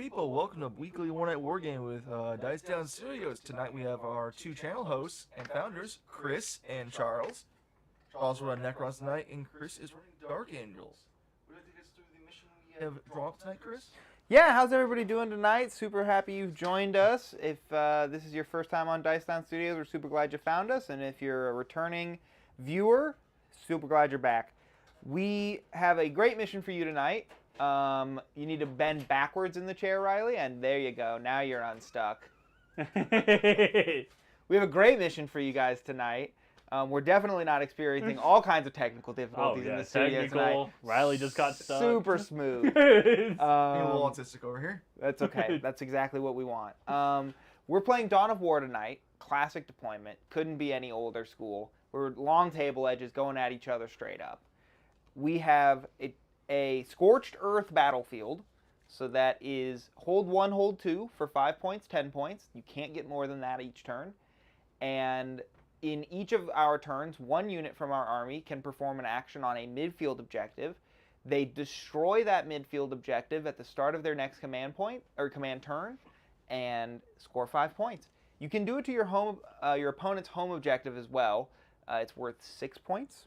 people, welcome to Weekly One Night Wargame with Dice Down Studios. Tonight we have our two channel hosts and founders, Chris and Charles. Charles will run Necrons tonight, and Chris is running Dark Angels. Would you like to get us through the mission we have drawn up tonight, Chris? Yeah, how's everybody doing tonight? Super happy you've joined us. If this is your first time on Dice Down Studios, we're super glad you found us. And if you're a returning viewer, super glad you're back. We have a great mission for you tonight. You need to bend backwards in the chair, Riley, and there you go. Now you're unstuck. We have a great mission for you guys tonight. We're definitely not experiencing all kinds of technical difficulties in the studio tonight. Riley just got stuck. Super smooth. Being a little autistic over here. That's okay. That's exactly what we want. We're playing Dawn of War tonight. Classic deployment. Couldn't be any older school. We're long table edges going at each other straight up. We have a Scorched Earth battlefield. So that is hold 1, hold 2 for 5 points, 10 points. You can't get more than that each turn. And in each of our turns, one unit from our army can perform an action on a midfield objective. They destroy that midfield objective at the start of their next command point or command turn, and score 5 points. You can do it to your opponent's home objective as well. It's worth 6 points,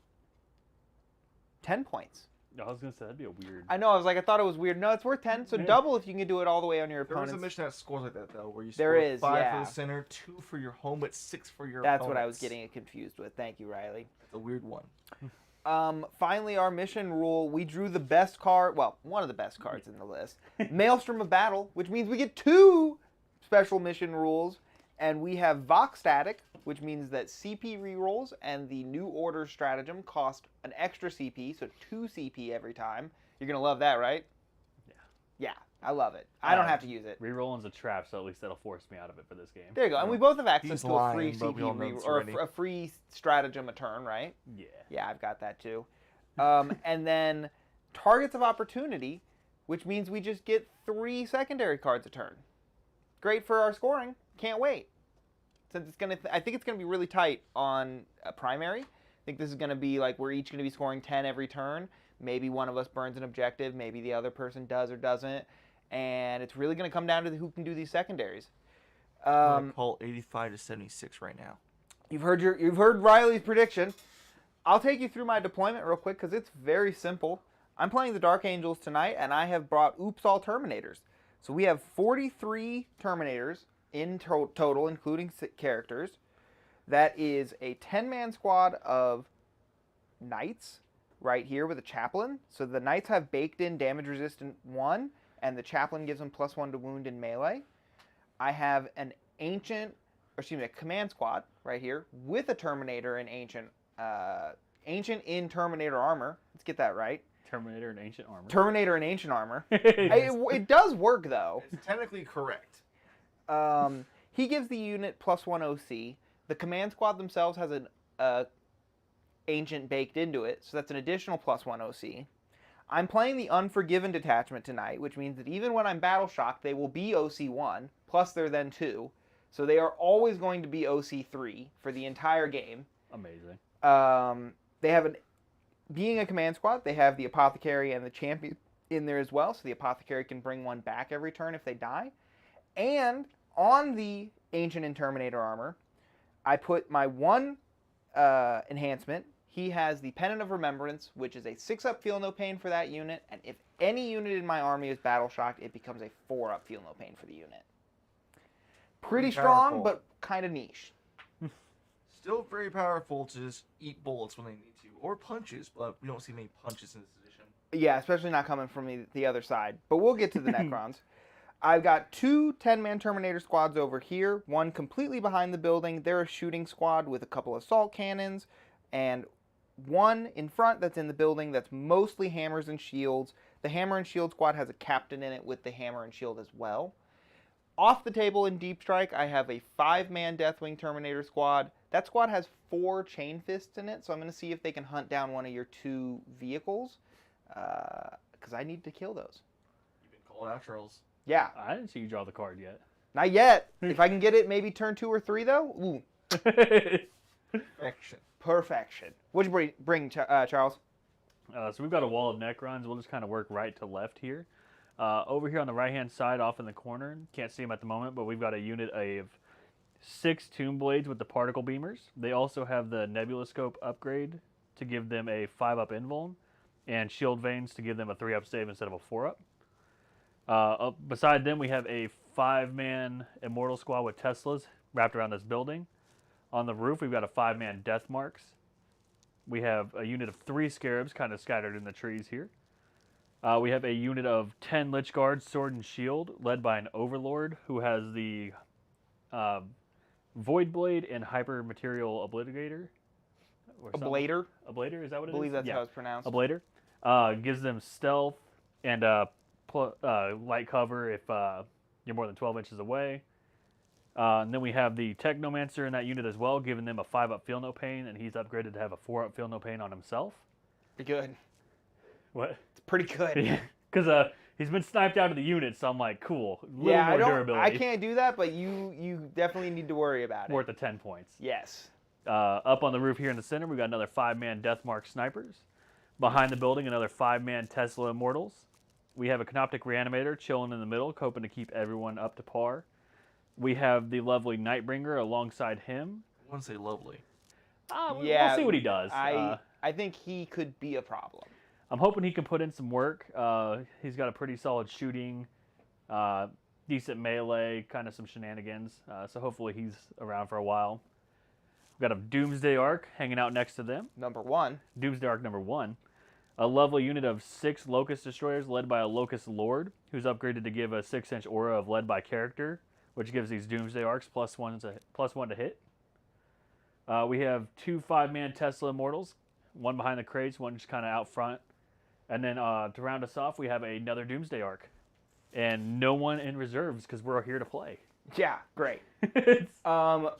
10 points. I was gonna say that'd be a weird. I know. I thought it was weird. No, it's worth 10. So double if you can do it all the way on your opponent's. There is a mission that scores like that though, where you there score is, 5 yeah. for the center, 2 for your home, but 6 for your. That's opponents. what I was getting confused with. Thank you, Riley. It's a weird one. Finally, our mission rule, we drew the best card, well, one of the best cards in the list, Maelstrom of Battle, which means we get 2 special mission rules, and we have Vox Static, which means that CP rerolls and the New Order stratagem cost an extra CP, so 2 CP every time. You're going to love that, right? Yeah. Yeah, I love it. I don't have to use it. Rerolling's a trap, so at least that'll force me out of it for this game. There you go. And we both have access He's to a free lying, but we all know CP it's or already. a free stratagem a turn, right? Yeah. Yeah, I've got that too. And then Targets of Opportunity, which means we just get 3 secondary cards a turn. Great for our scoring. Can't wait. Since it's gonna, I think it's gonna be really tight on a primary. I think this is gonna be like we're each gonna be scoring 10 every turn. Maybe one of us burns an objective. Maybe the other person does or doesn't. And it's really gonna come down to who can do these secondaries. I'm gonna call 85 to 76 right now. You've heard Riley's prediction. I'll take you through my deployment real quick because it's very simple. I'm playing the Dark Angels tonight, and I have brought Oops All Terminators. So we have 43 Terminators in total, including characters. That is a 10-man squad of Knights right here with a Chaplain. So the Knights have baked-in damage resistant 1, and the Chaplain gives them +1 to wound in melee. I have a command squad right here with a Terminator and Ancient in Terminator armor. Let's get that right. Terminator and Ancient Armor. Terminator and Ancient armor. It does work though. It's technically correct. He gives the unit +1 OC. The command squad themselves has an Ancient baked into it, so that's an additional +1 OC. I'm playing the Unforgiven detachment tonight, which means that even when I'm battle shocked, they will be OC1, plus they're then 2. So they are always going to be OC3 for the entire game. Amazing. They have being a command squad, they have the Apothecary and the Champion in there as well, so the Apothecary can bring one back every turn if they die. And on the Ancient and Terminator armor, I put my one enhancement. He has the Pennant of Remembrance, which is a 6-up Feel No Pain for that unit, and if any unit in my army is battle shocked, it becomes a 4-up Feel No Pain for the unit. Pretty strong, but kind of niche. Still very powerful to just eat bullets when they need to, or punches, but we don't see many punches in this edition. Yeah, especially not coming from the other side. But we'll get to the Necrons. I've got 2 10-man Terminator squads over here, one completely behind the building. They're a shooting squad with a couple assault cannons, and one in front that's in the building that's mostly hammers and shields. The hammer and shield squad has a captain in it with the hammer and shield as well. Off the table in Deep Strike, I have a 5-man Deathwing Terminator squad. That squad has 4 Chain Fists in it, so I'm going to see if they can hunt down one of your 2 vehicles, because I need to kill those. You've been called out, Charles. Yeah. I didn't see you draw the card yet. Not yet. If I can get it maybe turn 2 or 3, though, ooh. Perfection. Perfection. What'd you bring Charles? So we've got a wall of Necrons. We'll just kind of work right to left here. Over here on the right-hand side, off in the corner, can't see them at the moment, but we've got a unit of 6 Tomb Blades with the particle beamers. They also have the Nebula Scope upgrade to give them a 5-up invuln, and Shield Veins to give them a 3-up save instead of a 4-up. Up beside them, we have a 5-man Immortal Squad with Teslas wrapped around this building. On the roof, we've got a 5-man Death Marks. We have a unit of 3 Scarabs kind of scattered in the trees here. We have a unit of 10 Lich Guards, Sword and Shield, led by an Overlord who has the Void Blade and Hyper Material Obliterator. Ablator. Ablator, is that what it is? I believe that's how it's pronounced. Ablator. Gives them stealth and light cover if you're more than 12 inches away. And then we have the Technomancer in that unit as well, giving them a 5-up Feel No Pain, and he's upgraded to have a 4-up Feel No Pain on himself. Pretty good. What? It's pretty good. Because he's been sniped out of the unit, so I'm like, cool. Little more durability. I can't do that, but you definitely need to worry about it. Worth the 10 points. Yes. Up on the roof here in the center, we've got another 5-man Deathmark Snipers. Behind the building, another 5-man Tesla Immortals. We have a Canoptic Reanimator chilling in the middle, hoping to keep everyone up to par. We have the lovely Nightbringer alongside him. I wouldn't say lovely. We'll see what he does. I think he could be a problem. I'm hoping he can put in some work. He's got a pretty solid shooting, decent melee, kind of some shenanigans. So hopefully he's around for a while. We've got a Doomsday Arc hanging out next to them. Number 1. Doomsday Arc number 1. A lovely unit of 6 Locust Destroyers led by a Locust Lord, who's upgraded to give a 6-inch aura of led by character, which gives these Doomsday Arcs +1 to hit. We have 2 5-man Tesla Immortals, one behind the crates, one just kind of out front. And then to round us off, we have another Doomsday Arc. And no one in reserves because we're here to play. Yeah, great.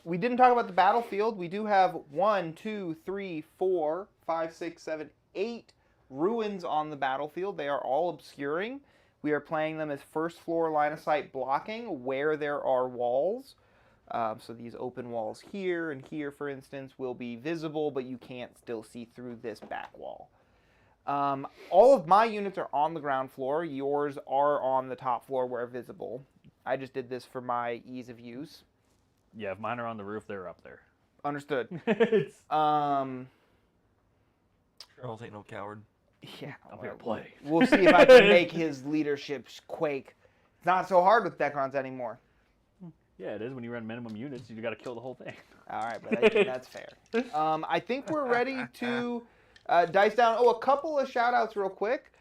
We didn't talk about the battlefield. We do have 1, 2, 3, 4, 5, 6, 7, 8 ruins on the battlefield. They are all obscuring. We are playing them as first floor line of sight blocking where there are walls. So these open walls here and here, for instance, will be visible, but you can't still see through this back wall. All of my units are on the ground floor. Yours are on the top floor where visible. I just did this for my ease of use. Yeah, if mine are on the roof, they're up there. Understood. Charles ain't no coward. Yeah, I'm here to play. We'll see if I can make his leadership quake. It's not so hard with Necrons anymore. Yeah, it is. When you run minimum units, you got to kill the whole thing. All right, but that's fair. I think we're ready to dice down. Oh, a couple of shout-outs real quick.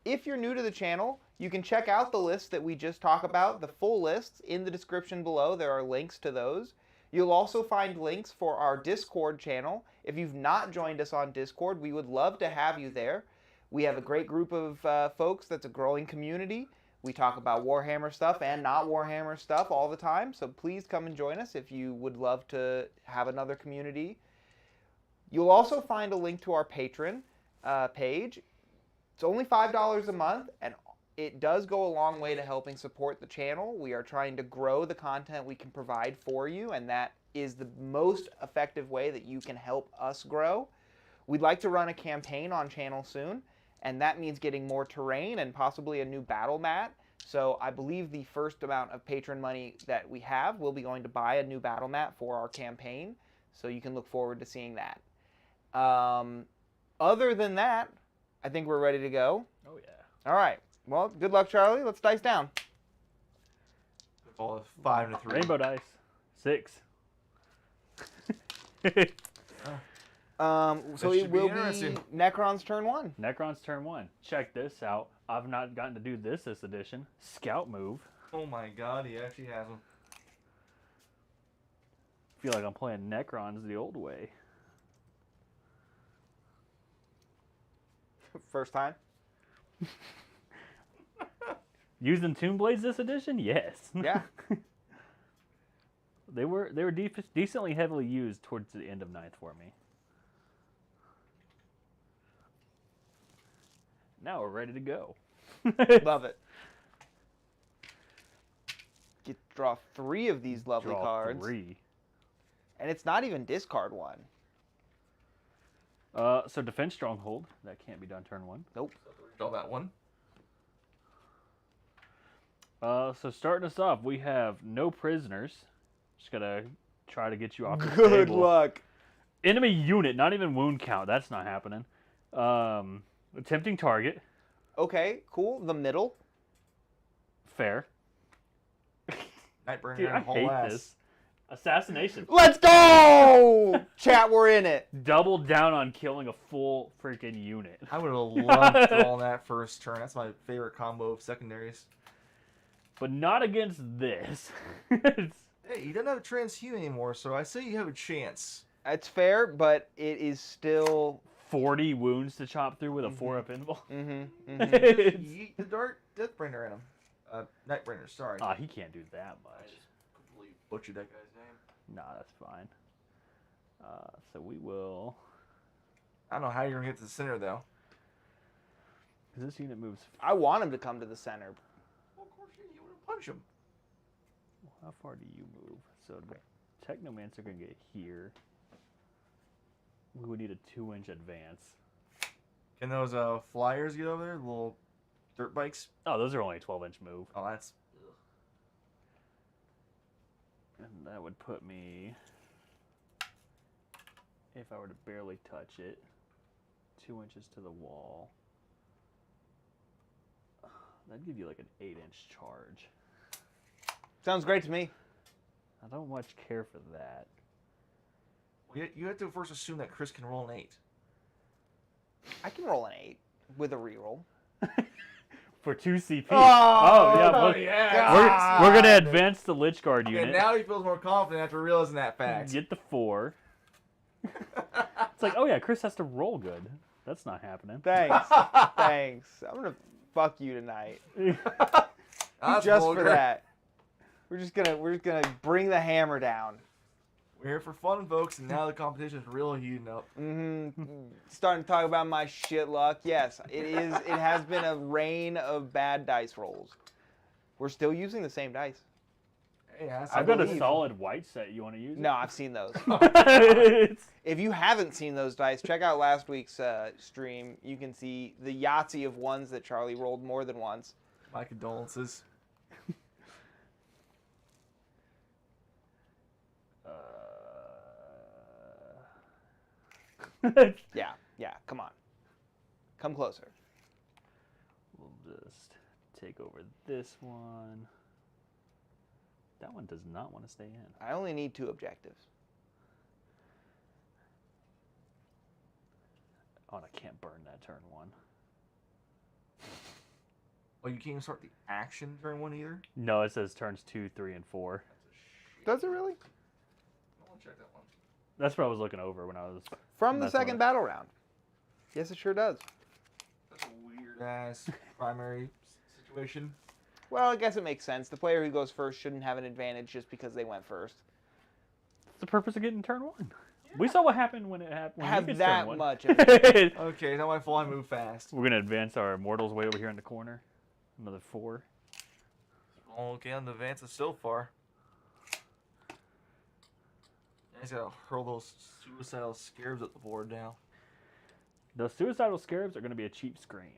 If you're new to the channel, you can check out the lists that we just talked about, the full lists, in the description below. There are links to those. You'll also find links for our Discord channel. If you've not joined us on Discord, we would love to have you there. We have a great group of folks that's a growing community. We talk about Warhammer stuff and not Warhammer stuff all the time, so please come and join us if you would love to have another community. You'll also find a link to our Patreon page. It's only $5 a month, and it does go a long way to helping support the channel. We are trying to grow the content we can provide for you, and that is the most effective way that you can help us grow. We'd like to run a campaign on channel soon, and that means getting more terrain and possibly a new battle mat. So I believe the first amount of patron money that we have will be going to buy a new battle mat for our campaign, so you can look forward to seeing that. Other than that, I think we're ready to go. Oh, yeah. All right. Well, good luck, Charlie. Let's dice down. All 5 and a 3. Rainbow dice. 6. So it will be Necron's turn 1. Necron's turn 1. Check this out. I've not gotten to do this edition. Scout move. Oh my god, he actually has them. Feel like I'm playing Necrons the old way. First time? Using Tomb Blades this edition? Yes. Yeah. They were decently heavily used towards the end of 9th for me. Now we're ready to go. Love it. Draw 3 of these lovely cards. 3. And it's not even discard 1. So Defense Stronghold. That can't be done turn 1. Nope. Draw that one. So starting us off, we have no prisoners. Just gotta try to get you off the Good table. luck. Enemy unit, not even wound count. That's not happening. Attempting target. Okay, cool. The middle. Fair. Nightbringer Dude, I whole hate ass. this. Assassination. Let's go! Chat, we're in it. Double down on killing a full freaking unit. I would have loved drawing that first turn. That's my favorite combo of secondaries. But not against this. Hey, he doesn't have a transhuman anymore, so I say you have a chance. That's fair, but it is still 40 wounds to chop through with a 4-up invul. Just yeet the dark Deathbringer in him. Nightbringer, sorry. Ah, he can't do that I much. just completely butchered that guy's name. Nah, that's fine. So we will... I don't know how you're going to get to the center, though. Because this unit moves... I want him to come to the center. Well, of course you want to punch him. How far do you move? So the Technomancer can get here. We would need a 2-inch advance. Can those flyers get over there? The little dirt bikes? Oh, those are only a 12-inch move. Oh, that's... And that would put me, if I were to barely touch it, 2 inches to the wall. That'd give you like an 8-inch charge. Sounds great to me. I don't much care for that. Well, you have to first assume that Chris can roll an 8. I can roll an 8 with a reroll. For 2 CP. Oh, yeah, oh, look, yeah. we're gonna advance the Lich Guard Okay, unit. now he feels more confident after realizing that fact. Get the 4. It's like, oh yeah, Chris has to roll good. That's not happening. Thanks. Thanks. I'm going to fuck you tonight. That's Just vulgar. for that. We're just gonna bring the hammer down. We're here for fun, folks, and now the competition's really heating up. Starting to talk about my shit luck. Yes, it is. It has been a rain of bad dice rolls. We're still using the same dice. Hey, I've got a solid white set. You want to use it? No, I've seen those. It's- If you haven't seen those dice, check out last week's stream. You can see the Yahtzee of ones that Charlie rolled more than once. My condolences. Yeah. Come on. Come closer. We'll just take over this one. That one does not want to stay in. I only need 2 objectives. Oh, and I can't burn that turn 1. Well, you can't even start the action turn 1 either? No, it says turns 2, 3, and 4. Does it really? I want to check that one. That's what I was looking over when I was... From the messing second with it. battle round. Yes, it sure does. That's a weird-ass primary situation. Well, I guess it makes sense. The player who goes first shouldn't have an advantage just because they went first. It's the purpose of getting turn 1. Yeah. We saw what happened when it happened. Have that much of it. Okay, not my fault. I move fast. We're going to advance our immortals way over here in the corner. Another 4. Okay, on the advances so far. I just gotta hurl those suicidal scarabs at the board now. Those suicidal scarabs are going to be a cheap scream.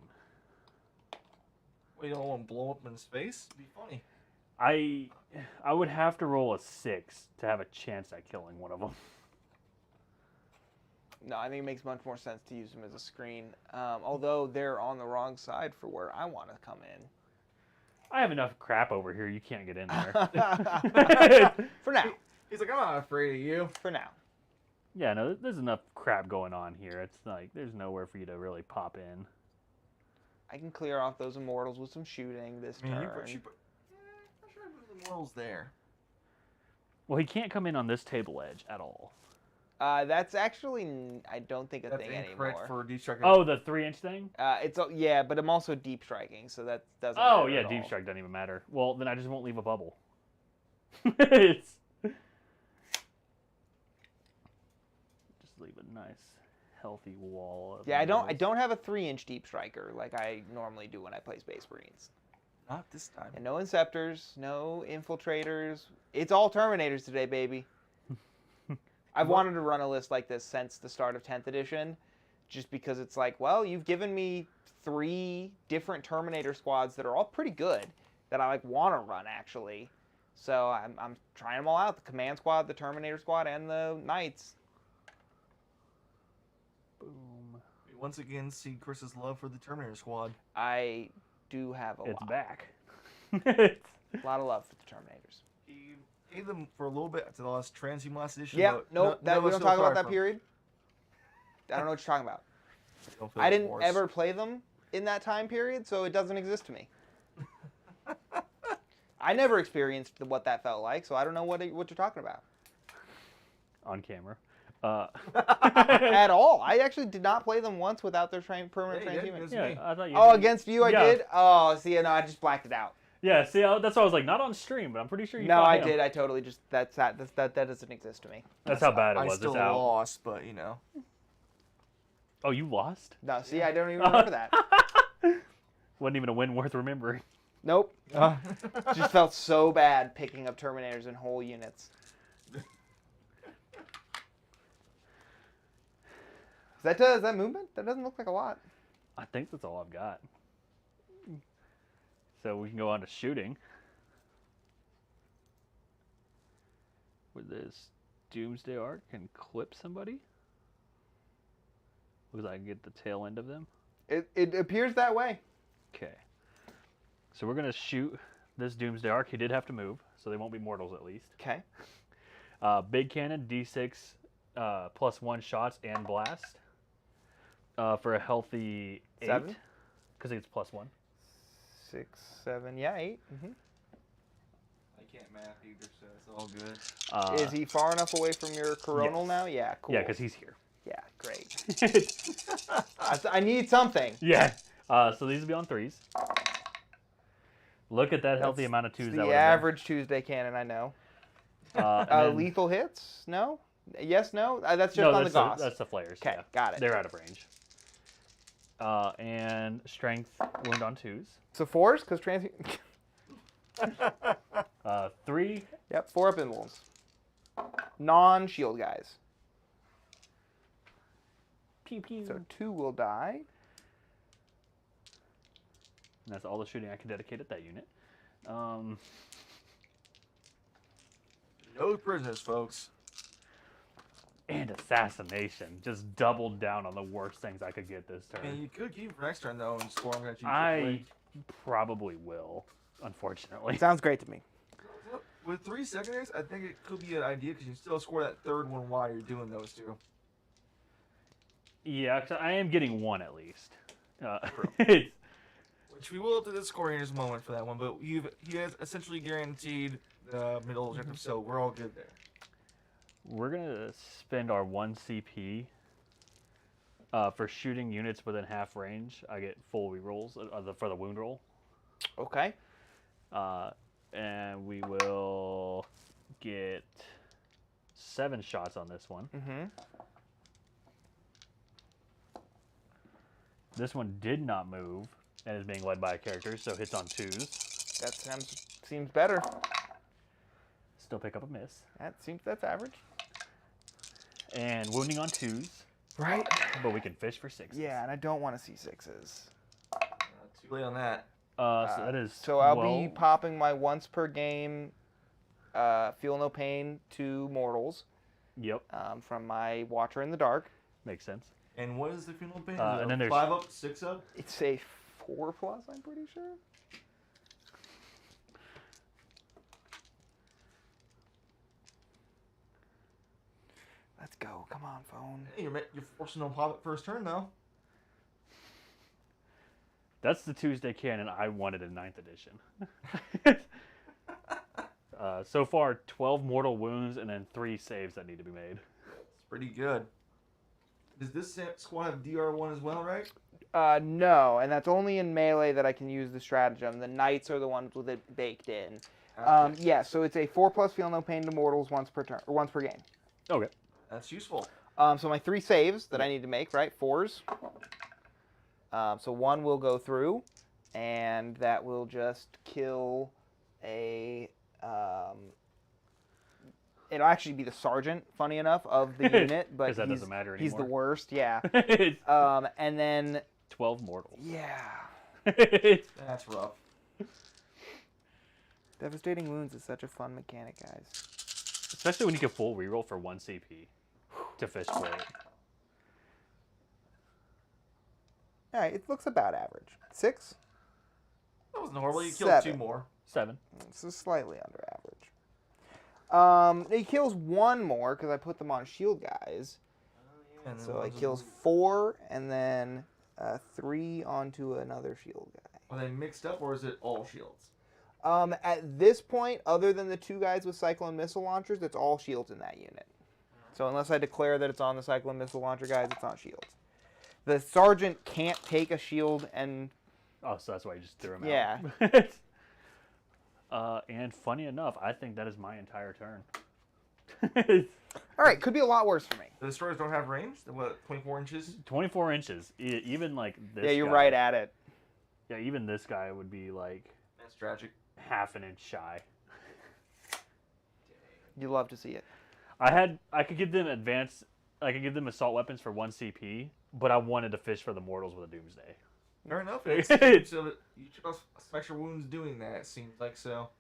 Well, you don't want to blow up in his face? It'd be funny. I would have to roll a 6 to have a chance at killing one of them. No, I think it makes much more sense to use them as a screen. Although they're on the wrong side for where I want to come in. I have enough crap over here. You can't get in there. For now. He's like, I'm not afraid of you. For now. Yeah, no, there's enough crap going on here. It's like there's nowhere for you to really pop in. I can clear off those immortals with some shooting this turn. I'm not sure I put the morals there. Well, he can't come in on this table edge at all. That's actually, I don't think, a That's thing incorrect anymore. for deep striker. Oh, the 3-inch thing? Yeah, but I'm also deep striking, so that doesn't Oh, matter yeah, at deep all. strike doesn't even matter. Well, then I just won't leave a bubble. Just leave a nice, healthy wall. Of Yeah, I immortals. don't have a 3-inch deep striker like I normally do when I play Space Marines. Not this time. And no Inceptors, no Infiltrators. It's all Terminators today, baby. I've wanted to run a list like this since the start of 10th edition, just because it's like, well, you've given me 3 different Terminator squads that are all pretty good, that I want to run actually. So I'm trying them all out: the Command Squad, the Terminator Squad, and the Knights. Boom. We once again see Chris's love for the Terminator Squad. I do have a It's lot. back. A lot of love for the Terminators. He gave them for a little bit to the last Transhuman last edition. Yeah, but nope. no, We I don't still talk about fire that from. period. I don't know what you're talking about. Don't feel I didn't remorse. ever play them in that time period, so it doesn't exist to me. I never experienced what that felt like, so I don't know what you're talking about. On camera. At all. I actually did not play them once without their permanent Hey, transhumans. It's Yeah, me. I thought you. Oh, did. against you I Yeah. did? Oh, see, no, I just blacked it out. Yeah, see, that's why I was like, not on stream, but I'm pretty sure you. No, fought I him. did. I totally just that doesn't exist to me. That's how bad it I was. still It's out. lost, but you know. Oh, you lost? No, see, I don't even remember that. Wasn't even a win worth remembering. Nope. Just felt so bad picking up Terminators in whole units. Is that movement? That doesn't look like a lot. I think that's all I've got. So we can go on to shooting. With this Doomsday Arc and clip somebody. Looks like I can get the tail end of them. It appears that way. Okay. So we're going to shoot this Doomsday Arc. He did have to move, so they won't be mortals at least. Okay. Big cannon, D6 +1 shots and blast. For a healthy 8. 7? Because it's +1. 6, 7, yeah, 8. Mm-hmm. I can't math either, so it's all good. Is he far enough away from your coronal yes. now? Yeah, cool. Yeah, because he's here. Yeah, great. I need something. Yeah. So these will be on 3s. Look at that healthy That's amount of 2s. the that would've average Tuesday cannon, I know. been. And then- Lethal hits? No? Yes, no? That's just no, on the that's Gauss. that's the flares. Okay, Yeah. got it. They're out of range. And strength wound on 2s. So 4s? Because 3. Yep, 4 up invulns. Non-shield guys. Pew pew. So 2 will die. And that's all the shooting I can dedicate at that unit. No prisoners, folks. And assassination. Just doubled down on the worst things I could get this I mean, turn. you could keep for next turn though and storm at you. I probably will, unfortunately. Sounds great to me. With 3 secondaries, I think it could be an idea because you still score that third one while you're doing those two. Yeah, 'cause I am getting 1 at least. Which we will up to the scoring in just a moment for that one, but he has essentially guaranteed the middle objective, so we're all good there. We're going to spend our 1 CP for shooting units within half range. I get full rerolls for the wound roll. Okay. And we will get 7 shots on this one. Mm-hmm. This one did not move and is being led by a character, so hits on 2s. That seems better. Still pick up a miss. That's average. And wounding on 2s, Right? but we can fish for 6s. Yeah, and I don't want to see 6s. Too late on that. So that is So I'll 12. be popping my once per game Feel No Pain to Mortals Yep, from my Watcher in the Dark. makes sense. And what is the funeral pain? And then there's- 5 up, 6 up? It's a 4+, I'm pretty sure. Let's go. Come on, phone. Hey, you're forcing them to pop it first turn though. That's the Tuesday cannon I wanted in 9th edition. So far, 12 mortal wounds and then 3 saves that need to be made. It's pretty good. Does this squad have DR1 as well, right? No, and that's only in melee that I can use the stratagem. The knights are the ones with it baked in. Yeah, so it's a 4+ Feel No Pain to Mortals once per turn, or once per game. Okay. That's useful. So my 3 saves that I need to make, right? 4s. So 1 will go through, and that will just kill a. It'll actually be the sergeant, funny enough, of the unit, but 'Cause that doesn't matter he's the anymore. worst, yeah. And then 12 mortals. yeah, That's rough. Devastating Wounds is such a fun mechanic, guys. Especially when you can full reroll for 1 CP to fish for it. Alright, it looks about average. 6? That wasn't horrible. You killed 7. 2 more. 7. This is slightly under average. He kills 1 more because I put them on shield guys. And then So what he was kills 4 and then 3 onto another shield guy. Are they mixed up or is it all shields? At this point, other than the 2 guys with Cyclone Missile Launchers, it's all shields in that unit. So unless I declare that it's on the Cyclone Missile Launcher guys, it's on shields. The Sergeant can't take a shield and... Oh, so that's why you just threw him Yeah. out. And funny enough, I think that is my entire turn. Alright, could be a lot worse for me. The destroyers don't have range? They're what, 24 inches? 24 inches. Even like this Yeah, you're guy, right at it. Yeah, even this guy would be like That's tragic. half an inch shy. You love to see it. I could give them assault weapons for 1 CP, but I wanted to fish for the mortals with a Doomsday. Fair enough. So you took off extra wounds doing that, it seems like so.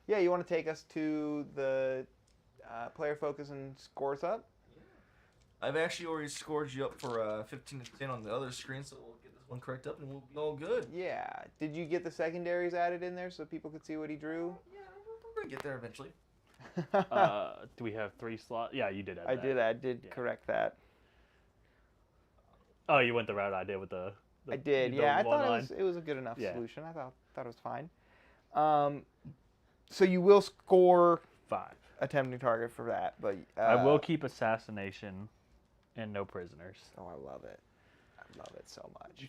Yeah, you want to take us to the player focus and score us up? I've actually already scored you up for 15 to 10 on the other screen, so we'll get this one correct up and we'll be all good. Yeah. Did you get the secondaries added in there so people could see what he drew? Yeah, we're going to get there eventually. Do we have 3 slots? Yeah, you did. I did Yeah. correct that. Oh, you went the route I did with the I did. you Yeah, I built one thought line. it was a good enough Yeah. solution. I thought it was fine. So you will score 5. attempting target for that, but I will keep assassination and no prisoners. Oh, I love it. I love it so much.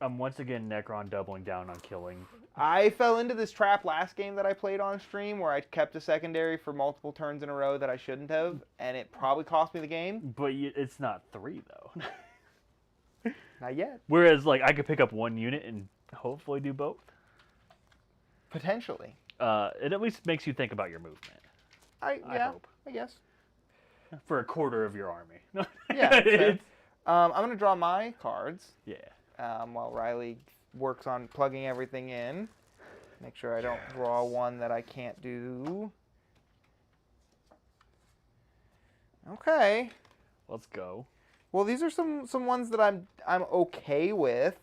I'm once again Necron doubling down on killing. I fell into this trap last game that I played on stream where I kept a secondary for multiple turns in a row that I shouldn't have, and it probably cost me the game. But it's not 3 though. Not yet. Whereas like I could pick up 1 unit and hopefully do both. Potentially. It at least makes you think about your movement. I hope. I guess. For a quarter of your army. Yeah. That's fair. I'm going to draw my cards. Yeah. While Riley works on plugging everything in. Make sure I don't draw one that I can't do. Okay. Let's go. Well, these are some ones that I'm okay with.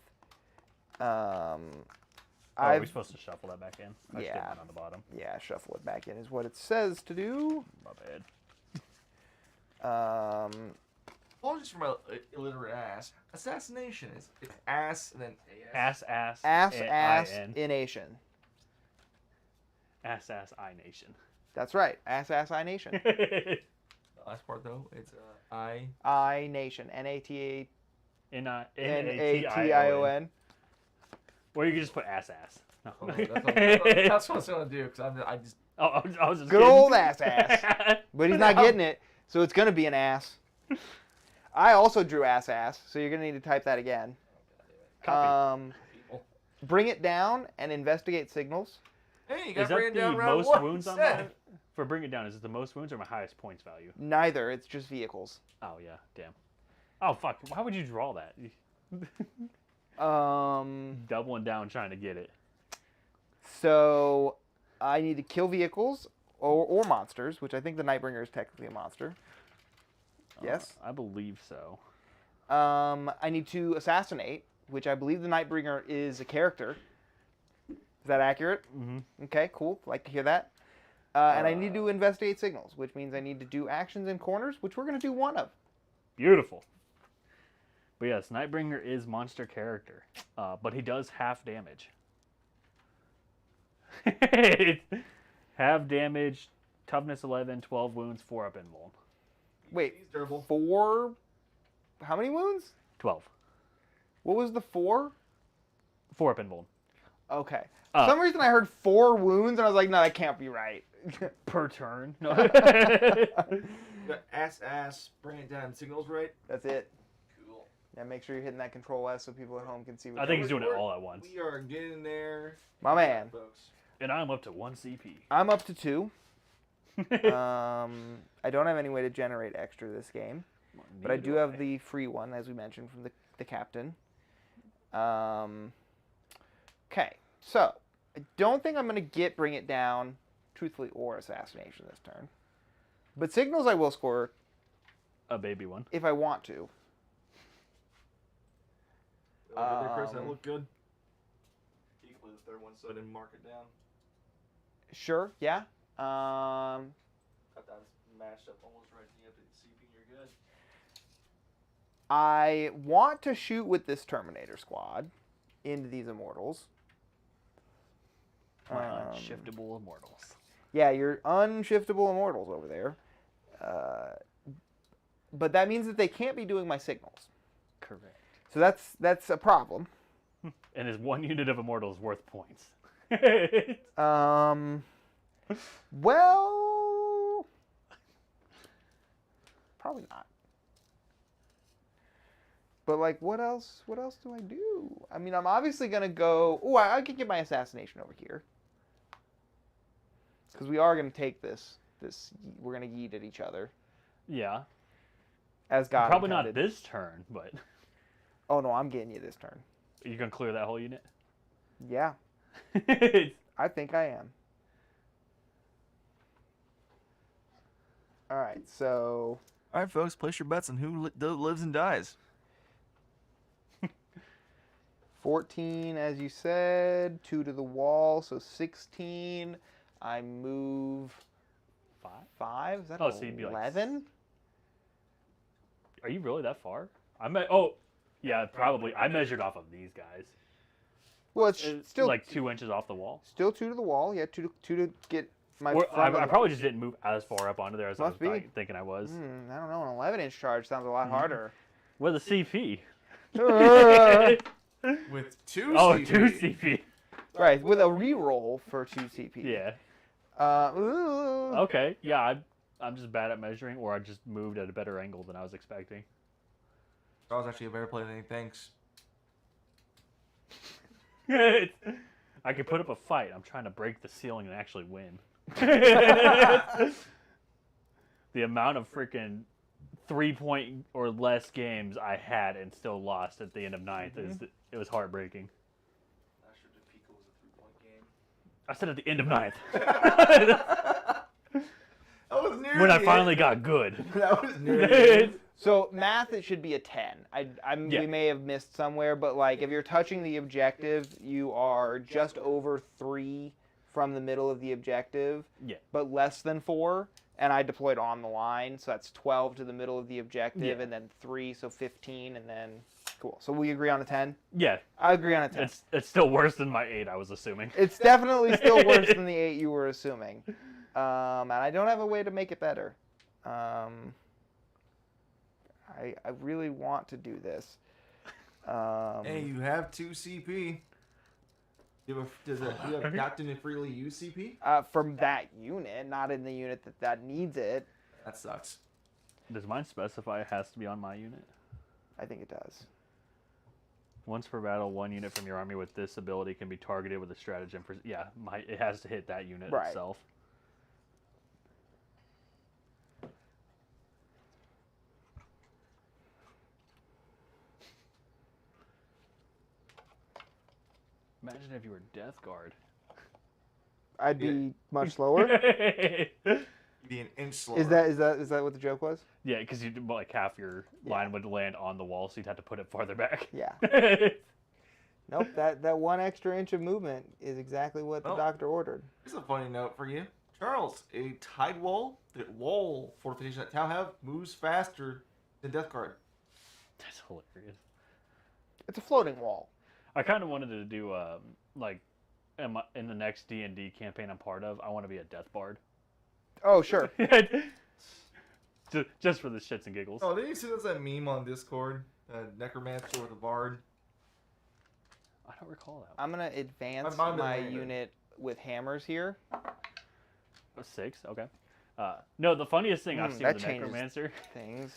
Are we supposed to shuffle that back in? I just did Yeah. one on the bottom. Yeah, shuffle it back in is what it says to do. My bad. Apologies for my illiterate ass. Assassination is it's ass and then Ass, Ass, I-N. ination. Ass, I nation. That's right. Ass, I nation. The last part though, it's I. I nation. N-A-T-A. N-A-T-I-O-N. Or you can just put ass. No. Oh, that's what I was gonna do because I just. Oh, I was just Good kidding. old ass. But he's not getting it, so it's going to be an ass. I also drew ass, so you're going to need to type that again. Copy. Bring it down and investigate signals. Hey, you got Is that bring it down the round most one wounds on instead. that? For bring it down, is it the most wounds or my highest points value? Neither. It's just vehicles. Oh, yeah. Damn. Oh, fuck. Why would you draw that? Doubling down trying to get it. So I need to kill vehicles or monsters, which I think the Nightbringer is technically a monster. Yes? I believe so. I need to assassinate, which I believe the Nightbringer is a character. Is that accurate? Mm-hmm. Okay, cool. Like to hear that. And I need to investigate signals, which means I need to do actions in corners, which we're going to do one of. Beautiful. But yes, Nightbringer is monster character, but he does half damage. Half damage, toughness 11, 12 wounds, 4 up invuln. Wait, He's durable. 4? How many wounds? 12. What was the 4? 4 up invuln. Okay. For some reason I heard 4 wounds, and I was like, no, that can't be right. Per turn. No. You got ass, bring it down, signals right. That's it. Cool. Yeah, make sure you're hitting that control S so people at home can see what I think he's doing it all at once. We are getting there. My man. Folks. And I'm up to 1 CP. I'm up to 2. I don't have any way to generate extra this game, but I do have the free one, as we mentioned, from the captain. Okay, so I don't think I'm going to bring it down, truthfully, or assassination this turn. But signals I will score A baby one. if I want to. Over there, Chris, that looked good. You can play the third one so I didn't mark it down. Sure, yeah. Got that matched up almost right to the up to the CP, you're good. I want to shoot with this Terminator squad into these Immortals. My unshiftable immortals. Yeah, your unshiftable Immortals over there. But that means that they can't be doing my signals. Correct. So that's a problem. And is one unit of immortals worth points? Well, probably not. But like, what else? What else do I do? I mean, I'm obviously gonna go. Oh, I could get my assassination over here because we are gonna take this. We're gonna yeet at each other. Yeah. As God Probably intended. not this turn, but Oh no, I'm getting you this turn. you can clear that whole unit. Yeah, I think I am. All right, so All right, folks, place your bets on who lives and dies. 14, as you said, 2 to the wall, so 16. I move 5. Is that Oh, so you'd be like 11? Are you really that far? Yeah, probably. I measured off of these guys. Well, it's still like 2 inches off the wall. still 2 to the wall. Yeah, 2 to get my. Or, front of I the- probably just didn't move as far up onto there as Must I was be. thinking I was. I don't know. An 11-inch charge sounds a lot harder. With a CP. With 2 Oh, CP. 2 CP. Right, with a reroll for 2 CP. Yeah. Ooh. Okay. Yeah, I'm just bad at measuring, or I just moved at a better angle than I was expecting. That was actually a better play than he thinks. I could put up a fight. I'm trying to break the ceiling and actually win. The amount of freaking 3-point or less games I had and still lost at the end of ninth it was heartbreaking. Not sure if Pico was a 3-point game. I said at the end of ninth. That was near When the I end. finally got good. That was near the end. So math, it should be a 10. Yeah. We may have missed somewhere, but like if you're touching the objective, you are just over 3 from the middle of the objective, Yeah. but less than 4. And I deployed on the line, so that's 12 to the middle of the objective, Yeah. and then 3, so 15, and then cool. So we agree on a 10. Yeah. I agree on a 10. It's still worse than my 8, I was assuming. It's definitely still worse than the 8 you were assuming, and I don't have a way to make it better. I really want to do this. Hey, you have 2 CP. Do you have Captain and freely use CP? From that unit, not in the unit that needs it. That sucks. Does mine specify it has to be on my unit? I think it does. Once per battle, 1 unit from your army with this ability can be targeted with a stratagem. Yeah, it has to hit that unit Right. itself. Imagine if you were Death Guard. I'd be much slower. Be an inch slower. Is that what the joke was? Yeah, because like half your line would land on the wall, so you'd have to put it farther back. Yeah. Nope. That 1 extra inch of movement is exactly what the doctor ordered. Here's a funny note for you. Charles, a tide wall, the wall fortification that Tau have moves faster than Death Guard. That's hilarious. It's a floating wall. I kind of wanted to do like in the next D&D campaign I'm part of, I want to be a Death Bard. Oh, sure. Just for the shits and giggles. Oh, didn't you see that meme on Discord? Necromancer with a bard. I don't recall that. I'm going to advance Might have been my later. unit with hammers here. 6, okay. No, the funniest thing I've seen that with the changes Necromancer, things.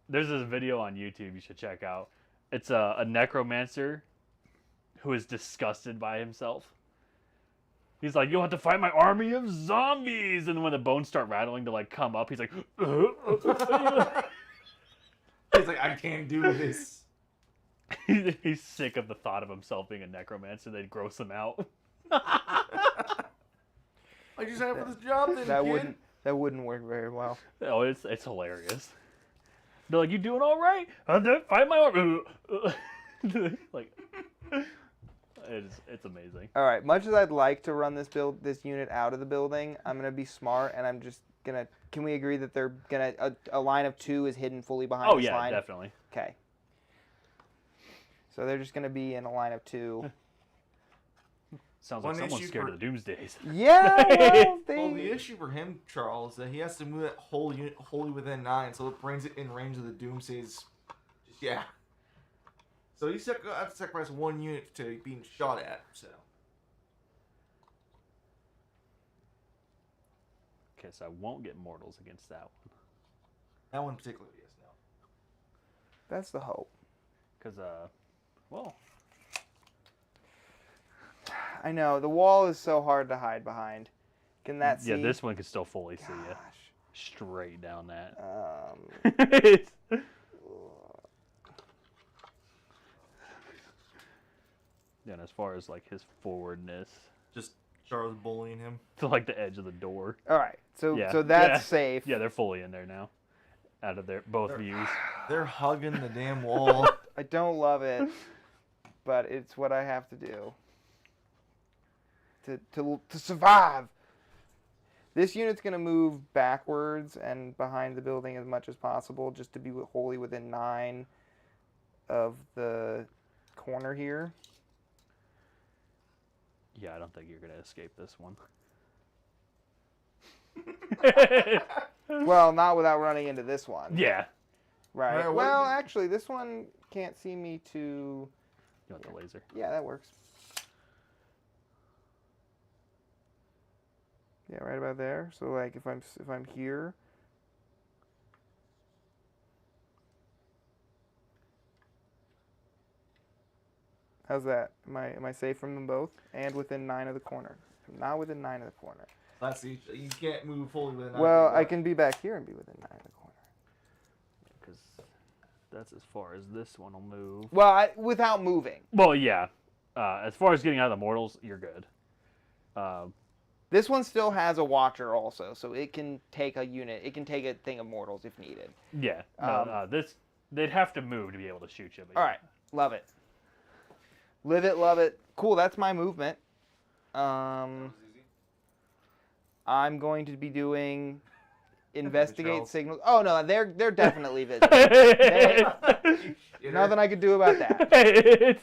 there's this video on YouTube you should check out. It's a Necromancer who is disgusted by himself. He's like, you'll have to fight my army of zombies! And then when the bones start rattling to like come up, he's like, He's like, I can't do this. He's sick of the thought of himself being a necromancer. They'd gross him out. I just have for this job then, kid. That wouldn't work very well. Oh, it's hilarious. They're like, "You doing all right? Find my arm." Like, it's amazing. All right. Much as I'd like to run this unit out of the building, I'm gonna be smart, and I'm just gonna. Can we agree that they're gonna a line of 2 is hidden fully behind this line? Oh yeah, definitely. Okay. So they're just gonna be in a line of 2. Sounds like someone's scared of the Doomsdays. Yeah. Well, the issue for him, Charles, is that he has to move that whole unit wholly within 9, so it brings it in range of the Doomsdays. Yeah. So you have to sacrifice 1 unit to being shot at. So. Okay, so I won't get mortals against that one. That one particularly, yes, no. That's the hope. Because, well, I know the wall is so hard to hide behind. Can that see? yeah, this one can still fully see you. Gosh. Straight down that. Yeah, and as far as like his forwardness, Just Charles bullying him. to like the edge of the door. All right. So Yeah. so that's Yeah. safe. Yeah, they're fully in there now. Out of their both views. They're hugging the damn wall. I don't love it, but it's what I have to do to survive. This unit's gonna move backwards and behind the building as much as possible, just to be wholly within 9 of the corner here. Yeah, I don't think you're gonna escape this one. Well, not without running into this one. Yeah. Right. Right, what Well, do you- actually, this one can't see me to. You want the laser? Yeah, that works. Yeah, right about there. So like, if I'm here. How's that? Am I safe from them both? And within 9 of the corner. I'm not within 9 of the corner. That's the issue. You can't move fully within 9. Well, I can be back here and be within 9 of the corner. Because that's as far as this one will move. Well, without moving. Well, yeah. As far as getting out of the mortals, you're good. This one still has a watcher also, so it can take a unit. It can take a thing of mortals if needed. Yeah. No, this they'd have to move to be able to shoot you. But All yeah. right, love it. Live it, love it. Cool, that's my movement. I'm going to be doing investigate Charles. signals. Oh no, they're definitely visible. Nothing I could do about that.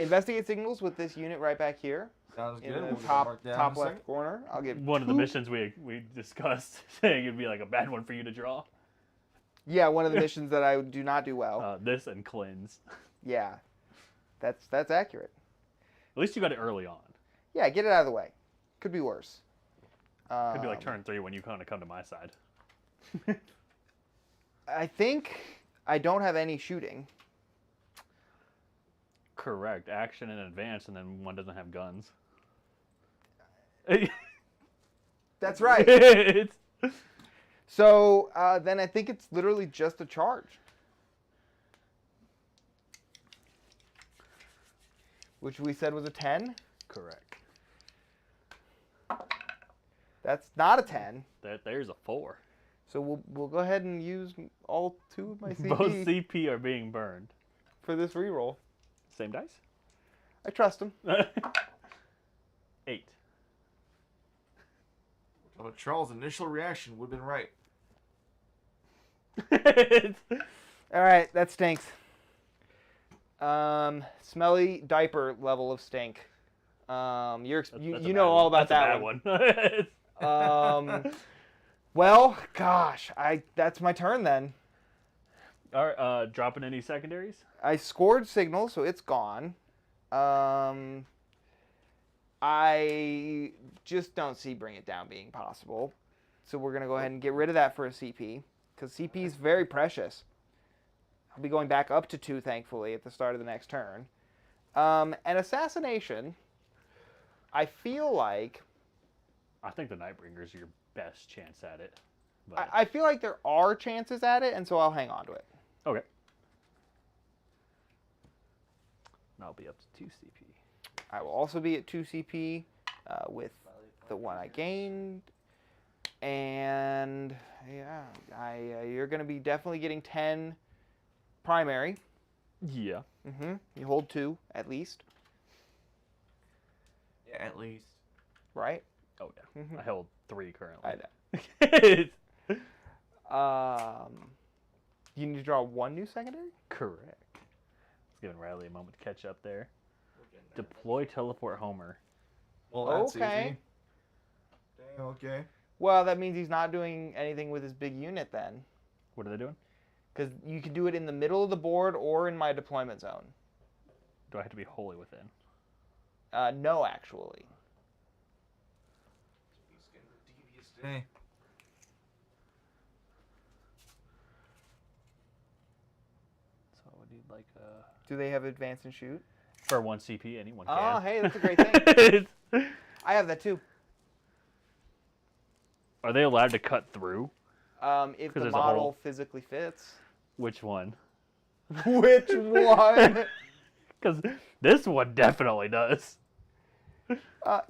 Investigate signals with this unit right back here Sounds in good. the We'll get top marked down in a left second. corner. I'll get One of the 2. missions we discussed saying it'd be like a bad one for you to draw. Yeah, one of the missions that I do not do well. This and cleanse. Yeah, that's accurate. At least you got it early on. Yeah, get it out of the way. Could be worse. Could be like turn 3 when you kind of come to my side. I think I don't have any shooting. Correct. Action and advance, and then one doesn't have guns. That's right. It's- So then I think it's literally just a charge. Which we said was a 10. Correct. That's not a 10. There's a 4. So we'll go ahead and use all 2 of my CP Both CP are being burned. for this reroll. Same dice? I trust him. 8. Well, Charles' initial reaction would have been right. All right, that stinks. Smelly diaper level of stink. That's You a know bad all one. about That's that a one. bad one. Well, gosh, that's my turn then. All right, dropping any secondaries? I scored signal, so it's gone. I just don't see bring it down being possible. So we're going to go ahead and get rid of that for a CP, because CP is very precious. I'll be going back up to 2, thankfully, at the start of the next turn. And assassination, I feel like... I think the Nightbringer's your best chance at it. But... I feel like there are chances at it, and so I'll hang on to it. Okay. I'll be up to 2 CP. I will also be at 2 CP with the one I gained. And yeah, you're going to be definitely getting 10 primary. Yeah. You hold 2 at least. Yeah, at least. Right? Oh, yeah. I hold 3 currently. I know. You need to draw 1 new secondary? Correct. It's giving Riley a moment to catch up there. Deploy teleport Homer. Well, that's Okay. easy. Dang, okay. Well, that means he's not doing anything with his big unit then. What are they doing? Because you can do it in the middle of the board or in my deployment zone. Do I have to be wholly within? No, actually. He's getting the devious day. So I would need like a... Do they have advance and shoot? For 1 CP, anyone can. Oh, hey, that's a great thing. I have that too. Are they allowed to cut through? If the there's a model hole. physically fits. Which one? Which one? Because this one definitely does.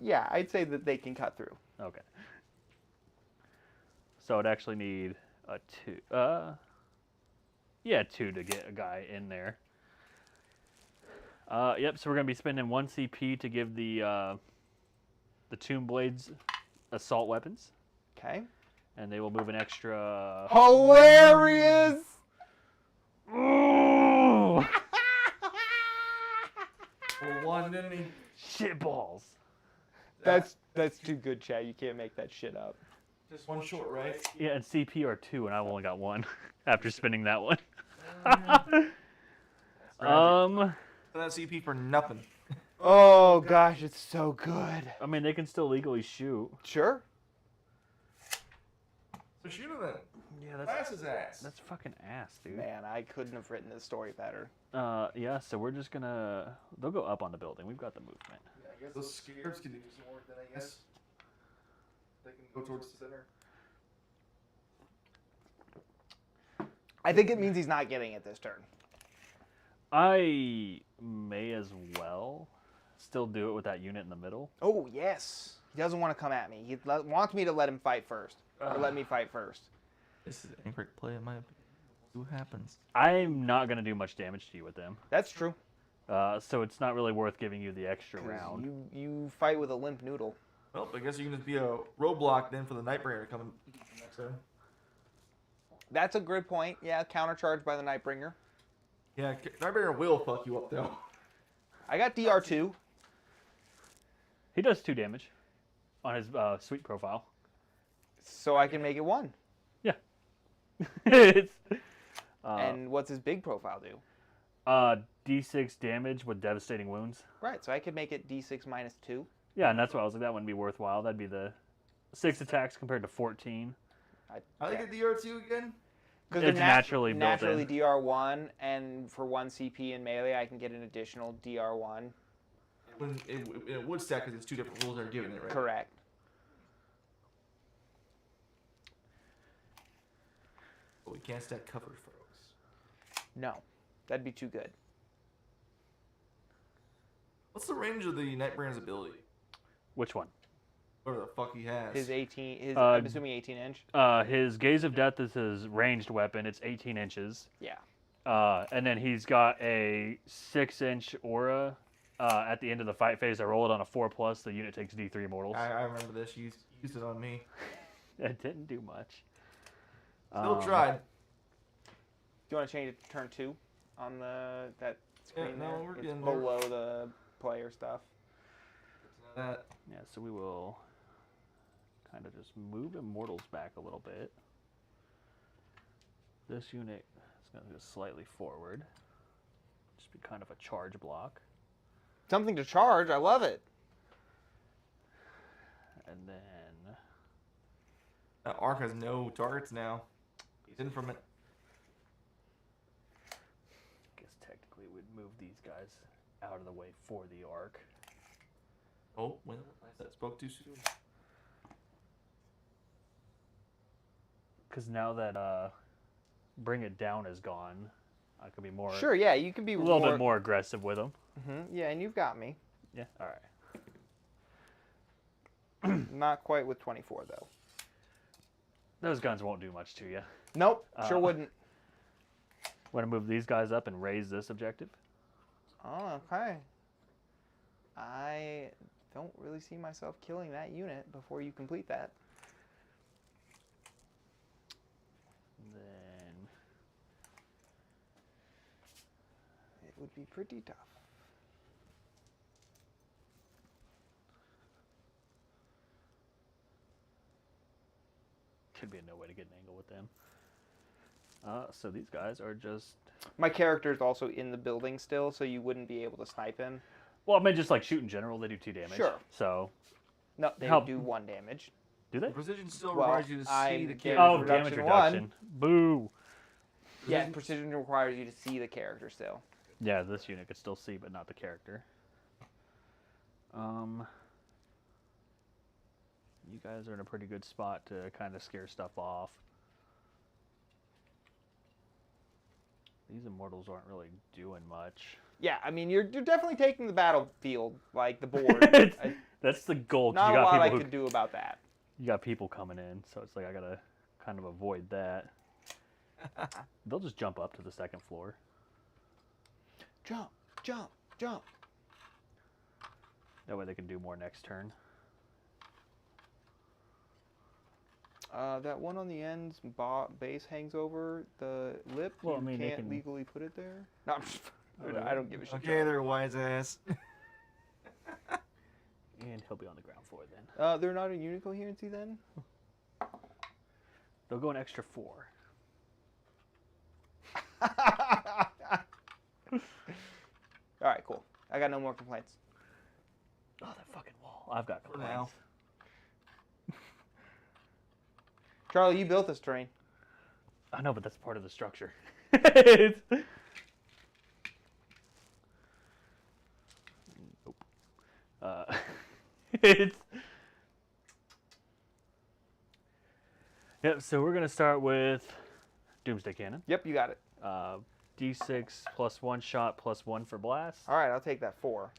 Yeah, I'd say that they can cut through. Okay. So I'd actually need a 2. Yeah, 2 to get a guy in there. Yep, so we're going to be spending 1 CP to give the Tomb Blades assault weapons. Okay. And they will move an extra... Hilarious! Ooh! Well, 1, didn't he? Shit balls. That's too good, Chad. You can't make that shit up. Just 1 short, right? Yeah, and CP are 2, and I've only got 1 after spinning that one. That CP for nothing. Oh gosh, it's so good. I mean, they can still legally shoot. Sure. So shoot him then. Yeah, Blast his ass. that's fucking ass, dude. Man, I couldn't have written this story better. Yeah, so we're just gonna... They'll go up on the building. We've got the movement. Yeah, I guess those scarabs can do some work then, I guess. They can go towards the center. I think it means he's not getting it this turn. I may as well still do it with that unit in the middle. Oh, yes. He doesn't want to come at me. He wants me to let him fight first. Or let me fight first. This is an incorrect play in my opinion. We'll see what happens. I'm not going to do much damage to you with them. That's true. So it's not really worth giving you the extra round. You fight with a limp noodle. Well, I guess you can just be a roadblock then for the Nightbringer to come next turn. That's a good point. Yeah, countercharged by the Nightbringer. Yeah, Nightbringer will fuck you up though. I got DR2. He does 2 damage on his sweet profile. So I can make it 1. Yeah. It's, And what's his big profile do? D6 damage with devastating wounds. Right, so I could make it D6 minus 2. Yeah, and that's why I was like, that wouldn't be worthwhile. That'd be the 6 attacks compared to 14. I think the DR2 again. Because It's naturally built naturally in. DR1, and for 1 CP in melee, I can get an additional DR1. When it would stack because it's 2 different rules that are given it, right? Correct. But we can't stack covered foes. No, that'd be too good. What's the range of the Nightbringer's ability? Which one? Whatever the fuck he has. His 18, I'm assuming 18 inch. His Gaze of Death is his ranged weapon. It's 18 inches. Yeah. And then he's got a 6-inch aura. At the end of the fight phase, I roll it on a 4+. The unit takes D3 mortals. I remember this. You used it on me. It didn't do much. Still tried. Do you want to change it to turn 2 on that screen no, there? we're It's getting there. below the player stuff. That. Yeah, so we will kind of just move Immortals back a little bit. This unit is going to go slightly forward. Just be kind of a charge block. Something to charge. I love it. And then... That arc has no targets now. He's in from it. I guess technically we'd move these guys out of the way for the arc. Oh, well, I spoke too soon. Because now that Bring It Down is gone, I could be more... Sure, yeah, you can be a little bit more aggressive with them. Yeah, and you've got me. Yeah. All right. Not quite with 24 though. Those guns won't do much to you. Nope, sure wouldn't. Want to move these guys up and raise this objective? Oh, okay. I don't really see myself killing that unit before you complete that. Then It would be pretty tough. could be no way to get an angle with them. So these guys are just... My character's also in the building still, so you wouldn't be able to snipe him. Well, I mean, just like shoot in general, they do 2 damage. Sure. So... No, they Help. do 1 damage. Do they? Precision still Well, requires you to see the damage character. Oh, reduction damage reduction. 1. Boo! Yeah, precision requires you to see the character still. Yeah, this unit could still see, but not the character. You guys are in a pretty good spot to kind of scare stuff off. These immortals aren't really doing much. Yeah, I mean, you're definitely taking the battlefield, like the board. That's the goal. 'Cause Not you a got lot people I who, could do about that. You got people coming in, so it's like I gotta kind of avoid that. They'll just jump up to the 2nd floor. Jump, jump, jump. That way they can do more next turn. That one on the end's base hangs over the lip. Well, you I mean, they can't can- legally put it there. No, I don't give a shit. Okay, there, wise ass. And he'll be on the ground floor then. They're not a unit coherency then? They'll go an extra 4. Alright, cool. I got no more complaints. Oh, that fucking wall. I've got For complaints. now. Charlie, you built this terrain. I know, but that's part of the structure. It's- Nope. It's... Yep, so we're going to start with Doomsday Cannon. Yep, you got it. D6 plus 1 shot plus 1 for blast. Alright, I'll take that 4.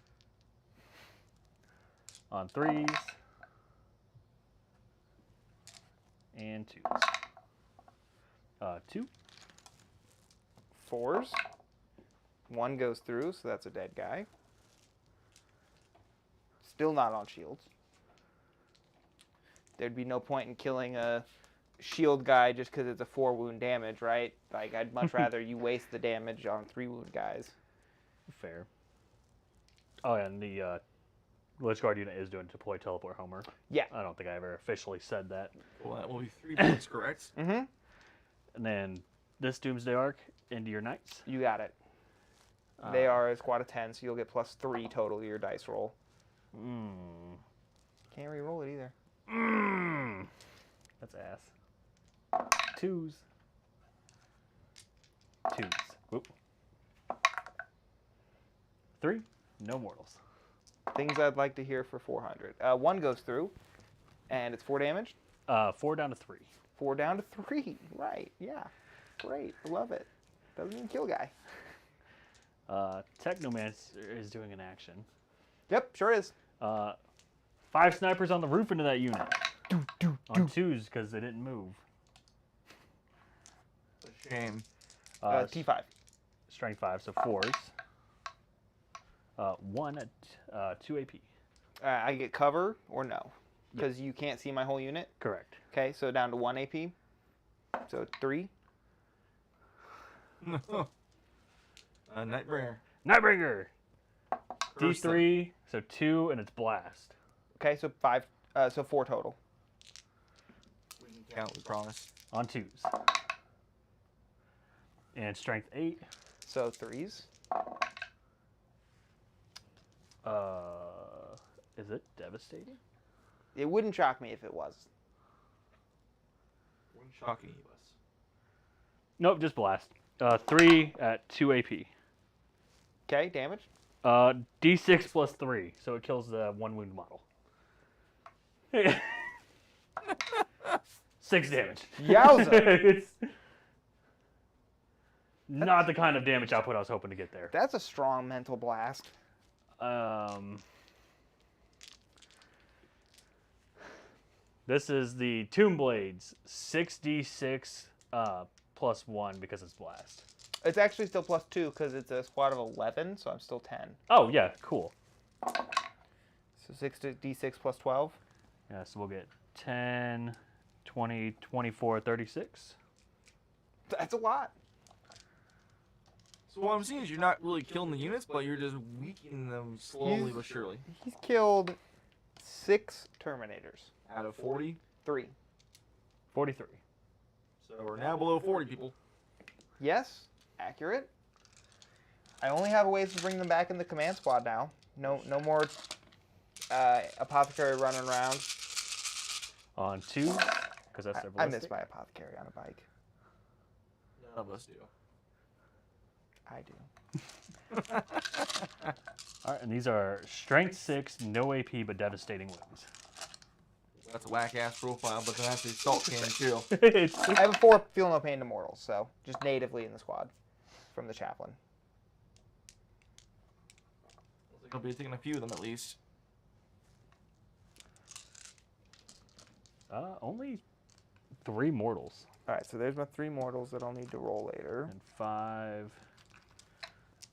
On 3s. And 2s. 2. 4s. 1 goes through, so that's a dead guy. Still not on shields. There'd be no point in killing a shield guy just because it's a 4 wound damage, right? Like, I'd much rather you waste the damage on 3 wound guys. Fair. Oh, yeah, and the Lich Guard unit is doing deploy teleport Homer. Yeah. I don't think I ever officially said that. Well, that will be 3 points, correct? Mm-hmm. And then this Doomsday Arc into your knights. You got it. They are a squad of 10, so you'll get plus 3 total to your dice roll. Can't re-roll it either. That's ass. 2s. 2s. Whoop. 3. No mortals. Things I'd like to hear for 400. 1 goes through, and it's 4 damage. 4 down to 3. 4 down to 3. Right, yeah. Great, love it. Doesn't even kill guy. Technomancer is doing an action. Yep, sure is. 5 snipers on the roof into that unit. On 2s because they didn't move. Shame. T5. Strength 5, so 4s. 1 at 2 AP. I get cover or no? Because you can't see my whole unit. Correct. Okay, so down to 1 AP. So 3. Nightbringer. Nightbringer! Curse them. D3, so 2, and it's blast. Okay, so 5. So 4 total. We can count, we promise. On 2s. And strength 8. So 3s. Is it devastating? It wouldn't shock me if it was. Wouldn't shocking you us. Nope, just blast. 3 at 2 AP. Okay, damage. D6 plus 3, so it kills the 1 wound model. 6 damage. Yowza. It's not the kind of damage output I was hoping to get there. That's a strong mental blast. This is the Tomb Blades 6d6 +1 because it's blast. It's actually still +2 because it's a squad of 11, so I'm still 10. Oh yeah, cool. So 6d6 +12. Yeah, so we'll get 10, 20, 24, 36. That's a lot. So what I'm seeing is you're not really killing the units, but you're just weakening them slowly but surely. He's killed 6 Terminators. Out of 40. 3. 43. So we're now below 40 people. Yes, accurate. I only have ways to bring them back in the command squad now. No more apothecary running around. On 2, because that's their I ballistic. miss my apothecary on a bike. None of us do. I do. All right, and these are strength 6, no AP, but devastating wounds. That's a whack-ass profile, but then that's the assault cannon too. I have a 4 feel no pain to mortals, so just natively in the squad from the chaplain. Looks like I'll be taking a few of them at least. Only 3 mortals. All right, so there's my 3 mortals that I'll need to roll later. And 5,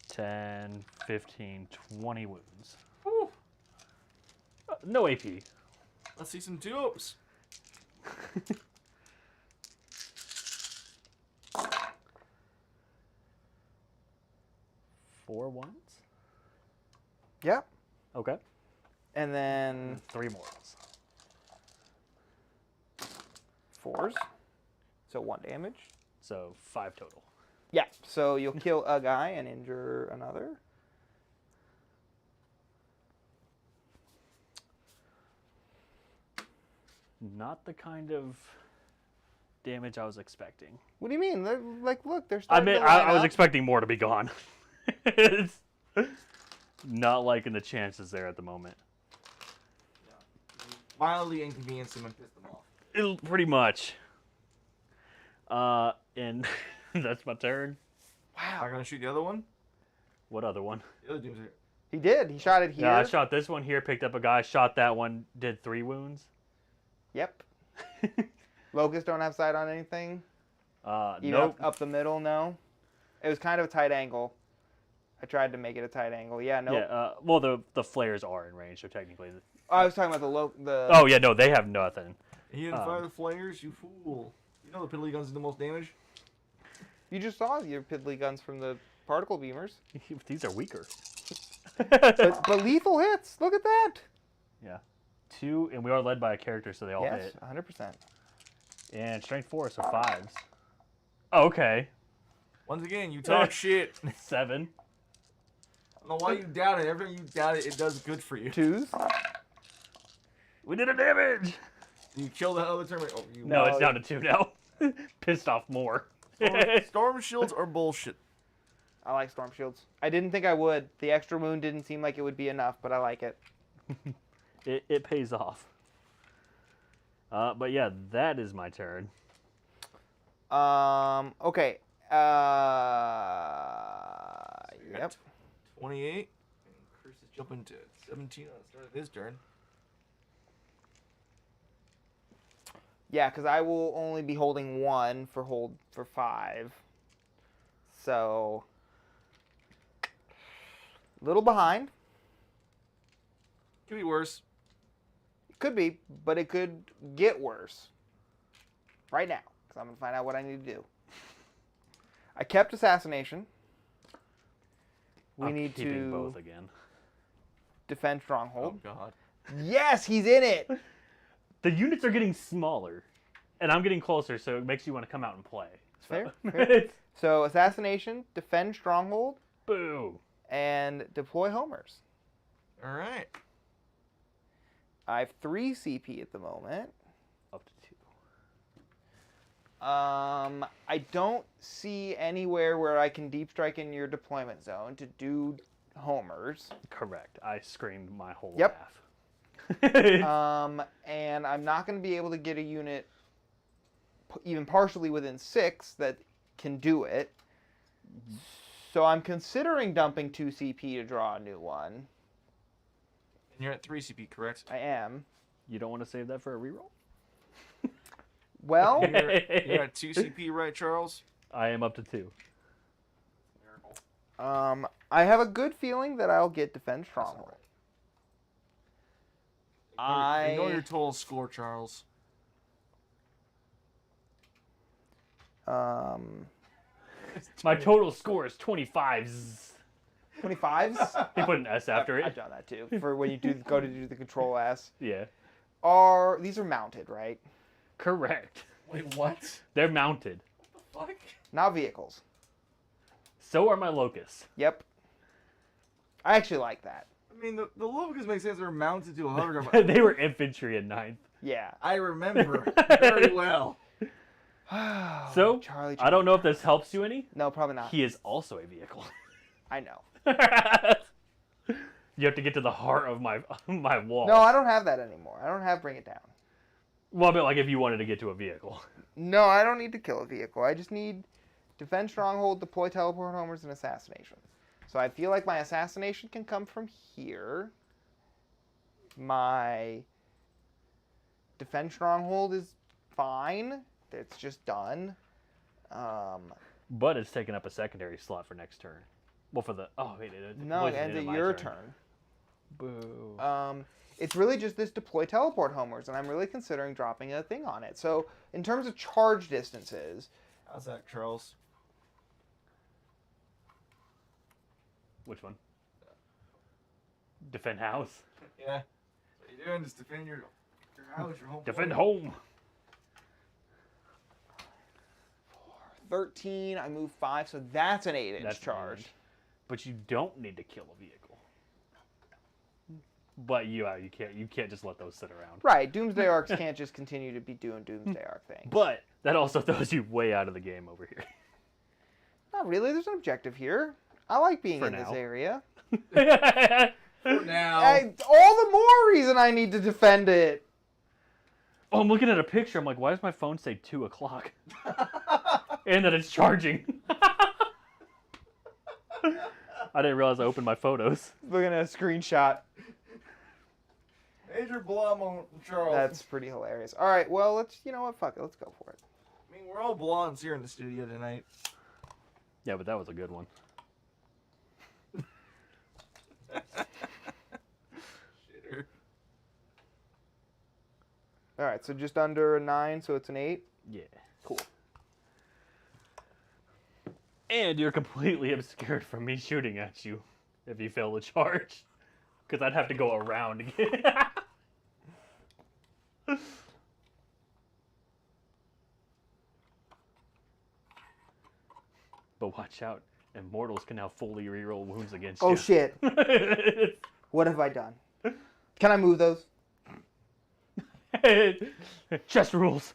10, 15, 20 wounds. Whew. No AP. Let's see some tubes. Four ones? Yep. Okay. And then 3 mortals. 4s. So 1 damage. So 5 total. Yeah, so you'll kill a guy and injure another. Not the kind of damage I was expecting. What do you mean? Like, look, they're I starting mean, to line I was up. expecting more to be gone. It's not liking the chances there at the moment. Mildly inconvenience them and piss them off. Pretty much. And that's my turn. Wow. Not gonna shoot the other one? What other one? The other dude's here. He did. He shot it here. Yeah, I shot this one here, picked up a guy, shot that one, did 3 wounds. Yep. Locusts don't have sight on anything? Even Nope. up the middle, no? It was kind of a tight angle. I tried to make it a tight angle. Yeah, no. Yeah, well, the flares are in range, so technically. I was talking about the Oh, yeah, no, they have nothing. He didn't fire the flares, you fool. You know the piddly guns do the most damage? You just saw your piddly guns from the particle beamers. These are weaker. But lethal hits. Look at that. Yeah. 2, and we are led by a character, so they all Yes, hit. 100%. And strength 4, so 5s. Oh, okay. Once again, you talk shit. 7. I don't know why you doubt it. Every time you doubt it, it does good for you. 2s. We did a damage! You kill the other Terminator. Oh, you No, it's down to 2 now. Pissed off more. Storm shields are bullshit. I like storm shields. I didn't think I would. The extra wound didn't seem like it would be enough, but I like it. It pays off. But yeah, that is my turn. Okay. Yep. 28. And Chris is jumping to 17 on the start of his turn. Yeah, because I will only be holding 1 for 5. So, little behind. Could be worse. Could be, but it could get worse. Right now, because I'm going to find out what I need to do. I kept assassination. We need keeping to both again. defend stronghold. Oh, God. Yes, he's in it. The units are getting smaller, and I'm getting closer, so it makes you want to come out and play. Fair. Fair. So assassination, defend stronghold, Boo. and deploy homers. All right. I have 3 CP at the moment. Up to 2. I don't see anywhere where I can deep strike in your deployment zone to do homers. Correct. I screamed my whole Yep. laugh. And I'm not going to be able to get a unit even partially within 6 that can do it. So I'm considering dumping 2 CP to draw a new one. And you're at 3 CP, correct? I am. You don't want to save that for a reroll? Well, You're at 2 CP, right, Charles? I am up to 2. I have a good feeling that I'll get Defend Stronghold. Ignore your total score, Charles. My total score is 25s. 25s? He put an S after I've it. done that too. For when you go to do the Control S. Yeah. These are mounted, right? Correct. Wait, what? They're mounted. Fuck? Not vehicles. So are my locusts. Yep. I actually like that. I mean, the Locust makes sense. They're mounted to a hovercraft. They were infantry in 9th. Yeah. I remember very well. So, Charlie. I don't know if this helps you any. No, probably not. He is also a vehicle. I know. You have to get to the heart of my wall. No, I don't have that anymore. I don't have Bring It Down. Well, but like if you wanted to get to a vehicle. No, I don't need to kill a vehicle. I just need Defend Stronghold, deploy teleport homers, and assassination. So I feel like my assassination can come from here. My Defend Stronghold is fine. It's just done. But it's taking up a secondary slot for next turn. Well, for the wait, No, it ends at your turn. Boo. It's really just this deploy teleport homers, and I'm really considering dropping a thing on it. So in terms of charge distances, How's that, Charles? Which one? Defend house. Yeah. What are you doing? Just defend your house, your home. Defend plate. home. 13, I move 5, so that's an 8-inch That's charge. damage. But you don't need to kill a vehicle. But you can't just let those sit around. Right, Doomsday Arcs can't just continue to be doing Doomsday Arc things. But that also throws you way out of the game over here. Not really, there's an objective here. I like being For in now. this area. For now. All the more reason I need to defend it. Oh, I'm looking at a picture. I'm like, why does my phone say 2 o'clock? And that it's charging. I didn't realize I opened my photos. Looking at a screenshot. Major Blum on Charles. That's pretty hilarious. All right, well, you know what? Fuck it, let's go for it. I mean, we're all blondes here in the studio tonight. Yeah, but that was a good one. Shitter. All right, so just under a 9, so it's an 8. Yeah. Cool. And you're completely obscured from me shooting at you if you fail the charge. Because I'd have to go around again. But watch out. Immortals can now fully reroll wounds against you. Oh, shit. What have I done? Can I move those? Chess rules.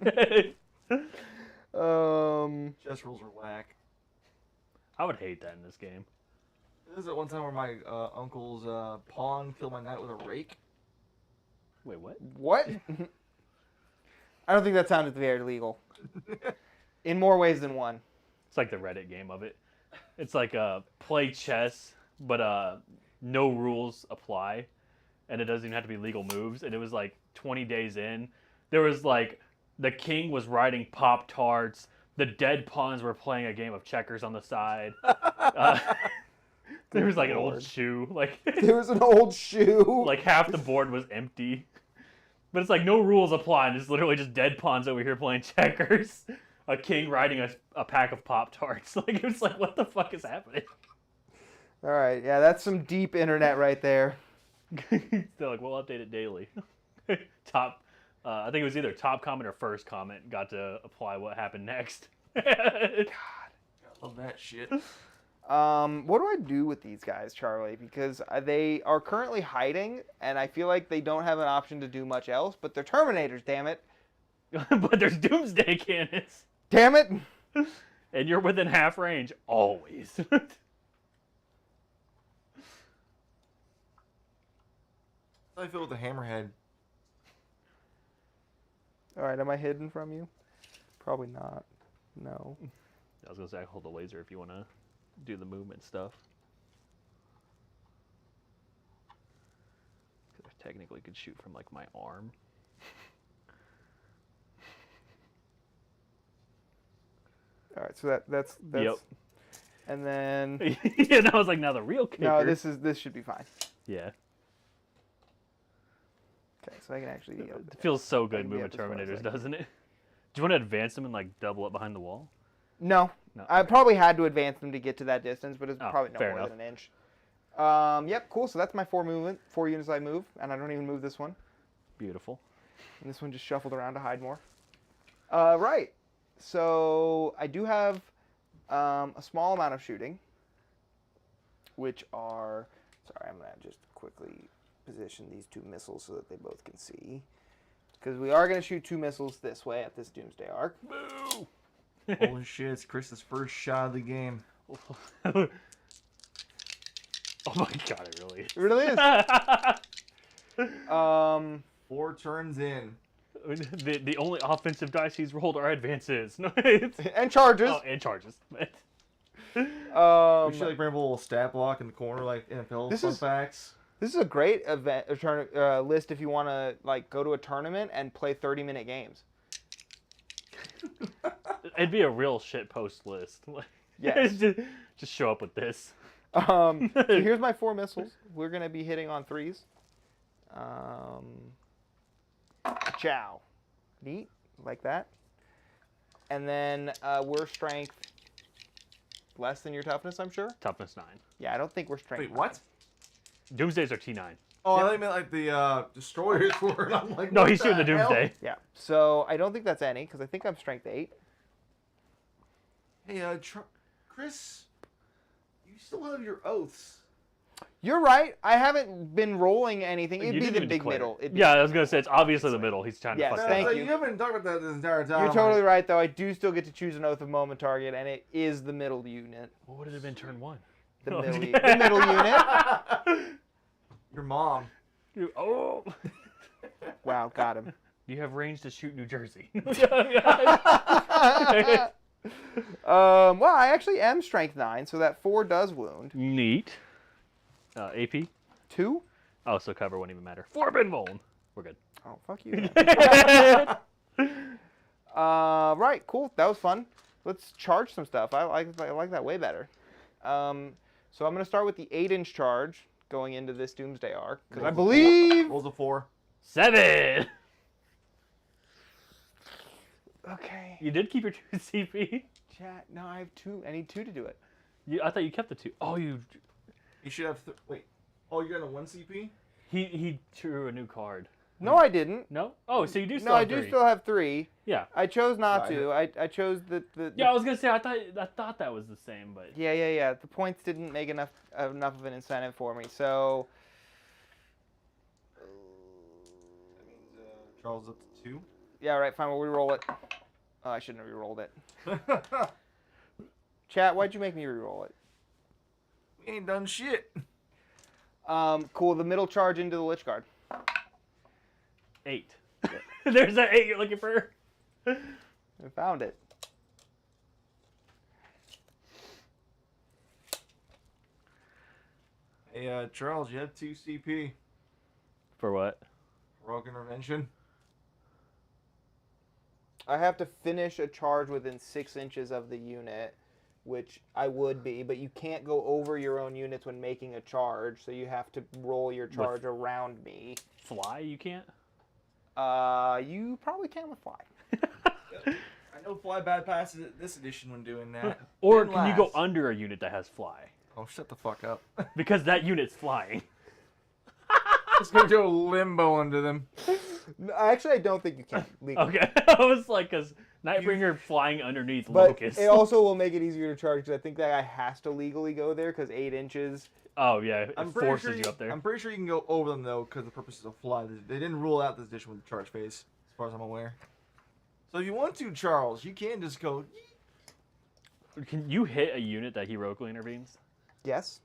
Chess rules are whack. I would hate that in this game. This is at one time where my uncle's pawn killed my knight with a rake. Wait, what? What? I don't think that sounded very legal. In more ways than one. It's like the Reddit game of it. It's like play chess, but no rules apply, and it doesn't even have to be legal moves. And it was like 20 days in, there was like the king was riding Pop-Tarts, the dead pawns were playing a game of checkers on the side. There was like an old shoe, like There was an old shoe. like half the board was empty. But it's like no rules apply, and it's literally just dead pawns over here playing checkers. A king riding a pack of Pop-Tarts. Like, it's like, what the fuck is happening? All right, yeah, that's some deep internet right there. They're like, we'll update it daily. I think it was either top comment or first comment got to apply what happened next. God. I love that shit. What do I do with these guys, Charlie? Because they are currently hiding, and I feel like they don't have an option to do much else, but they're Terminators, damn it. But there's Doomsday cannons. Damn it! And you're within half range, always. How do I feel with the hammerhead? Alright, am I hidden from you? Probably not. No. I was going to say, I hold the laser if you want to do the movement stuff. technically could shoot from like my arm. All right, so that's Yep. and then Yeah, and I was like, now the real kicker. no, this should be fine. Yeah. Okay, so I can actually. It feels so I good can be moving up as far as I Terminators, can. doesn't it? Do you want to advance them and like double up behind the wall? No, No. I probably had to advance them to get to that distance, but it's Oh, probably no fair more enough. than an inch. Yep, cool. So that's my 4 movement, 4 units I move, and I don't even move this one. Beautiful. And this one just shuffled around to hide more. Right. So I do have a small amount of shooting, which are. Sorry, I'm gonna just quickly position these 2 missiles so that they both can see, because we are gonna shoot 2 missiles this way at this Doomsday Arc. Boo! Holy shit, it's Chris's first shot of the game. Oh my god, it really is. It really is. 4 turns in. The only offensive dice he's rolled are advances. No, it's, And charges. oh, and charges. We should like bring up a little stat block in the corner, like NFL This fun is- facts. This is a great event list if you want to like go to a tournament and play 30-minute games. It'd be a real shit post list. Yes. just show up with this. So here's my 4 missiles. We're gonna be hitting on 3s. Chow. Neat, like that. And then we're strength less than your toughness, I'm sure. Toughness 9. Yeah, I don't think we're strength. Wait, what? Doomsdays are T9. Oh, I thought you meant like the destroyers were. And I'm like, No, what he's shooting the hell? Doomsday. Yeah. So I don't think that's any because I think I'm strength 8. Hey, Chris, you still have your oaths. You're right. I haven't been rolling anything. You It'd be didn't the even big declare. middle. It'd be- Yeah, I was gonna say it's obviously the middle. He's trying Yes, to fuck thank that up. you. You haven't talked about that this entire time. You're I'm totally like, right, though. I do still get to choose an oath of moment target, and it is the middle unit. What would it have been turn 1? The, Oh, middle, yeah. the middle unit. Your mom. Oh. Wow, got him. You have range to shoot New Jersey. Well, I actually am strength 9, so that 4 does wound. Neat. AP? 2? Oh, so cover won't even matter. 4 bin vuln. We're good. Oh, fuck you. Then. Right, cool. That was fun. Let's charge some stuff. I like that way better. So I'm going to start with the 8-inch charge going into this Doomsday Arc, because I believe... Rolls a 4. 7! Okay. You did keep your 2 CP? Chat. No, I have 2. I need 2 to do it. I thought you kept the 2. Oh, you... You should have. Wait. Oh, you're on a 1 CP? He drew a new card. No, I didn't. No? Oh, so you do still No, I have do 3. still have 3. Yeah. I chose not Right. to. I chose the Yeah, I was gonna say I thought that was the same, but Yeah. The points didn't make enough of an incentive for me. So That means Charles up to 2. yeah, right. Fine. We'll re-roll it. Oh, I shouldn't have re-rolled it. Chat, why'd you make me re-roll it? We ain't done shit. Cool. The middle charge into the Lich Guard. 8. There's that 8 you're looking for. I found it. Hey, Charles, you have 2 CP. For what? Rogue intervention. I have to finish a charge within 6 inches of the unit, which I would be, but you can't go over your own units when making a charge, so you have to roll your charge around me. Fly? You can't. You probably can with fly. I know fly bad passes at this edition when doing that. Or Didn't can you go last. under a unit that has fly? Oh, shut the fuck up. Because that unit's flying. Let's go to a limbo under them. No, actually, I don't think you can legally. Okay. I was like, because Nightbringer flying underneath But Locust. it also will make it easier to charge because I think that guy has to legally go there because 8 inches. Oh, yeah. It I'm pretty forces sure you up there. I'm pretty sure you can go over them though, because the purposes of fly. They didn't rule out this edition with the charge phase, as far as I'm aware. So if you want to, Charles, you can just go. Can you hit a unit that heroically intervenes? Yes.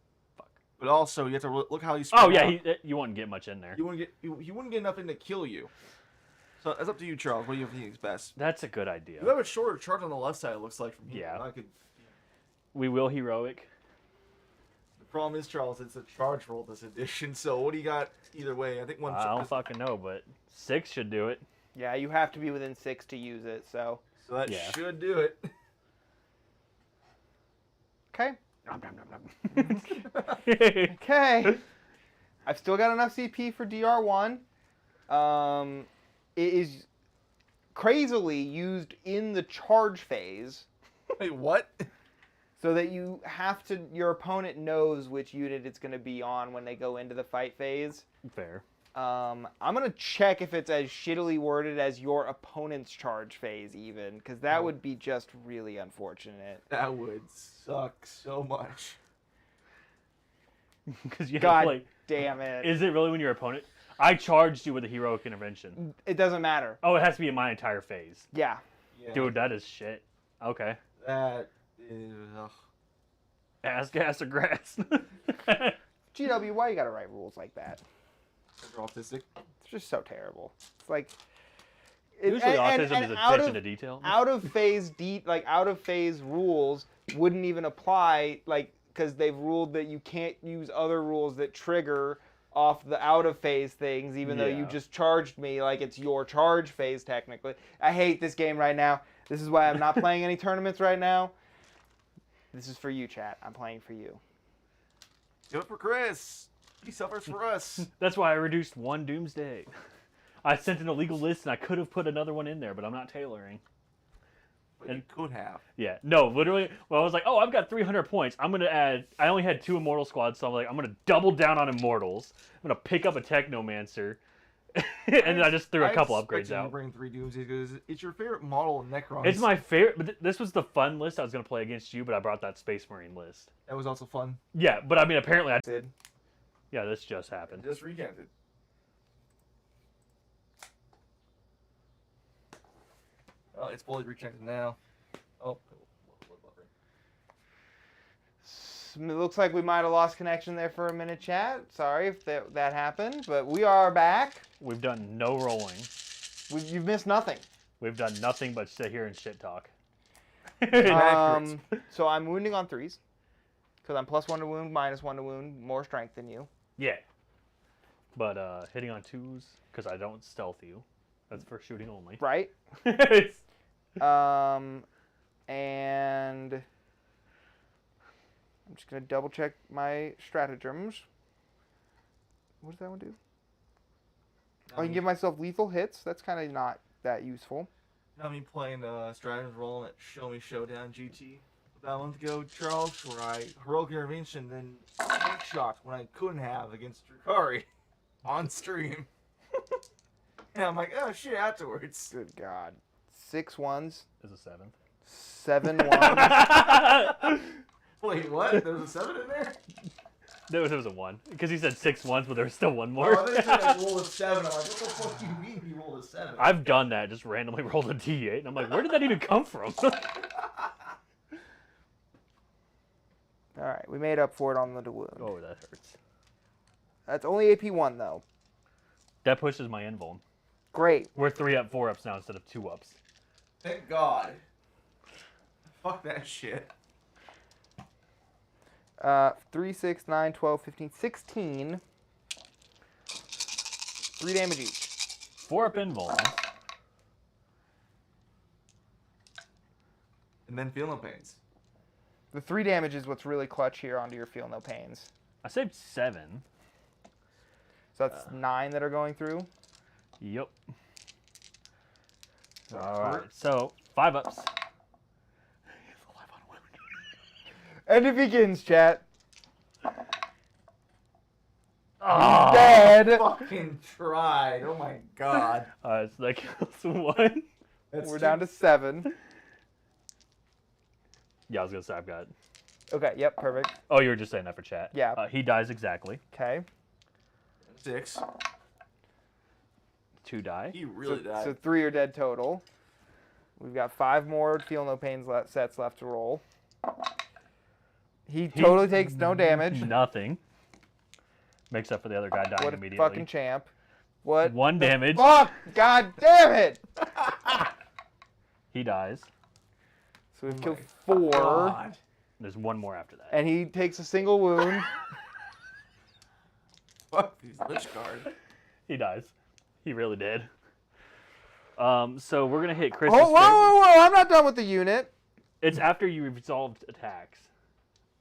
But also, you have to look how he's. Oh, yeah. You wouldn't get much in there. You wouldn't get enough in to kill you. So it's up to you, Charles. What do you think is best? That's a good idea. You have a shorter charge on the left side. It looks like from here. Yeah. I could. We will heroic. Problem is, Charles, it's a charge roll this edition. So what do you got either way? I think one. I don't fucking know, but 6 should do it. Yeah, you have to be within 6 to use it, so. So that Yeah. should do it. Okay. Okay. I've still got enough CP for DR1. It is crazily used in the charge phase. Wait, what? So that your opponent knows which unit it's going to be on when they go into the fight phase. Fair. I'm going to check if it's as shittily worded as your opponent's charge phase even, because that would be just really unfortunate. That would suck so much. Because you have God to, like, damn it. is it really when your opponent? I charged you with a heroic intervention. It doesn't matter. Oh, it has to be in my entire phase. Yeah. Yeah. Dude, that is shit. Okay. That is. Ass, gas, or grass. GW, why you got to write rules like that? You're autistic. It's just so terrible. It's like Usually autism is attention to detail. Out of phase rules wouldn't even apply, like, because they've ruled that you can't use other rules that trigger off the out of phase things, even though you Yeah. just charged me like it's your charge phase technically. I hate this game right now. This is why I'm not playing any tournaments right now. This is for you, chat. I'm playing for you. Do it for Chris. He suffers for us. That's why I reduced 1 Doomsday. I sent an illegal list and I could have put another one in there, but I'm not tailoring. But you could have. Yeah, no, literally. Well, I was like, oh, I've got 300 points. I'm gonna add. I only had 2 immortal squads, so I'm like, I'm gonna double down on immortals. I'm gonna pick up a Technomancer, and then I just threw a couple upgrades To out. bring 3 Doomsdays because it's your favorite model of Necrons. It's my favorite. But this was the fun list I was gonna play against you, but I brought that Space Marine list. That was also fun. Yeah, but I mean, apparently, I Sid. yeah, this just happened. Just recanted. Oh, it's fully recanted now. Oh. It looks like we might have lost connection there for a minute, chat. Sorry if that happened, but we are back. We've done no rolling. You've missed nothing. We've done nothing but sit here and shit talk. So I'm wounding on 3s. Because I'm +1 to wound, -1 to wound, more strength than you. Yeah. But hitting on 2s, because I don't stealth you. That's for shooting only. Right? And I'm just going to double check my stratagems. What does that one do? I can give myself lethal hits. That's kind of not that useful. I mean, playing Stratton's role at Show Me Showdown GT about a month ago, Charles, where I heroic intervention, then tank shocked when I couldn't have against Drukari on stream. And I'm like, oh shit, afterwards. Good God. 6 1s. Is a 7th. 7 1s. Wait, what? There's a 7 in there? There was a 1. Because he said 6 once, but there was still one more. Oh, I thought you said I rolled a 7. I'm like, what the fuck do you mean you rolled a 7? I've done that, just randomly rolled a d8, and I'm like, where did that even come from? Alright, we made up for it on the wound. Oh, that hurts. That's only AP 1, though. That pushes my invuln. Great. We're 3 up, 4 ups now instead of 2 ups. Thank God. Fuck that shit. 3, 6, 9, 12, 15, 16. 3 damage each. 4 up invuln. And then feel no pains. The 3 damage is what's really clutch here onto your feel no pains. I saved 7. So that's 9 that are going through. Yep. Alright, so 5 ups. And it begins, chat. Oh, Dead. Fucking tried. Oh my God. Alright, so that kills 1. We're down to 7. Yeah, I was gonna say I've got. Okay, yep, perfect. Oh, you were just saying that for chat. Yeah. He dies exactly. Okay. 6. 2 die. He really died. So 3 are dead total. We've got 5 more feel no pains sets left to roll. He totally takes no damage. Nothing. Makes up for the other guy dying What a immediately. fucking champ. What? 1 damage. Fuck! God damn it! He dies. So we've Oh killed my 4. God. There's one more after that. And he takes a single wound. Fuck these Lich Guard. He dies. He really did. So we're gonna hit Chris. Whoa! I'm not done with the unit. It's after you resolved attacks.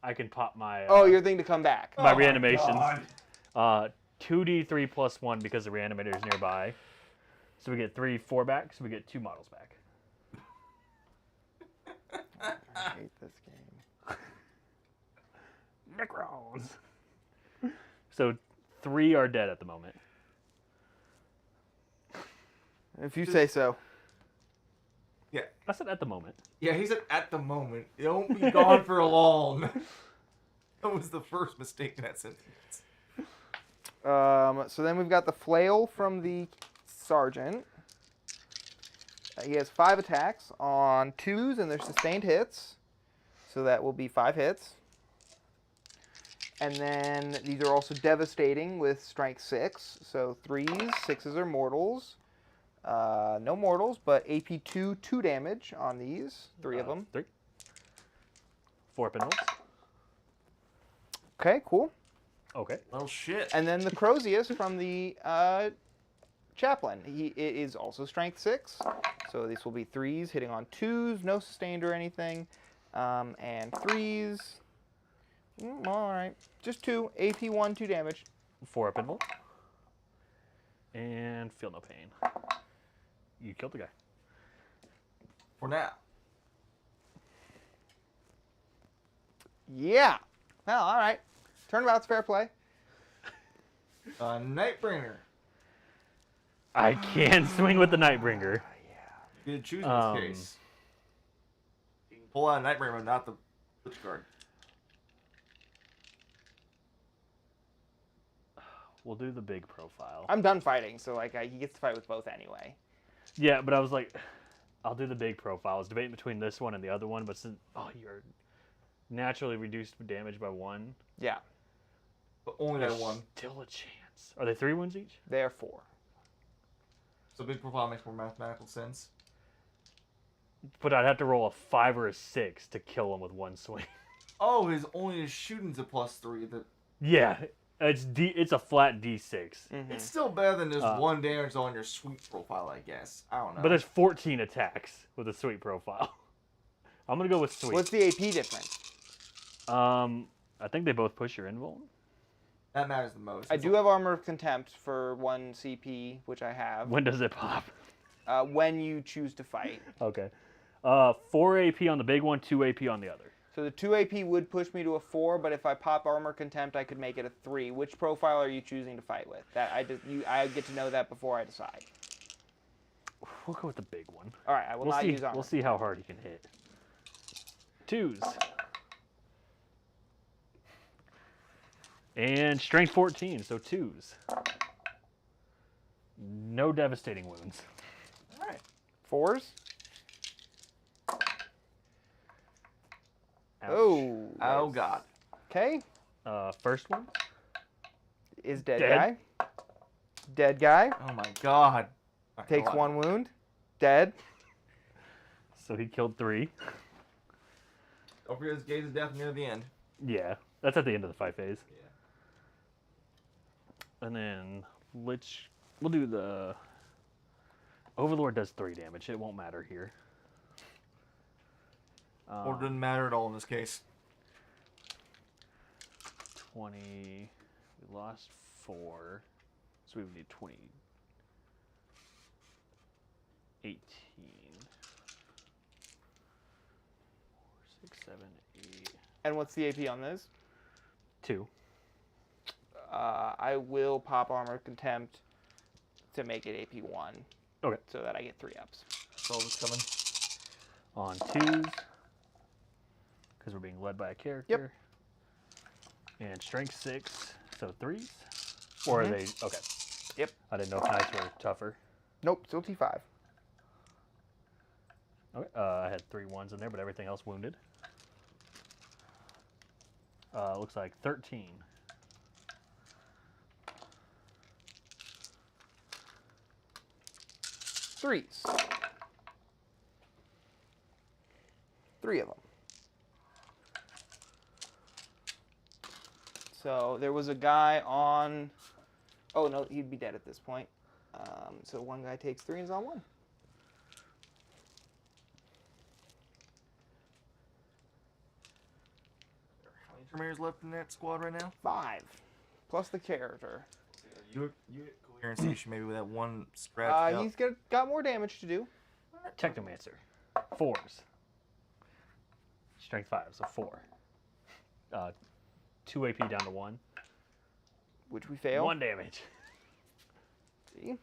I can pop my. Your thing to come back. My reanimations. 2d3 plus 1 because the reanimator is nearby. So we get 4 back. So we get 2 models back. I hate this game. Necrons. So 3 are dead at the moment. If you say so. Yeah. I said at the moment. Yeah, he said at the moment. It won't be gone for long. That was the first mistake in that sentence. So then we've got the flail from the sergeant. He has 5 attacks on 2s, and they're sustained hits. So that will be 5 hits. And then these are also devastating with strength 6. So 3s, 6s are mortals. No mortals, but AP2, 2 damage on these. 3 of them. 3. 4 pinholes. Okay, cool. Okay. Well, shit. And then the Crozius from the chaplain. It is also strength 6. So these will be 3s hitting on 2s, no sustained or anything. And 3s. All right. Just 2. AP1, 2 damage. 4 pinhole. And feel no pain. You killed the guy. For now. Yeah. Well, all right. Turnabout's fair play. Nightbringer. I can swing with the Nightbringer. Good choose in this case. You can pull out a Nightbringer, but not the Lich Guard. We'll do the big profile. I'm done fighting, so like he gets to fight with both anyway. Yeah, but I was like, I'll do the big profile. I was debating between this one and the other one, but since you're naturally reduced damage by 1. Yeah. But only that one. Still a chance. Are they 3 wounds each? They are 4. So big profile makes more mathematical sense. But I'd have to roll a 5 or a 6 to kill him with 1 swing. Oh, his shooting's a +3. Yeah, it's a flat D6. Mm-hmm. It's still better than just 1 damage on your sweep profile, I guess. I don't know. But there's 14 attacks with a sweep profile. I'm gonna go with sweep. What's the AP difference? I think they both push your invuln. That matters the most. I do have Armor of Contempt for 1 CP, which I have. When does it pop? When you choose to fight. Okay. 4 AP on the big one, 2 AP on the other. So the 2 AP would push me to a 4, but if I pop Armor Contempt, I could make it a 3. Which profile are you choosing to fight with? I get to know that before I decide. We'll go with the big one. All right, I will not use Armor. We'll see how hard he can hit. 2s. And strength 14, so 2s. No devastating wounds. All right. 4s. Ouch. Oh. Oh, God. Okay. First one. Is dead Dead. guy. Dead guy. Oh, my God. Takes 1 wound. Dead. So he killed 3. Don't forget his gaze of death near the end. Yeah, that's at the end of the fight phase. Yeah. And then we'll do the Overlord does 3 damage. It won't matter here. Or it doesn't matter at all in this case. 20. We lost 4. So we would need 20. 18. 4, 6, 7, 8. And what's the AP on this? 2. I will pop Armor Contempt to make it AP 1. Okay. So that I get 3 ups. That's all that's coming. On 2s. Because we're being led by a character. Yep. And strength 6, so 3s. Or are they? Okay. Yep. I didn't know if knights were tougher. Nope, still T5. Okay. I had 3 1s in there, but everything else wounded. Looks like 13. Threes. 3 of them. So there was a guy on. Oh no, he'd be dead at this point. So one guy takes 3 and is on 1. How many Terminators left in that squad right now? 5, plus the character. You get coherency issue maybe with that one scratch. He's got more damage to do. Technomancer. 4s. Strength 5, so 4. 2 AP down to 1. Which we fail. 1 damage. See?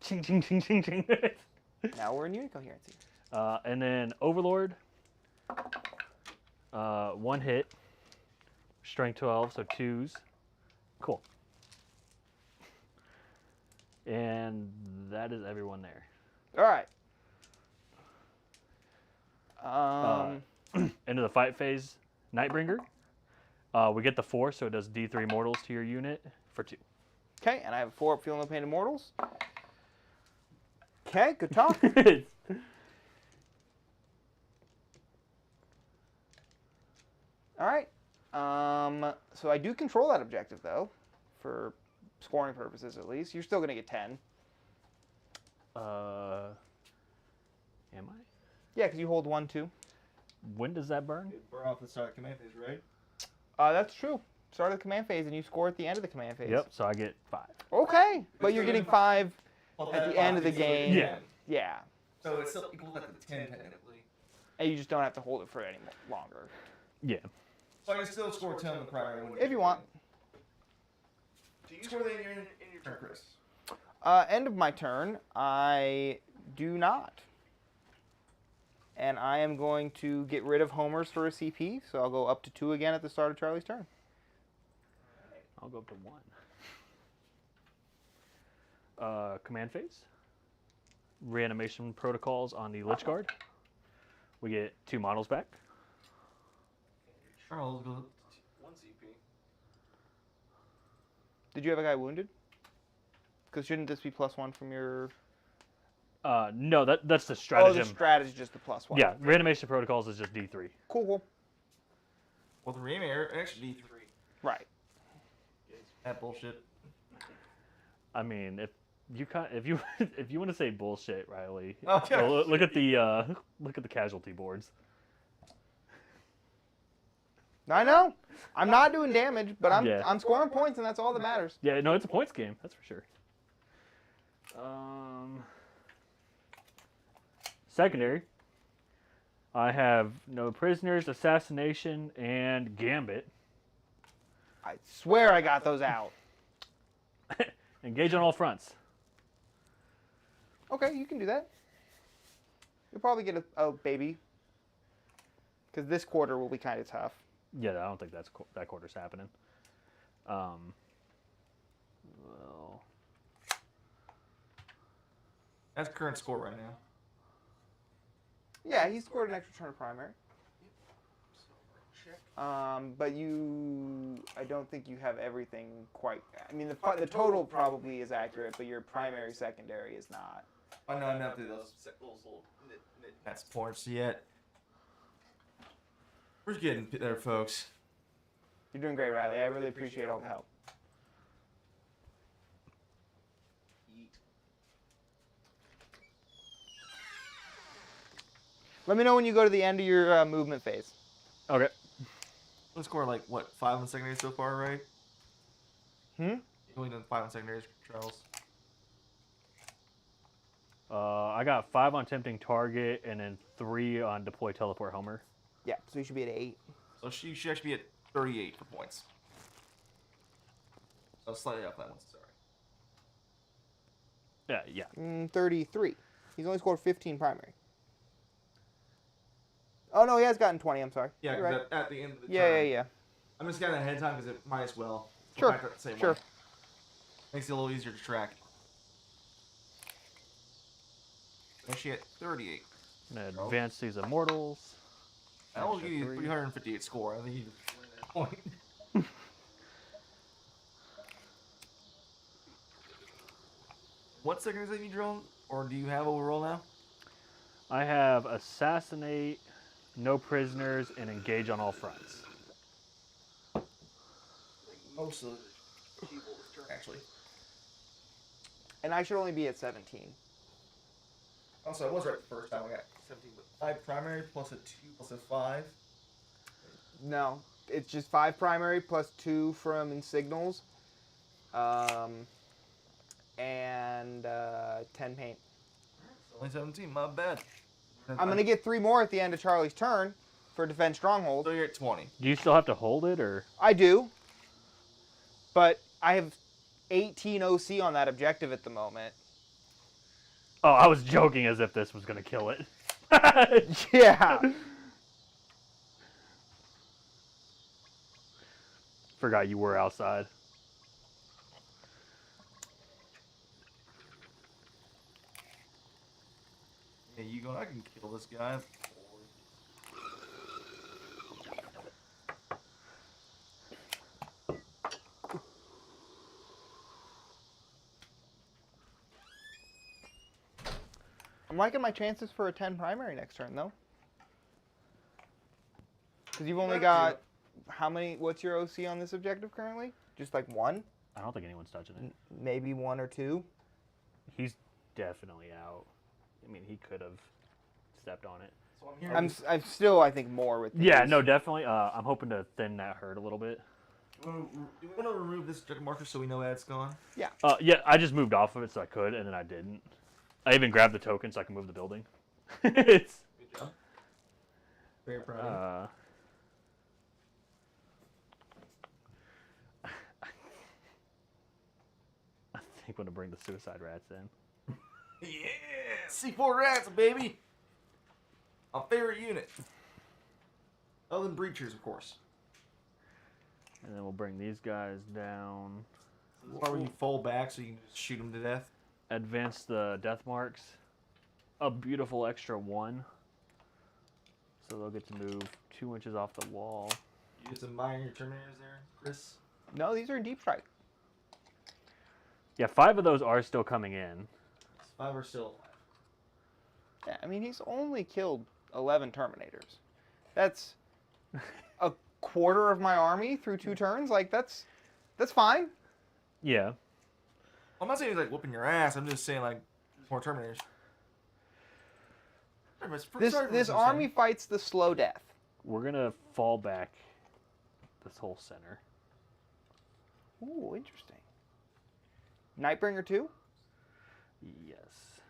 Ching, ching, ching, ching, ching. Now we're in unit coherency. And then Overlord. 1 hit. Strength 12, so 2s. Cool. And that is everyone there. All right. Into the fight phase, Nightbringer. We get the 4, so it does D3 mortals to your unit for 2. Okay, and I have 4 up Feel No Pain Immortals. Okay, good talk. All right. So I do control that objective, though, for scoring purposes at least. You're still going to get 10. Am I? Yeah, because you hold 1, 2. When does that burn? It burn off the start of command phase, right? That's true. Start of the command phase, and you score at the end of the command phase. Yep, so I get 5. Okay, but you're getting 5 Well, at the end of the game. Yeah. Yeah. So it's still equal to the 10 technically. And you just don't have to hold it for any longer. Yeah. So I can still score 10 on the primary one. If you want. Do you score that in your turn, Chris? End of my turn, I do not. And I am going to get rid of homers for a CP, so I'll go up to 2 again at the start of Charlie's turn. I'll go up to 1. Command phase. Reanimation protocols on the Lich Guard. We get 2 models back. Charles goes up to 1 CP. Did you have a guy wounded? Because shouldn't this be +1 from your... No, that's the Oh, stratagem. the strat is just the +1. Yeah, reanimation protocols is just D3. Cool, cool. Well, the Reanimator actually D3. Right. That bullshit. I mean, if you if you want to say bullshit, Riley, Okay. look at the casualty boards. I know. I'm not doing damage, but Yeah. I'm scoring points, and that's all that matters. Yeah, no, it's a points game, that's for sure. Secondary. I have no prisoners, assassination, and gambit. I swear I got those out. Engage on all fronts. Okay, you can do that. You'll probably get a baby. Because this quarter will be kind of tough. Yeah, I don't think that quarter's happening. Well, That's current score right now. Yeah, he scored an extra turn of primary. But I don't think you have everything quite. I mean, the total probably is accurate, but your primary, secondary is not. Oh no, I'm not through those little that's points yet. We're getting there, folks. You're doing great, Riley. I really appreciate all the help. Let me know when you go to the end of your movement phase. okay. Let's score like what 5 on secondary so far, right? Hmm? You've only done 5 on secondaries, Charles. I got 5 on tempting target, and then 3 on deploy teleport homer. Yeah, so you should be at 8. So she should actually be at 38 for points. So slightly off that one, sorry. Yeah. 33. He's only scored 15 primary. Oh, no, he has gotten 20. I'm sorry. Yeah, You're right. at the end of the Yeah, turn. yeah. I'm just getting ahead of time because it might as well. Sure, Back up the same sure. way. Makes it a little easier to track. And she at 38. I'm gonna advance these immortals. I will give you Three. 358 score. I think you just point. What secondaries have you drawn, or do you have overall now? I have assassinate, no prisoners, and engage on all fronts. most of the people this turn, actually. And I should only be at 17. Also, I was right the first time. I got 17, but 5 primary plus a 2 plus a 5. No, it's just 5 primary plus 2 from Insignals. And 10 paint. Only 17, my bad. I'm going to get 3 more at the end of Charlie's turn for Defend Stronghold. So you're at 20. Do you still have to hold it, or? I do. But I have 18 OC on that objective at the moment. Oh, I was joking as if this was going to kill it. Yeah. Forgot you were outside. Hey, you going? I can kill this guy. I'm liking my chances for a 10 primary next turn, though. Because you've only got... How many... What's your OC on this objective currently? Just like 1? I don't think anyone's touching it. Maybe 1 or 2? He's definitely out. I mean, he could have stepped on it. So I'm here. I'm still, I think, more with these. Yeah, no, definitely. I'm hoping to thin that herd a little bit. Do we want to remove this objective marker so we know that's gone? Yeah. Yeah, I just moved off of it so I could, and then I didn't. I even grabbed the token so I can move the building. It's... Good job. Very proud of I think I'm going to bring the suicide rats in. you. Yeah! C4 rats, baby! My favorite unit. Other than breachers, of course. And then we'll bring these guys down. Why would you fold back so you can just shoot them to death? Advance the death marks. A beautiful extra 1. So they'll get to move 2 inches off the wall. You get some minor Terminators there, Chris? No, these are Deep Strike. Yeah, 5 of those are still coming in. 5 are still alive. Yeah, I mean, he's only killed 11 Terminators. That's a quarter of my army through 2 turns. Like, that's fine. Yeah. I'm not saying he's like whooping your ass. I'm just saying like more Terminators. This army fights the slow death. We're going to fall back this whole center. Ooh, interesting. Nightbringer 2? Yes.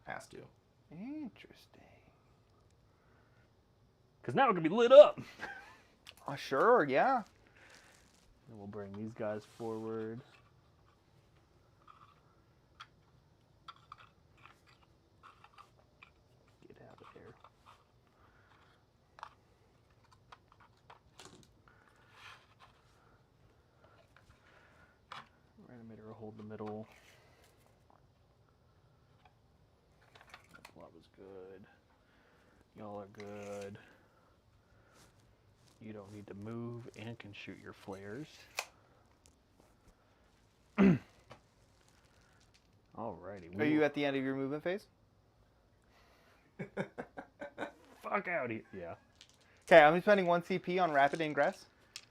Has to. Interesting. Because now it can be lit up. Sure, yeah. And we'll bring these guys forward. Get out of there. Reanimator will hold the middle. That was good. Y'all are good. You don't need to move and can shoot your flares. Alrighty. Are you at the end of your movement phase? Fuck out here. Yeah. Okay, I'm spending 1 CP on Rapid Ingress.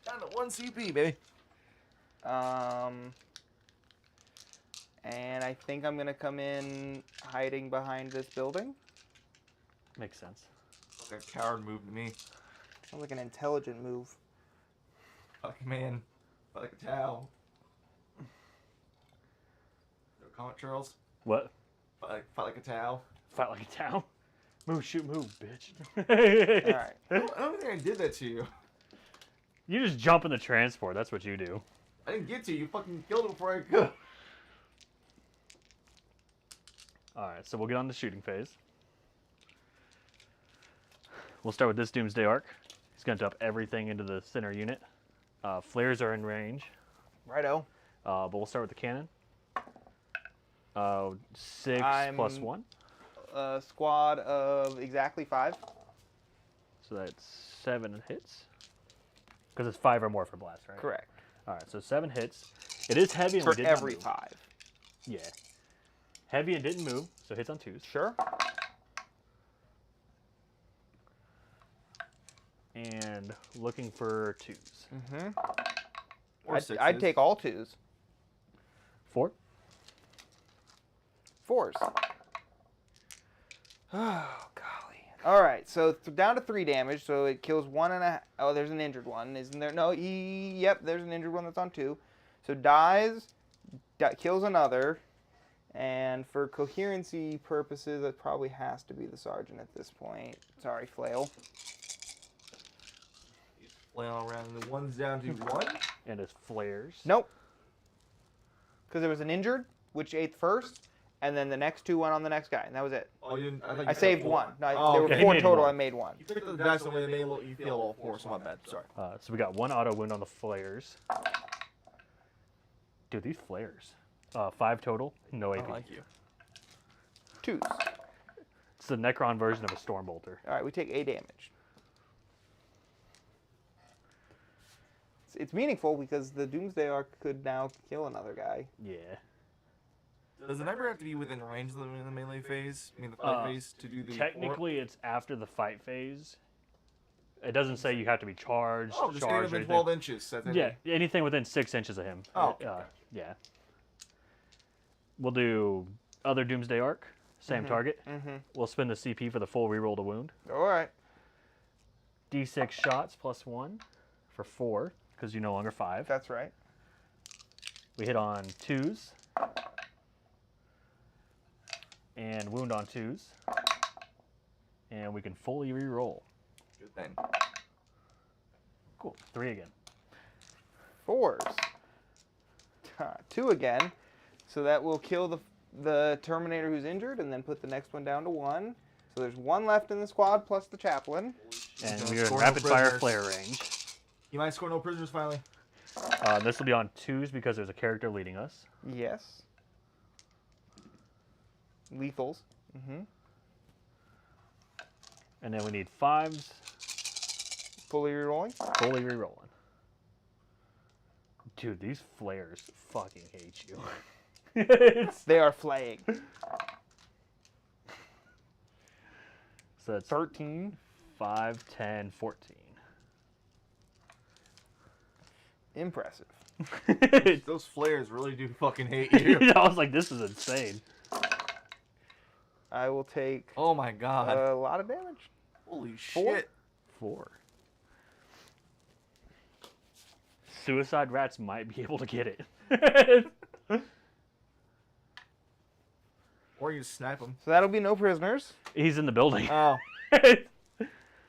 Down to 1 CP, baby. And I think I'm going to come in hiding behind this building. Makes sense. Like a coward move to me. Sounds like an intelligent move. Like a man. Like a towel. No comment, Charles? What? Fight like a towel. Fight like a town? Move, shoot, move, bitch. Alright. I don't think I did that to you. You just jump in the transport. That's what you do. I didn't get to you. You fucking killed it before I could. Alright, so we'll get on the shooting phase. We'll start with this Doomsday Arc. He's going to dump everything into the center unit. Flares are in range. Righto. But we'll start with the cannon. 6 plus 1. A squad of exactly 5. So that's 7 hits. Because it's 5 or more for blast, right? Correct. Alright, so 7 hits. It is heavy and For we did not every move. 5. Yeah. Heavy and didn't move, so hits on 2s. Sure. And looking for 2s. Mm-hmm. Or sixes. I'd take all 2s. 4. 4s. Oh, golly. All right, so down to 3 damage, so it kills 1.5. Oh, there's an injured one, isn't there? No, yep, there's an injured one that's on 2. So dies, kills another, and for coherency purposes, it probably has to be the sergeant at this point. Sorry, Flail. Flail around. The one's down to 1. And his flares. Nope. Because there was an injured, which ate first, and then the next 2 went on the next guy, and that was it. Oh, you didn't. I saved 1. No, there okay. were 4 Made total. one. I made 1. You picked up the dice, and they made you feel a little force. My bad. Sorry. So we got 1 auto wound on the flares. Dude, these flares. 5 total, no AP. I like you. 2s. It's the Necron version of a Stormbolter. All right, we take 8 damage. It's meaningful because the Doomsday Arc could now kill another guy. Yeah. Does it ever have to be within range of in the melee phase? I mean, the fight phase to do the. Technically, it's after the fight phase. It doesn't say you have to be charged. Oh, just charged within or 12 anything. inches. That's it. Yeah, anything within 6 inches of him. Oh, okay. Yeah. We'll do other Doomsday Arc, same target. We'll spend the CP for the full reroll to wound. All right. D6 shots plus 1 for 4, because you no longer 5. That's right. We hit on 2s. And wound on 2s. And we can fully reroll. Good thing. Cool. 3 again. 4s. 2 again. So that will kill the Terminator who's injured and then put the next one down to 1. So there's 1 left in the squad plus the chaplain. And He's we gonna are in score rapid no fire prisoners. flare range. You might score no prisoners finally. This will be on 2s because there's a character leading us. Yes. Lethals. And then we need 5s, Fully rerolling. fully rerolling. Dude, these flares fucking hate you. They are flaying. So that's 13. 5, 10, 14. Impressive. Those flares really do fucking hate you. I was like, this is insane. I will take Oh my god. a lot of damage. Holy 4? shit. 4. Suicide rats might be able to get it. Or you just snipe them. So that'll be no prisoners. He's in the building. Oh.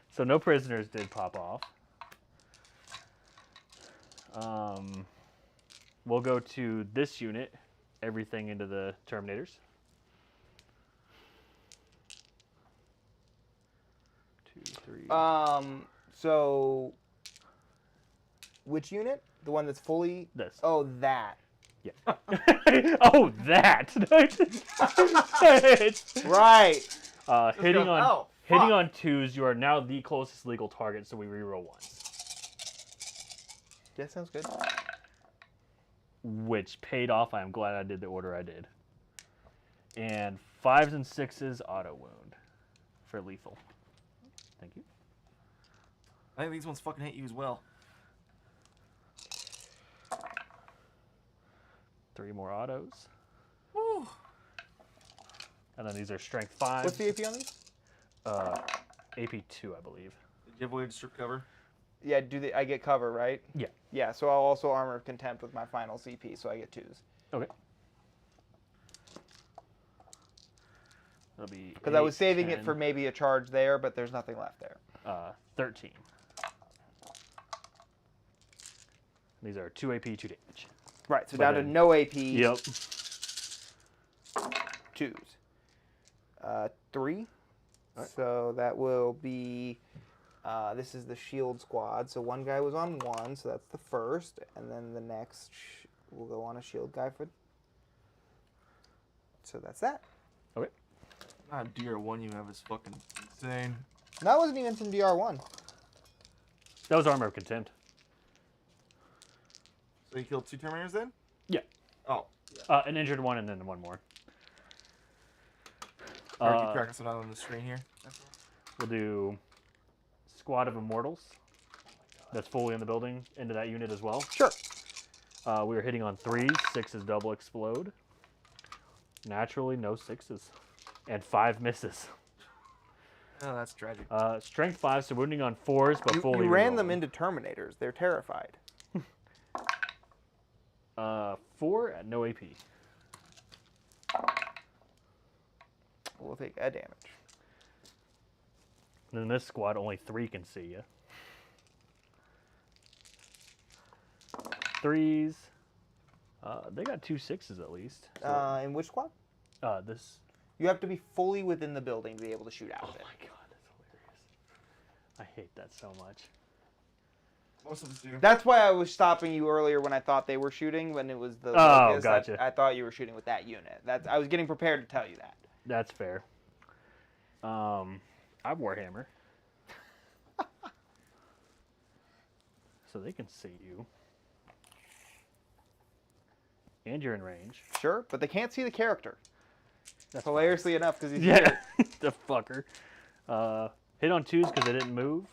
So no prisoners did pop off. We'll go to this unit, everything into the Terminators. 2, 3. So which unit? The one that's fully. This. Oh, that. Yeah. Oh, that. Right. Hitting go, on oh, hitting fuck. on 2s, you are now the closest legal target, so we reroll 1s. That sounds good. Which paid off. I am glad I did the order I did. And 5s and 6s auto wound for lethal. Thank you. I think these ones fucking hate you as well. 3 more autos. Woo. And then these are strength 5s. What's the AP on these? AP 2, I believe. Did you avoid strip cover? Yeah, I get cover, right? Yeah. Yeah, so I'll also Armor of Contempt with my final CP, so I get 2s. Okay. That'll be. Because I was 8, saving 10, it for maybe a charge there, but there's nothing left there. 13. These are 2 AP, 2 damage. Right, so But down to then- no AP. Yep. 2s. 3. Right. So that will be. This is the shield squad. So one guy was on 1, so that's the first, and then the next will go on a shield guy for. So that's that. Okay. God, DR1 you have is fucking insane. That wasn't even from DR1. That was Armor of Contempt. So you killed 2 Terminators then? Yeah. Oh. An injured one and then 1 more. Or keep practicing out on the screen here. We'll do Squad of Immortals. That's fully in the building into that unit as well. Sure. We are hitting on 3s. 6s double explode. Naturally, no 6s. And 5 misses. Oh, that's tragic. Strength 5, so wounding on 4s, but fully You ran them rerolling. into Terminators. They're terrified. 4 at no AP. We'll take a damage. And in this squad, only 3 can see you. 3s. They got 2 6s at least. So, In which squad? this. You have to be fully within the building to be able to shoot out Oh of it. my god, that's hilarious. I hate that so much. Most of us do. That's why I was stopping you earlier when I thought they were shooting, when it was the Oh, Locust. gotcha. I thought you were shooting with that unit. I was getting prepared to tell you that. That's fair. I'm Warhammer. So they can see you. And you're in range. Sure, but they can't see the character. That's Hilariously enough, because he's Yeah, the fucker. Hit on 2s because they didn't move.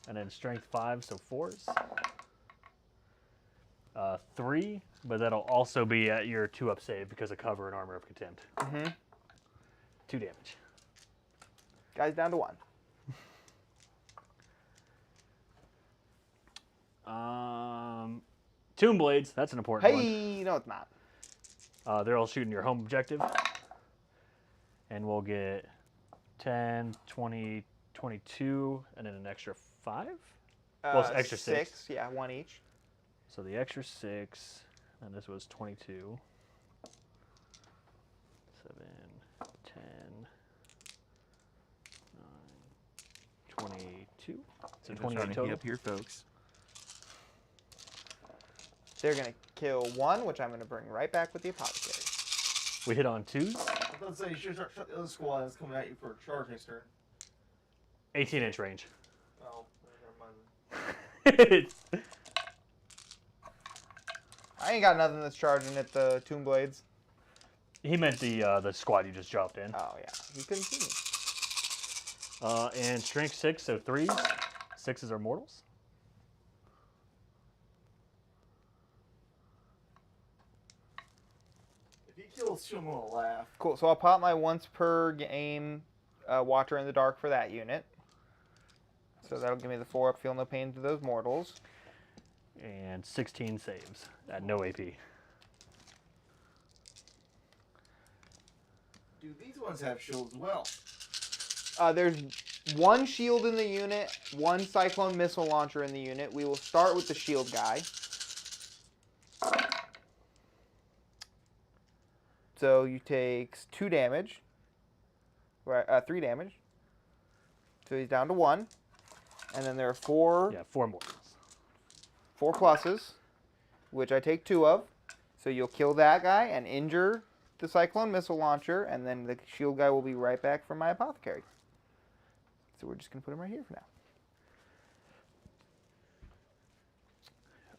And then strength 5, so 4s. 3, but that'll also be at your 2-up save because of cover and armor of contempt. Mm-hmm. 2 damage. Guy's down to 1. Tomb Blades, that's an important one. Hey, no, it's not. They're all shooting your home objective. And we'll get 10, 20, 22, and then an extra 5? Well, it's extra 6. Yeah, 1 each. So the extra 6, and this was 22. 7, 10, 9, 22. So 28 total. Up here, folks. They're going to kill 1, which I'm going to bring right back with the Apothecary. We hit on 2s. I was about to say, you should shut the other squad that's coming at you for a charge next turn. 18-inch range. Oh, never mind. It's- I ain't got nothing that's charging at the Tomb Blades. he meant the squad you just dropped in. Oh, yeah. He couldn't see me. And strength 6, so 3s. 6s are mortals. If he kills 2, I'm going to laugh. Cool. So I'll pop my once per game Watcher in the Dark for that unit. So that'll give me the 4-up, feel no pain to those mortals. And 16 saves at no AP. Do these ones have shields as well? There's 1 shield in the unit, 1 Cyclone Missile Launcher in the unit. We will start with the shield guy. So you take 2 damage. Right, 3 damage. So he's down to 1. And then there are 4 Yeah, 4 mortals. 4 pluses, which I take 2 of. So you'll kill that guy and injure the Cyclone Missile Launcher, and then the shield guy will be right back from my Apothecary. So we're just going to put him right here for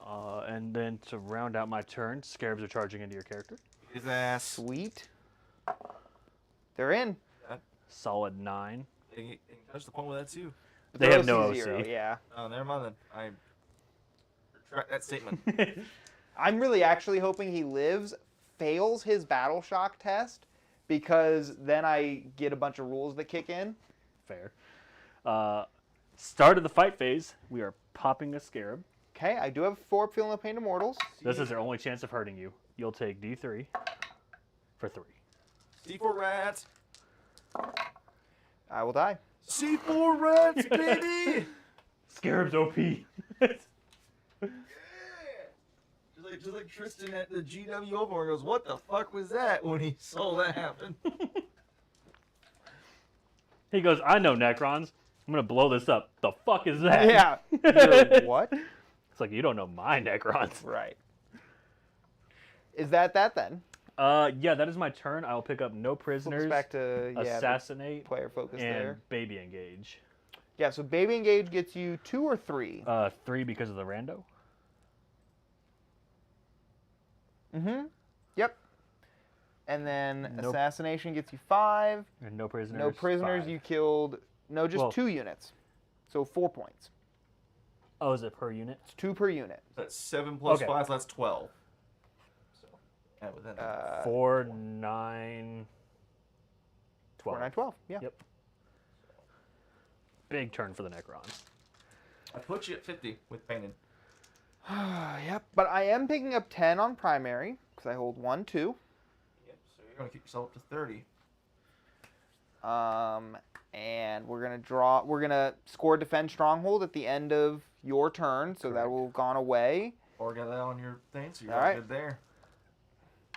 now. And then to round out my turn, Scarabs are charging into your character. His ass. Sweet. They're in. Solid 9. They can touch the point with that too. But They they're have no OC0, OC. yeah. Oh, never mind then. I retract that statement. I'm really actually hoping he lives, fails his Battle Shock test, because then I get a bunch of rules that kick in. Fair. Start of the fight phase, we are popping a Scarab. Okay, I do have 4 Feel No Pain to Mortals. This is their only chance of hurting you. You'll take D3 for 3. C4 rats. I will die. C4 rats, baby. Scarab's OP. Yeah. Just like Tristan at the GW Open goes, what the fuck was that when he saw that happen? He goes, I know Necrons. I'm going to blow this up. The fuck is that? Yeah. You're what? It's like, you don't know my Necrons. Right. Is that then? Yeah, that is my turn. I'll pick up no prisoners, Back to the assassinate, player focus and there. baby engage. Yeah, so Baby Engage gets you 2 or 3? 3 because of the rando. Mm-hmm. Yep. And then Nope. Assassination gets you 5. And no prisoners. No prisoners. 5. You killed. No, just Well- 2 units. So 4 points. Oh, is it per unit? It's 2 per unit. That's 7 plus Okay. 5, so that's 12. So, yeah, with that. 4, 9, 12. 4, 9, 12. Yeah. Yep. Big turn for the Necrons. I put you at 50 with painted. Yep. But I am picking up 10 on primary because I hold 1, 2. Yep. So you're gonna keep yourself up to 30. And we're gonna draw. We're gonna score defend stronghold at the end of your turn, so that Correct. will have gone away. Or get that on your thing, so you're All all right. good there.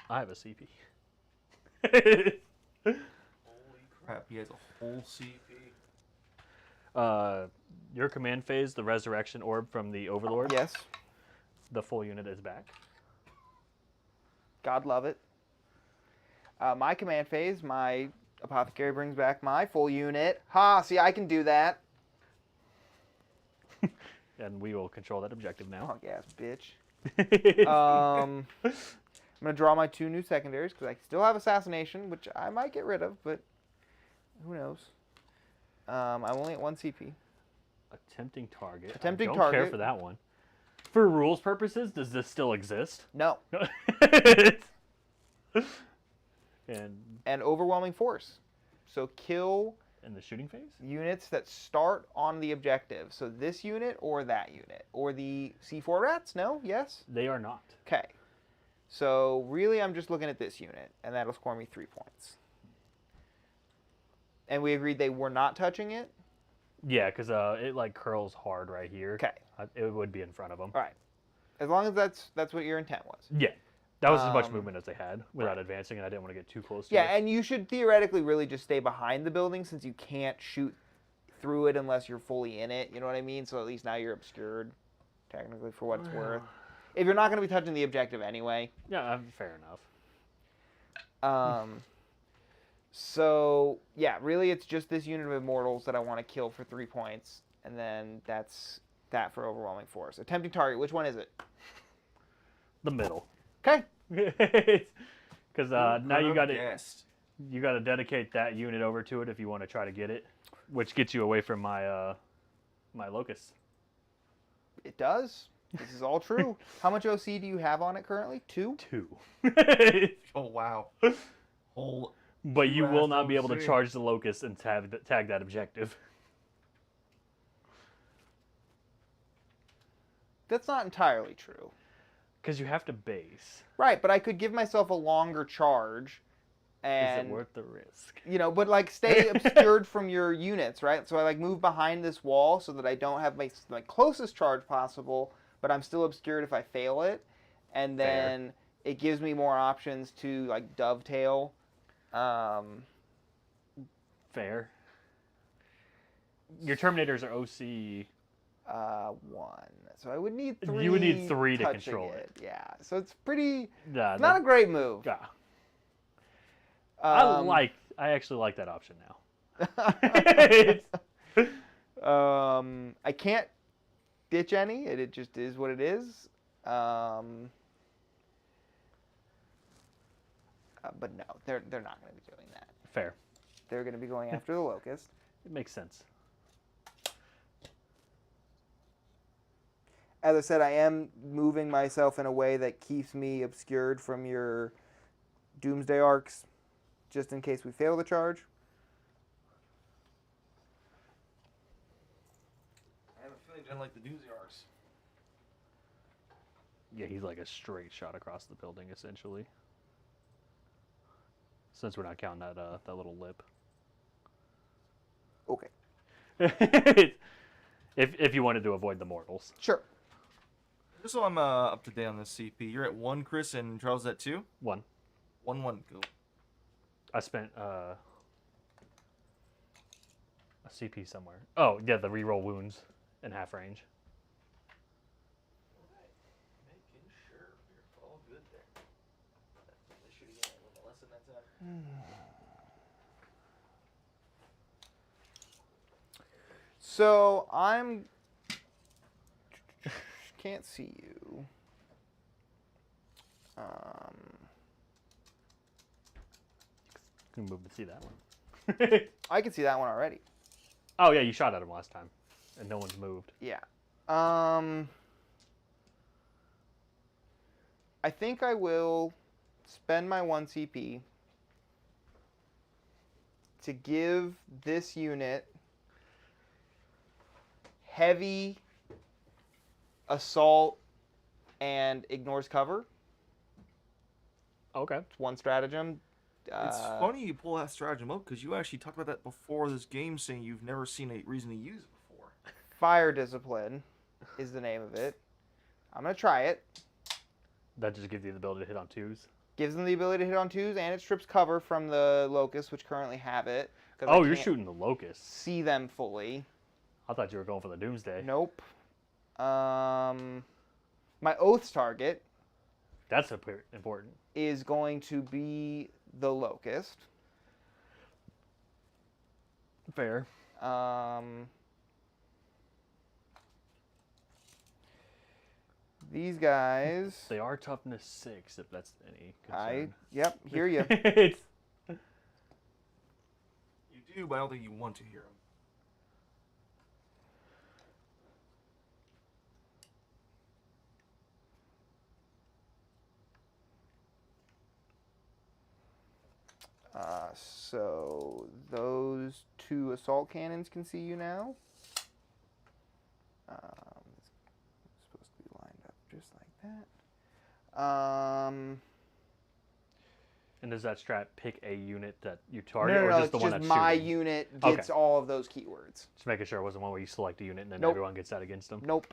I have a CP. Holy crap, he has a whole CP. Your command phase, the resurrection orb from the Overlord. Yes. The full unit is back. God love it. My command phase, my apothecary brings back my full unit. Ha! See, I can do that. And we will control that objective now. Punk ass bitch. I'm gonna draw my 2 new secondaries because I still have assassination, which I might get rid of, but who knows? I'm only at 1 CP. Attempting target. Attempting I don't care target. for that one. For rules purposes, does this still exist? No. And overwhelming force. So kill In the shooting phase? units that start on the objective. So this unit or that unit. Or the C4 rats? No? Yes? They are not. Okay. So really I'm just looking at this unit, and that'll score me 3 points. And we agreed they were not touching it? Yeah, because it like curls hard right here. Okay. It would be in front of them. All right. As long as that's what your intent was. Yeah. That was as much Um, movement as they had without right. advancing, and I didn't want to get too close to Yeah, it. and you should theoretically really just stay behind the building since you can't shoot through it unless you're fully in it. You know what I mean? So at least now you're obscured, technically, for what it's worth. If you're not going to be touching the objective anyway. Yeah, fair enough. So, yeah, really it's just this unit of immortals that I want to kill for 3 points. And then that's that for overwhelming force. Attempting target, which one is it? The middle. Okay. Because now you got to Guessed. dedicate that unit over to it if you want to try to get it, which gets you away from my my locust. It does. This is all true. How much OC do you have on it currently? 2? 2. Oh wow. Whole. But you will not be able to OC. charge the locust and tag that objective. That's not entirely true. Because you have to base. Right, but I could give myself a longer charge, and Is it worth the risk? you know, but like stay obscured from your units, right? So I like move behind this wall so that I don't have my closest charge possible, but I'm still obscured if I fail it, and then it gives me more options to like dovetail. Fair. Your Terminators are OC. 1. So I would need 3. You would need 3 to touching control it. Yeah, so it's pretty. Yeah, Not a great move. yeah. Um, I actually like that option now. I can't ditch any. It just is what it is. But no, they're not going to be doing that. Fair. They're going to be going after the locust. It makes sense. As I said, I am moving myself in a way that keeps me obscured from your Doomsday arcs, just in case we fail the charge. I have a feeling I like the Doomsday arcs. Yeah, he's like a straight shot across the building, essentially. Since we're not counting that little lip. Okay. if you wanted to avoid the mortals. Sure. Just so I'm up to date on this CP, you're at 1, Chris, and Charles at 2? 1. 1, cool. I spent a CP somewhere. Oh, yeah, the reroll wounds in half range. Making sure we're all good there. Let's shoot again with less than that time. So I'm can't see you. Can move to see that one. I can see that one already. Oh yeah, you shot at him last time, and no one's moved. Yeah. I think I will spend my 1 CP to give this unit heavy assault and ignores cover. Okay. It's one stratagem. It's funny you pull that stratagem up because you actually talked about that before this game, saying you've never seen a reason to use it before. Fire Discipline is the name of it. I'm going to try it. That just gives you the ability to hit on 2s. Gives them the ability to hit on 2s, and it strips cover from the Locusts, which currently have it. Oh, you're shooting the Locusts. See them fully. I thought you were going for the Doomsday. Nope. My Oaths target. That's important. Is going to be the Locust. Fair. These guys. They are toughness 6, if that's any concern. Yep, hear you. It's... You do, but I don't think you want to hear them. So those 2 assault cannons can see you now. It's supposed to be lined up just like that. And does that strat pick a unit that you target, No, or just it's the one just that's my shooting? unit gets all of those keywords. Just making sure it wasn't one where you select a unit and then Nope. everyone gets that against them. Nope.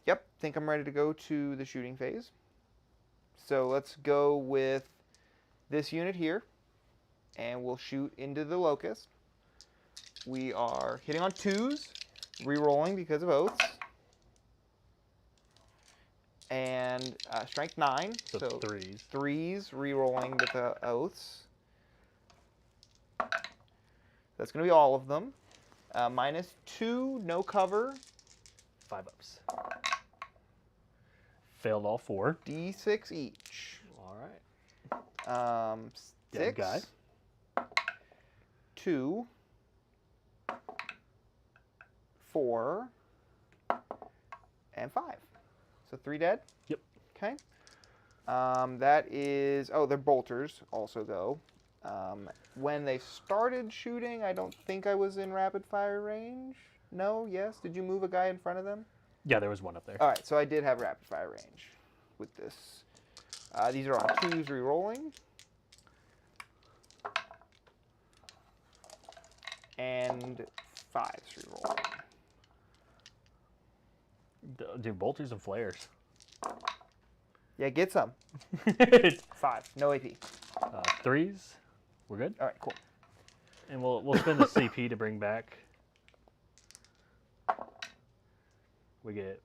Yep, think I'm ready to go to the shooting phase. So let's go with this unit here, and we'll shoot into the Locust. We are hitting on 2s, re-rolling because of Oaths, and strength 9, So 3s. 3s, re-rolling with the Oaths. That's going to be all of them. -2, no cover. 5-ups. Failed all 4. D6 each. All right. Dead 6, guy. 2, 4, and 5. So 3 dead? Yep. Okay. That is... Oh, they're bolters also, though. When they started shooting, I don't think I was in rapid fire range. No? Yes? Did you move a guy in front of them? Yeah, there was one up there. All right, so I did have rapid fire range with this. These are on 2s re-rolling. And 5s re-rolling. Do bolters and flares. Yeah, get some. 5, no AP. 3s. We're good. All right, cool. And we'll spend the CP to bring back. We get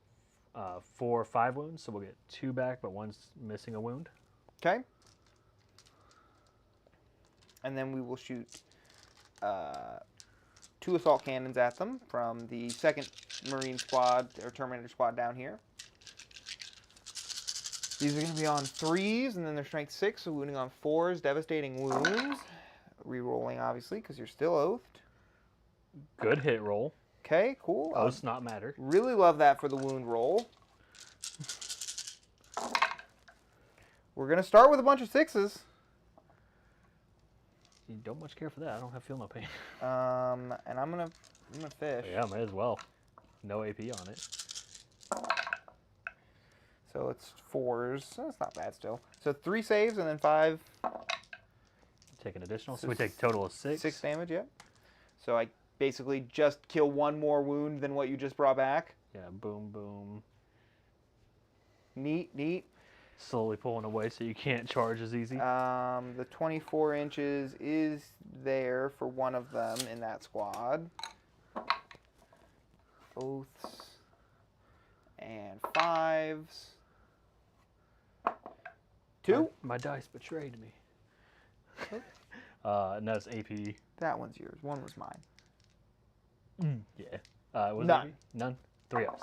4 5 wounds, so we'll get 2 back, but 1's missing a wound. Okay. And then we will shoot 2 assault cannons at them from the 2nd Marine Squad, or Terminator Squad down here. These are going to be on 3s, and then they're strength 6, so wounding on 4s, devastating wounds. Re-rolling, obviously, because you're still oathed. Good hit roll. Okay, cool. Oaths not matter. Really love that for the wound roll. We're going to start with a bunch of 6s. You don't much care for that. I don't have feel no pain. And I'm gonna fish. Yeah, might as well. No AP on it. So it's 4s. That's not bad still. So 3 saves and then 5. Take an additional. So we take a total of 6. 6 damage, yeah. So I basically just kill 1 more wound than what you just brought back. Yeah, boom, boom. Neat, neat. Slowly pulling away so you can't charge as easy. The 24 inches is there for one of them in that squad. Oaths and 5s. 2. My dice betrayed me. And that's AP. That one's yours. 1 was mine. Yeah. Was None. AP? None. 3 ups.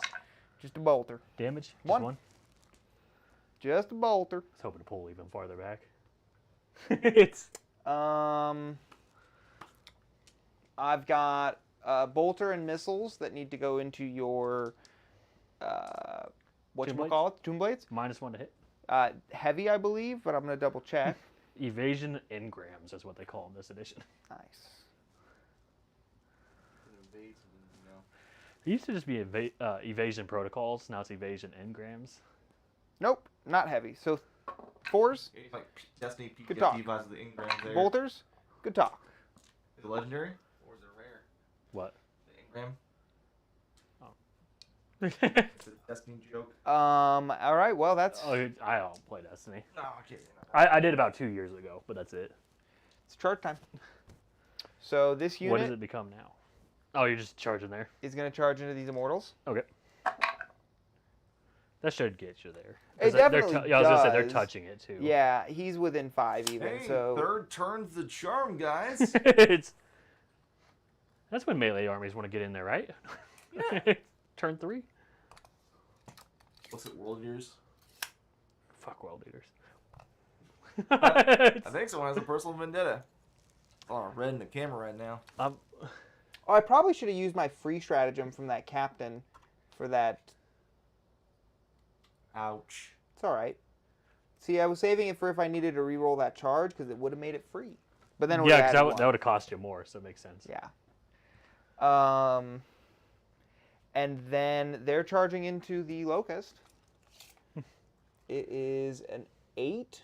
Just a bolter. Damage? Just 1. one? Just a bolter. I was hoping to pull even farther back. It's I've got bolter and missiles that need to go into your whatchamacallit? Tomb blades? -1 to hit. Heavy, I believe, but I'm going to double check. Evasion engrams is what they call in this edition. Nice. It used to just be evasion protocols. Now it's evasion engrams. Nope, not heavy. So 4s, It's like Destiny Good talk. PTSD vibes of the engram there. bolters, good talk. Is it legendary or is it rare? What? The engram. Oh. It's a Destiny joke. All right, well, that's Oh, I don't play Destiny. No, I can't. I did about 2 years ago, but that's it. it's charge time. So this What does unit it become now? Oh, you're just charging there. is going to charge into these immortals. Okay. That should get you there. It 'Cause they're definitely I was gonna say they're does. touching it too. Yeah, he's within 5 even. Hey, so third turn's the charm, guys. That's when melee armies want to get in there, right? Yeah. Turn 3. What's it, World Years? Fuck world leaders. I think someone has a personal vendetta. Oh, red in the camera right now. Oh, I probably should have used my free stratagem from that captain for that. Ouch. It's all right. See, I was saving it for if I needed to re-roll that charge because it would have made it free. But then it Yeah, because because that would have cost you more, so it makes sense. Yeah. And then they're charging into the locust. It is an 8.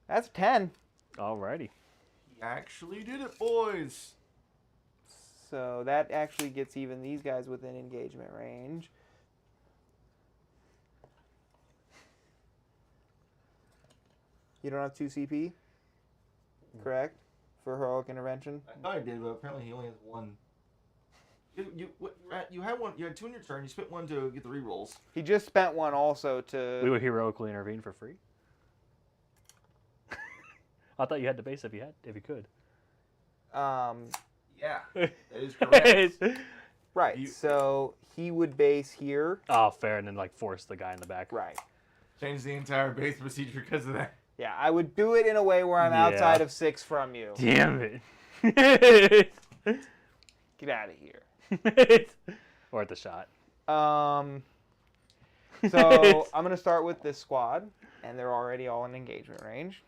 That's a 10. Alrighty. He actually did it, boys. So that actually gets even these guys within engagement range. You don't have 2 CP? Correct? For heroic intervention? I thought I did, but apparently he only has 1. You had 1. You had 2 in your turn. You spent 1 to get the rerolls. He just spent 1 also to... We would heroically intervene for free. I thought you had the base if you could. Yeah, that is correct. Right, so he would base here. Oh, fair, and then like force the guy in the back. Right. Change the entire base procedure because of that. Yeah, I would do it in a way where I'm Yeah. outside of 6 from you. Damn it. Get out of here. Or at the shot. So I'm going to start with this squad, and they're already all in engagement range.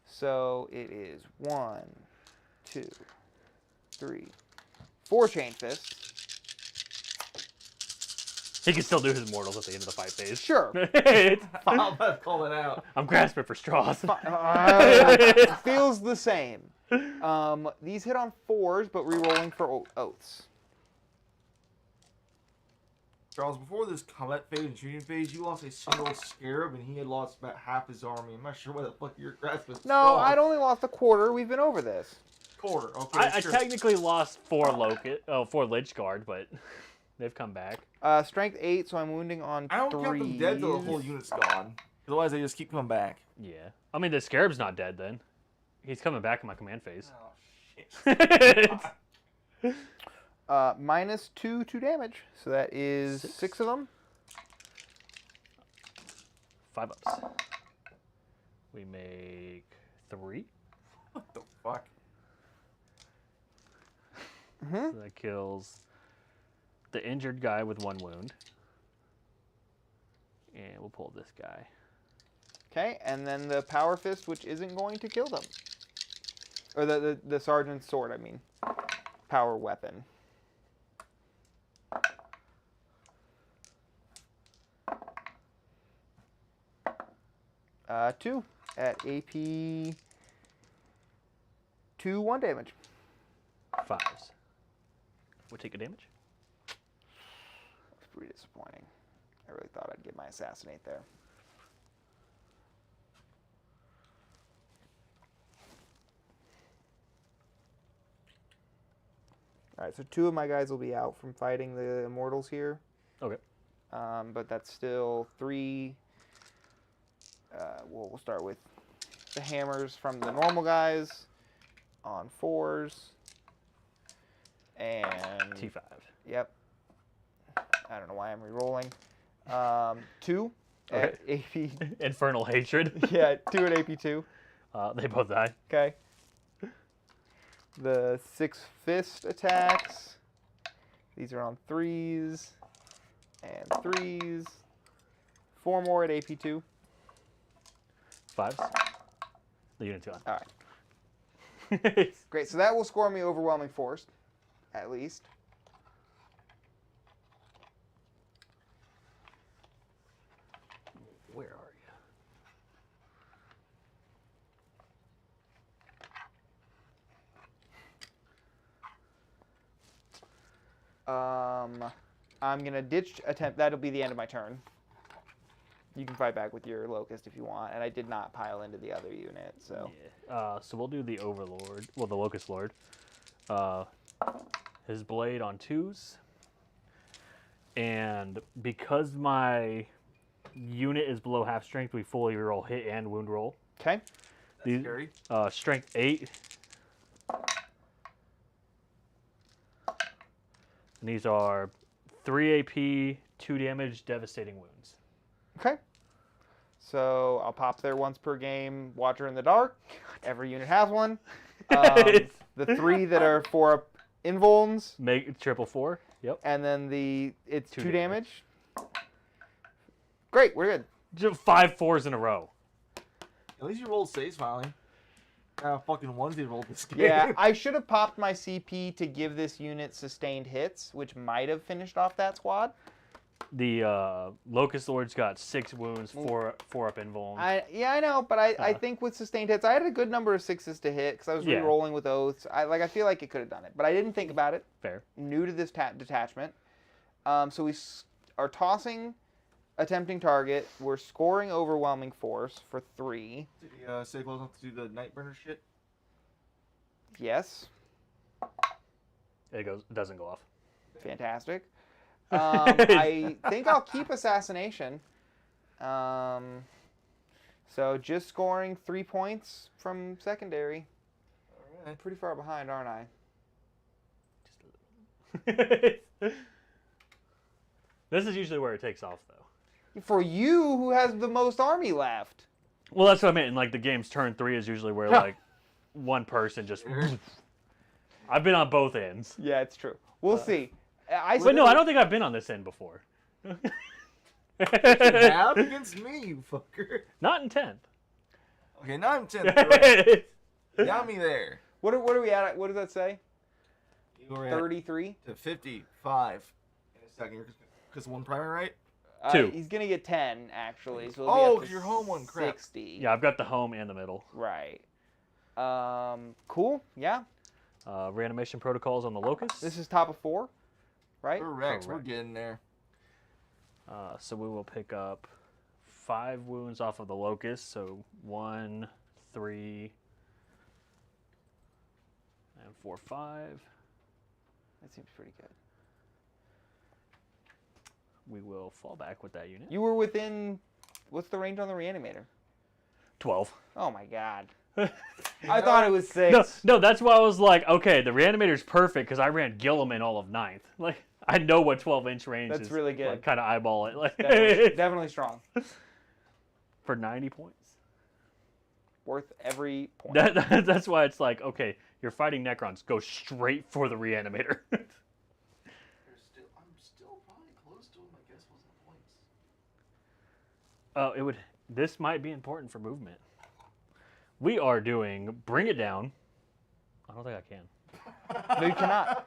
So it is 1, 2, 3, 4 chain fists. He can still do his mortals at the end of the fight phase. Sure. I'll call it out. I'm grasping for straws. Feels the same. These hit on 4s, but re-rolling for oaths. Charles, before this combat phase and shooting phase, you lost a single scarab, and he had lost about half his army. I'm not sure why the fuck you're grasping. No, I'd only lost a quarter. We've been over this. Quarter. Okay, I sure. technically lost 4 Lich Guard, but they've come back. Strength 8, so I'm wounding on 3. I don't count them dead till the whole unit's gone. Otherwise, they just keep coming back. Yeah. I mean, the Scarab's not dead then. He's coming back in my command phase. Oh shit. Minus 2 damage. So that is 6 of them. 5 ups. We make 3. What the fuck? So that kills the injured guy with 1 wound. And we'll pull this guy. Okay, and then the power fist, which isn't going to kill them. Or the sergeant's sword, I mean. Power weapon. Two at AP 2, 1 damage. 5s. We'll take a damage. That's pretty disappointing. I really thought I'd get my assassinate there. Alright, so 2 of my guys will be out from fighting the immortals here. Okay. But that's still 3. We'll start with the hammers from the normal guys on 4s. And T5. Yep. I don't know why I'm re-rolling. 2 at AP. Infernal Hatred. Yeah, 2 at AP 2. They both die. Okay. The 6 fist attacks. These are on 3s and 3s. 4 more at AP2. 5s. The unit's gone. All right. Great. So that will score me overwhelming force, at least. Where are I'm going to ditch attempt. That'll be the end of my turn. You can fight back with your Locust if you want, and I did not pile into the other unit, so. Yeah. So we'll do the Overlord, well, the Locust Lord. His blade on 2s. And because my unit is below half strength, we fully reroll hit and wound roll. Okay. These, Scary. Strength 8. And these are 3 AP, 2 damage, devastating wounds. Okay. So I'll pop there once per game. Watcher in the dark. Every unit has one. The 3 that are 4 up invulns. Make triple 4. Yep. And then it's 2 2 damage. Great, we're good. Just 5 4s in a row. At least you rolled saves finally. Fucking onesie rolled this game. Yeah, I should have popped my CP to give this unit sustained hits, which might have finished off that squad. The Locust Lord's got 6 wounds, 4 up invuln. I know, but I think with sustained hits, I had a good number of 6s to hit because I was re-rolling with oaths. I feel like it could have done it, but I didn't think about it. Fair. New to this detachment. So we are tossing attempting target. We're scoring overwhelming force for 3. Did he stay close enough to do the Nightburner shit? Yes. It doesn't go off. Fantastic. I think I'll keep assassination. So just scoring 3 points from secondary. All right. Pretty far behind, aren't I? Just a little. This is usually where it takes off, though. For you, who has the most army left. Well, that's what I meant. And, like, the game's turn 3 is usually where, like, one person just... I've been on both ends. Yeah, it's true. We'll see. But no, I don't think I've been on this end before. You have against me, you fucker. Not in 10th. Okay, now I'm 10th. Right. Got me there. What are we at? What does that say? You were 33? to 55 in a second. Because one primary, right? 2. He's going to get 10, actually. So Oh, because your home one, crap. 60. Yeah, I've got the home and the middle. Right. Cool. Yeah. Reanimation protocols on the Locust. This is top of 4, right? Correct. We're getting there. So we will pick up 5 wounds off of the Locust. So 1, 3, and 4, 5. That seems pretty good. We will fall back with that unit. You were within... What's the range on the reanimator? 12. Oh, my God. I thought it was 6. No, that's why I was like, okay, the reanimator's perfect because I ran Gilliman all of 9th. Like, I know what 12-inch range is. That's really good. Like, kind of eyeball it. Like, Definitely strong. For 90 points. Worth every point. That's why it's like, okay, you're fighting Necrons. Go straight for the reanimator. I'm still probably close to him, I guess, wasn't points. This might be important for movement. We are doing Bring It Down. I don't think I can. No, you cannot.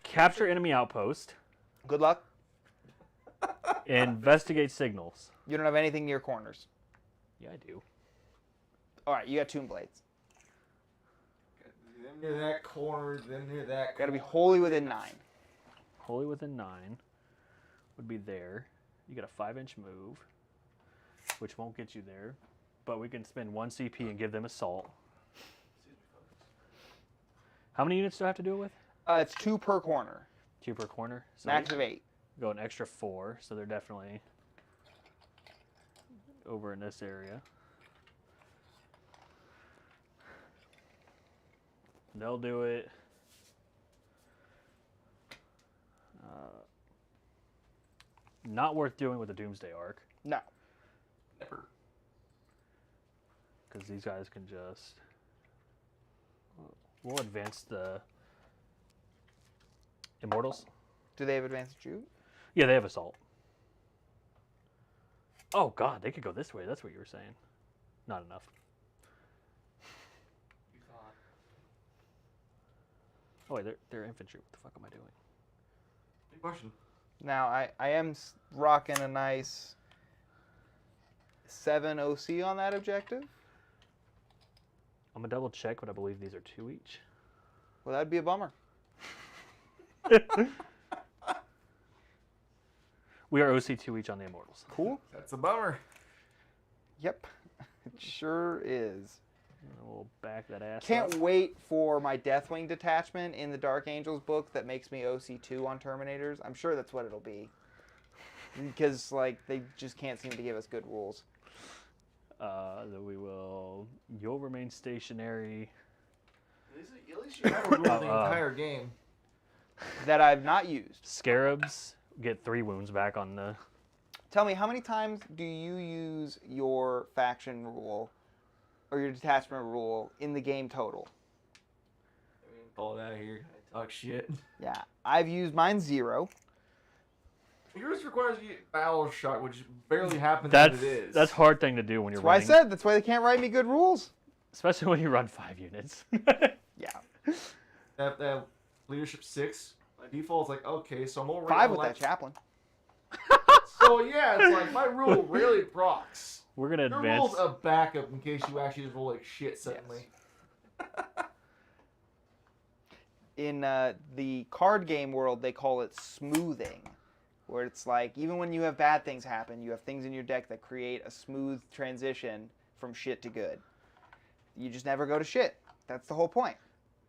Capture enemy outpost. Good luck. Investigate signals. You don't have anything near corners. Yeah, I do. All right, you got Tomb Blades. Then near that corner, then near that corner. Got to be wholly within 9. Wholly within 9 would be there. You get a 5-inch move, which won't get you there. But we can spend 1 CP and give them assault. How many units do I have to do it with? It's 2 per corner. 2 per corner. So Max of 8. Go an extra 4, so they're definitely over in this area. They'll do it. Not worth doing with the Doomsday Arc. No. Never. because these guys can just. We'll advance the Immortals. Do they have advanced shoot? Yeah, they have assault. Oh God, they could go this way. That's what you were saying. Not enough. Oh wait, they're infantry. What the fuck am I doing? Good question. Now, I am rocking a nice 7 OC on that objective. I'm gonna double check, but I believe these are 2 each. Well, that'd be a bummer. We are OC 2 each on the Immortals. Cool. That's a bummer. Yep. It sure is. We'll back that ass Can't up. wait for my Deathwing detachment in the Dark Angels book that makes me OC2 on Terminators. I'm sure that's what it'll be. Because, like, they just can't seem to give us good rules. Then we will. You'll remain stationary. At least you have a rule the entire game. That I've not used. Scarabs get 3 wounds back on the. Tell me, how many times do you use your faction rule or your detachment rule in the game total? I mean, call it out here. I talk shit. Yeah, I've used mine 0. Yours requires you battle shot, which barely happens That's as it is. that's a hard thing to do when you're That's why I running, said, that's why they can't write me good rules. especially when you run 5 units. Yeah. That leadership 6 by default is like, okay, so I'm already 5 on with that chaplain. So yeah, it's like my rule rarely procs. We're gonna Your advance. rule's a backup in case you actually just roll like shit suddenly. In the card game world, they call it smoothing, where it's like, even when you have bad things happen, you have things in your deck that create a smooth transition from shit to good. You just never go to shit. That's the whole point.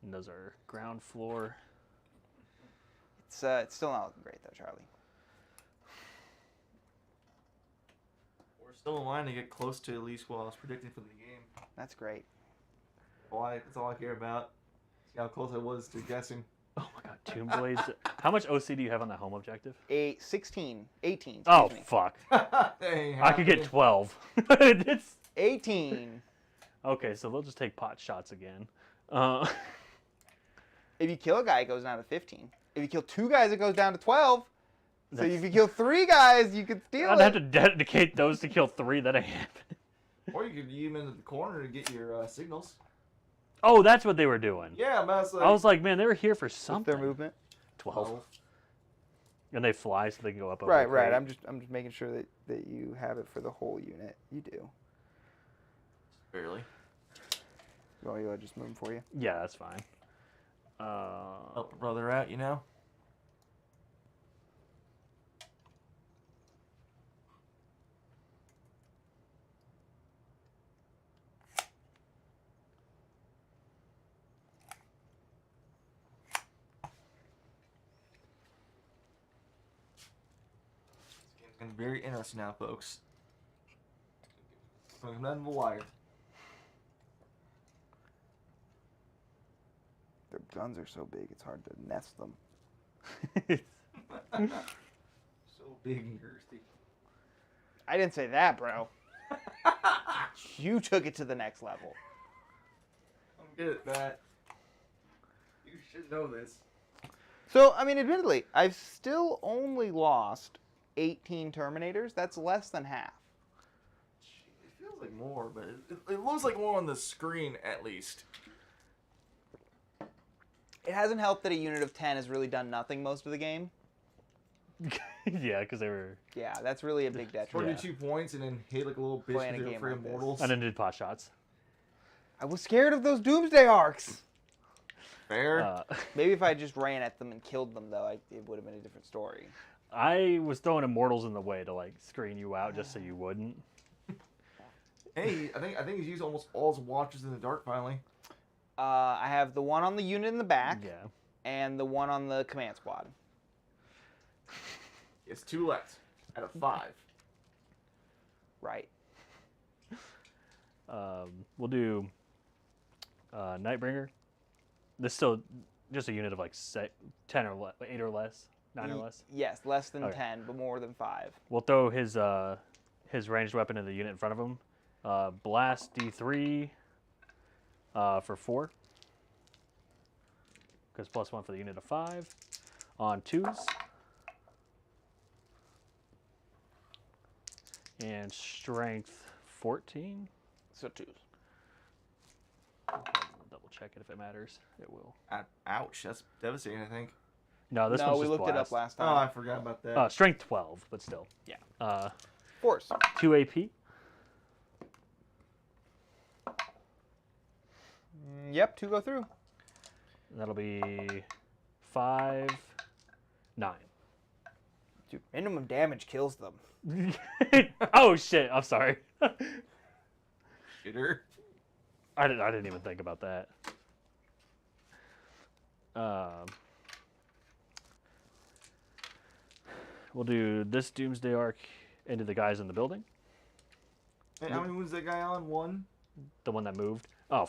And those are ground floor. It's still not looking great, though, Charlie. We're still in line to get close to at least what I was predicting for the game. That's great. That's all I care about. See how close I was to guessing. Oh my God, Tomb Blades. How much OC do you have on that home objective? 18. Oh Excuse me. fuck! Dang, I could get 12. It's 18. okay, so they'll just take pot shots again. If you kill a guy, it goes down to 15. If you kill 2 guys, it goes down to 12. So if you kill 3 guys, you could steal I'd it. have to dedicate those to kill 3. That ain't happen. Or you could leave them in the corner to get your signals. Oh, that's what they were doing. Yeah, but it's like, I was like, man, they were here for With something. their movement. 12. And they fly, so they can go up. over Right, the right. crate. I'm just making sure that you have it for the whole unit. You do. barely. You want me to just move them for you? Yeah, that's fine. Help a brother out, you know? This game's getting very interesting now, folks. I'm not in the wire. Their guns are so big, it's hard to nest them. So big and girthy. I didn't say that, bro. You took it to the next level. I'm good at that. You should know this. So, I mean, admittedly, I've still only lost 18 Terminators. That's less than half. It feels like more, but it looks like more on the screen at least. It hasn't helped that a unit of 10 has really done nothing most of the game. yeah, because they were. Yeah, that's really a big detriment. 42 points and then hit like a little bitch Playing a with game for like this. immortals. And then did pot shots. I was scared of those Doomsday Arcs. Fair. Maybe if I just ran at them and killed them, though, it would have been a different story. I was throwing immortals in the way to like screen you out just so you wouldn't. Hey, I think he's used almost all his watches in the dark finally. I have the one on the unit in the back Yeah. and the one on the command squad. It's 2 left out of 5. Right. We'll do Nightbringer. This is still just a unit of like 10 or 8 or less, 9 or less. Yes, less than Okay. 10, but more than 5. We'll throw his ranged weapon in the unit in front of him, Blast D3 for 4. Because +1 for the unit of 5. On 2s. And strength 14. So 2s. Double check it if it matters. It will. Ouch, that's devastating, I think. No, this No, one's we just looked it up blast. last Oh, I time. forgot about that. Strength 12, but still. Yeah. Force. 2 AP. Yep, 2 go through. That'll be 5, 9. Dude, minimum damage kills them. Oh shit! I'm sorry. Shitter. I didn't even think about that. We'll do this Doomsday Arc into the guys in the building. Hey, how many wounds that guy on? 1? The one that moved. Oh.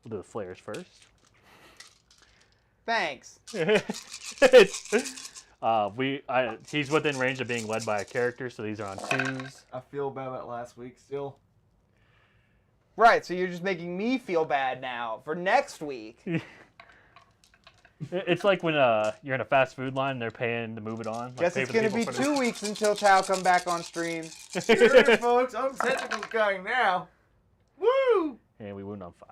We'll do the flares first. Thanks. He's within range of being led by a character, so these are on 2s. I feel bad about last week still. Right, so you're just making me feel bad now for next week. It's like when you're in a fast food line and they're paying to move it on. Guess it's going to be 2 weeks until Chow come back on stream. Here, folks, I'm technical guy now. Woo! And we wound on 5.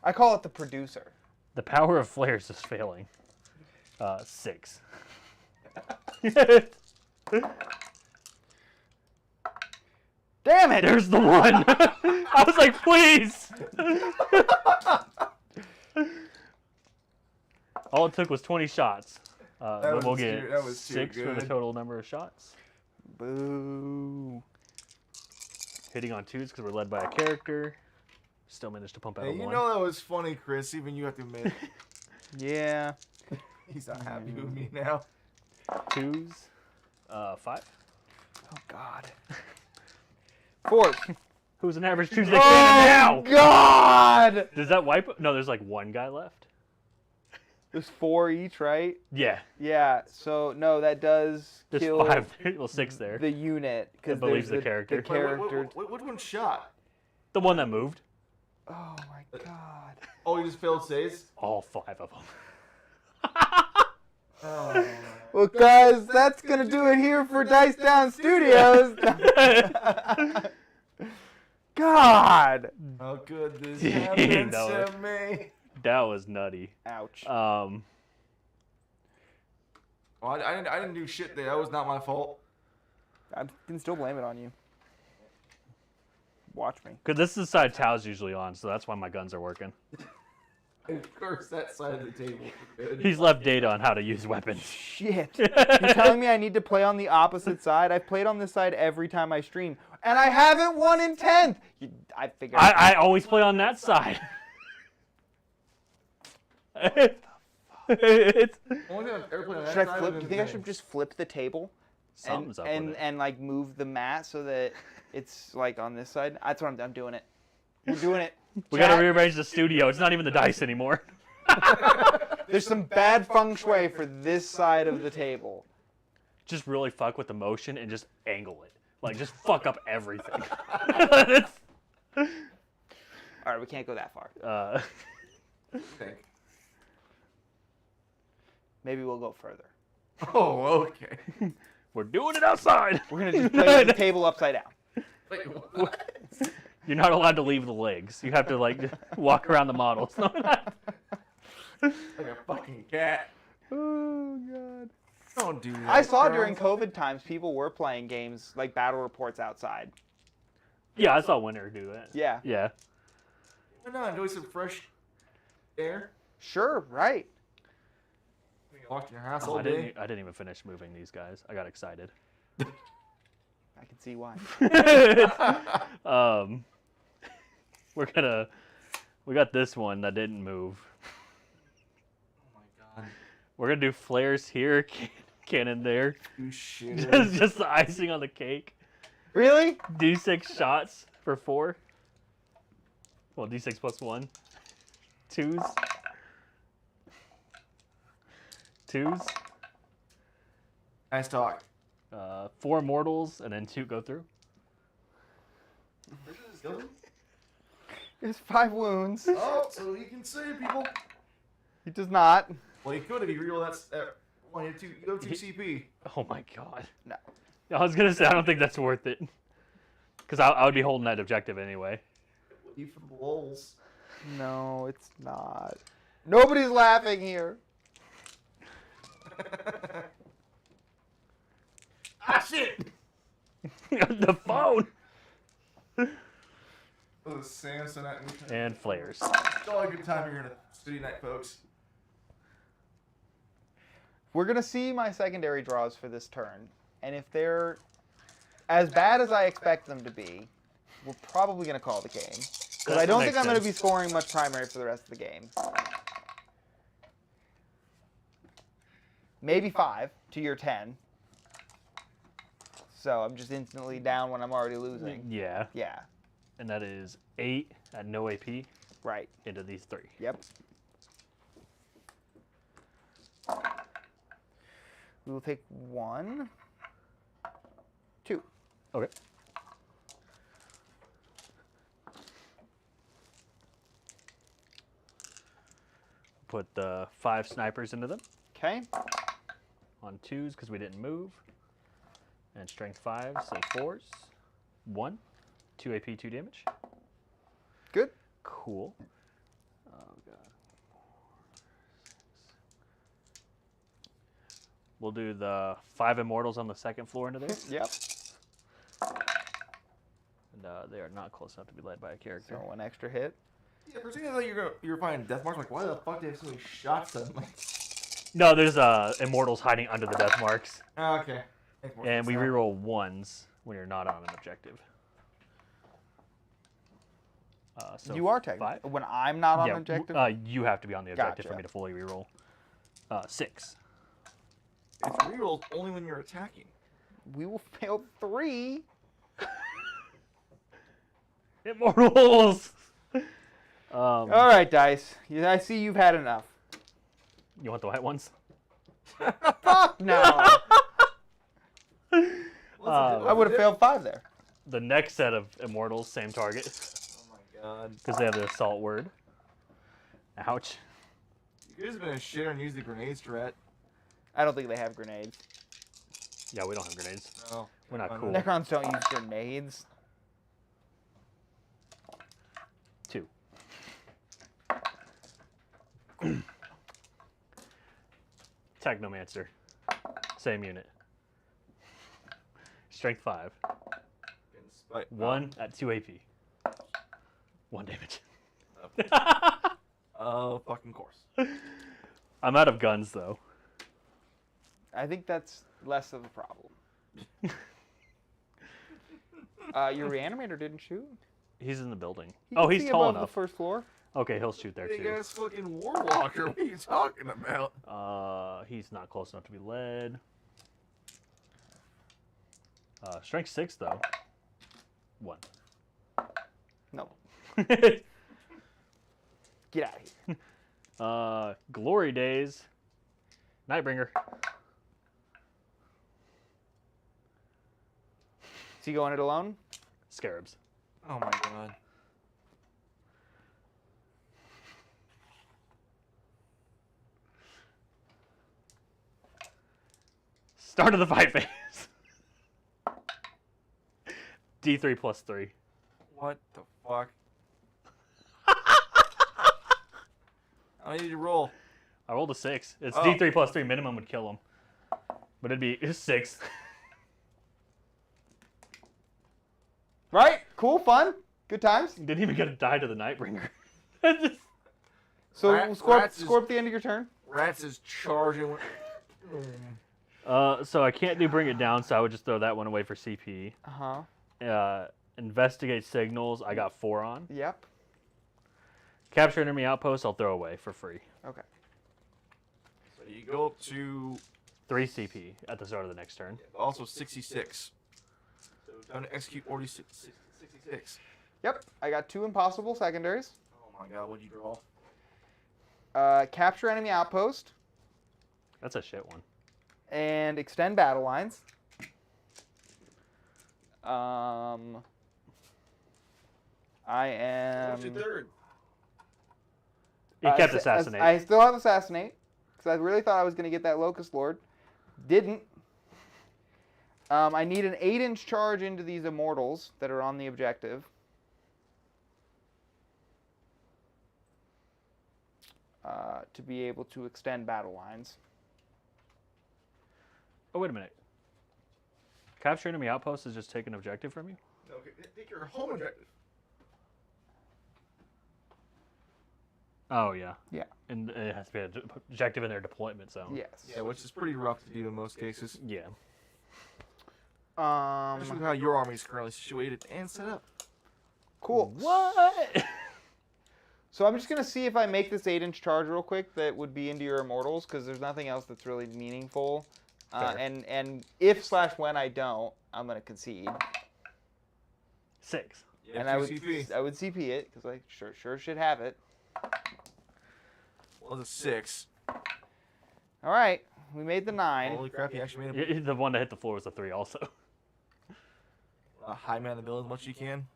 I call it the producer. The power of flares is failing. 6. Damn it! There's the one. I was like, please. All it took was 20 shots. But we'll get that was too 6 for the good. total number of shots. Boo. Hitting on 2s because we're led by a character. Still managed to pump out Hey, a you 1. know that was funny, Chris. Even you have to admit. Yeah. He's not happy with me now. 2s. 5. Oh, God. Force. Who's an average Tuesday Oh, cannon now? God! Does that wipe? No, there's like 1 guy left. There's 4 each, right? Yeah. Yeah, so, no, that does There's kill 5 there. Well, 6 there. the unit. It believes the character. The character. Which one shot? The one that moved. Oh, my God. Oh, you just failed saves? All 5 of them. Oh. Well, guys, that's going to do it here for Dice Down Studios. God. How could this Dang, happen that to me? That was nutty. Ouch. Well, I didn't do shit there. That was not my fault. I can still blame it on you. Watch me. Because this is the side Tao's usually on, so that's why my guns are working. Of course, that side of the table is good. He's left data on how to use weapons. Shit. You're telling me I need to play on the opposite side? I've played on this side every time I stream, and I haven't won in 10th. I figured. I always play on that side. It's, Only thing I've ever played on that Should I side flip? was Do you think I in should just flip the table something's up with it. and like move the mat so that it's like on this side? That's what I'm doing it. We're doing it. We gotta Chat, rearrange the studio. It's not even the dice anymore. There's some bad feng shui for this side of the table. Just really fuck with the motion and just angle it. Like, just fuck up everything. All right, we can't go that far. think. Maybe we'll go further. Oh, okay. We're doing it outside. We're gonna just play the table upside down. Wait, what? You're not allowed to leave the legs. You have to, like, just walk around the models. Like a fucking cat. Oh god. Don't do that. I saw Charles. during COVID times people were playing games like battle reports outside. Yeah, I saw Winter do that. Yeah. Yeah. Why not? Enjoy some fresh air. Sure, right. Walk in your house Oh, all I day. didn't even finish moving these guys. I got excited. I can see why. We got this one that didn't move. Oh my god. We're gonna do flares here, cannon there. You shit. just the icing on the cake. Really? D6 shots for 4. Well, D6 plus 1. 2s. 2s. Nice talk. 4 mortals, and then 2 go through. Chris just killed him? There's 5 wounds. Oh, so he can save people. He does not. Well, he could if he rerolled that. You have 2 CP. Oh my god. No. I was gonna say I don't think that's worth it. Because I would be holding that objective anyway. You for the lulz. No, it's not. Nobody's laughing here. Ah, shit! The phone! Oh, Samson And flares. It's all a good time here in a studio night, folks. We're going to see my secondary draws for this turn. And if they're as bad as I expect them to be, we're probably going to call the game. Because I don't think I'm going to be scoring much primary for the rest of the game. Maybe 5 to your 10. So I'm just instantly down when I'm already losing. Yeah. Yeah. And that is 8 at no AP Right. into these 3. Yep. We will take 1, 2. Okay. Put the 5 snipers into them Okay. on 2s because we didn't move. And strength 5, so 4s. 1. 2 AP, 2 damage. Good. Cool. Oh, God. We'll do the 5 immortals on the second floor into there. Yep. And they are not close enough to be led by a character. So 1 extra hit. Yeah, for a second I thought you were finding death marks. Like, why the fuck do they have so many shots suddenly? No, there's immortals hiding under the death marks. Oh, okay. And we reroll 1s when you're not on an objective. So You are technically. 5. When I'm not on objective? You have to be on the objective Gotcha. for me to fully reroll. 6. It's rerolled only when you're attacking. We will fail 3. Immortals! All right, Dice. I see you've had enough. You want the white ones? Fuck no. I would have failed 5 there. The next set of immortals, same target. Oh my god. Because they have the assault word. Ouch. You guys have been a shitter and use the grenade strat. I don't think they have grenades. Yeah, we don't have grenades. No. We're not cool. Necrons don't use grenades. 2. Technomancer. Same unit. Strength 5. 1 at 2 AP. 1 damage. Oh, fucking course. I'm out of guns, though. I think that's less of a problem. Your reanimator didn't shoot. He's in the building. He Oh, can he's see tall above enough. the first floor. Okay, he'll shoot there, Big too. ass fucking warlocker. What are you talking about? He's not close enough to be led. Strength 6, though. 1. No. Get out of here. Glory Days. Nightbringer. Is he going it alone? Scarabs. Oh my god. Start of the fight phase. D3 plus 3. What the fuck? I need to roll. I rolled a 6. It's Oh. D3 plus 3 minimum would kill him. But it'd be 6. Right? Cool, fun, good times. Didn't even get to die to the Nightbringer. So Rats scorp the end of your turn. Rats is charging. So I can't do bring it down, so I would just throw that one away for CP. Investigate signals, I got 4 on. Yep. Capture enemy outpost, I'll throw away for free. Okay. So you go up to 3 CP at the start of the next turn. also 66. So time to execute 66. Yep. I got 2 impossible secondaries. Oh my god, what'd you draw? Capture enemy outpost That's a shit one. and extend battle lines. I am. What's your third? He kept assassinate. I still have assassinate because I really thought I was going to get that Locust Lord. Didn't. I need an 8-inch charge into these immortals that are on the objective. To be able to extend battle lines. Oh, wait a minute. Capture enemy outpost is just take an objective from you? No, take your home objective. Oh, yeah. Yeah. And it has to be an objective in their deployment zone. Yes. Yeah, which is pretty rough to do in most cases. Yeah. Especially with how your army is currently situated and set up. Cool. What? So I'm just going to see if I make this 8-inch charge real quick that would be into your immortals, because there's nothing else that's really meaningful. And if/when I don't, I'm going to concede. 6. Yeah, And I would CP it, because I sure should have it. Well, it's a 6. All right. We made the 9. Holy crap, he actually made a The one that hit the floor was a 3 also. high man the build as much as you can.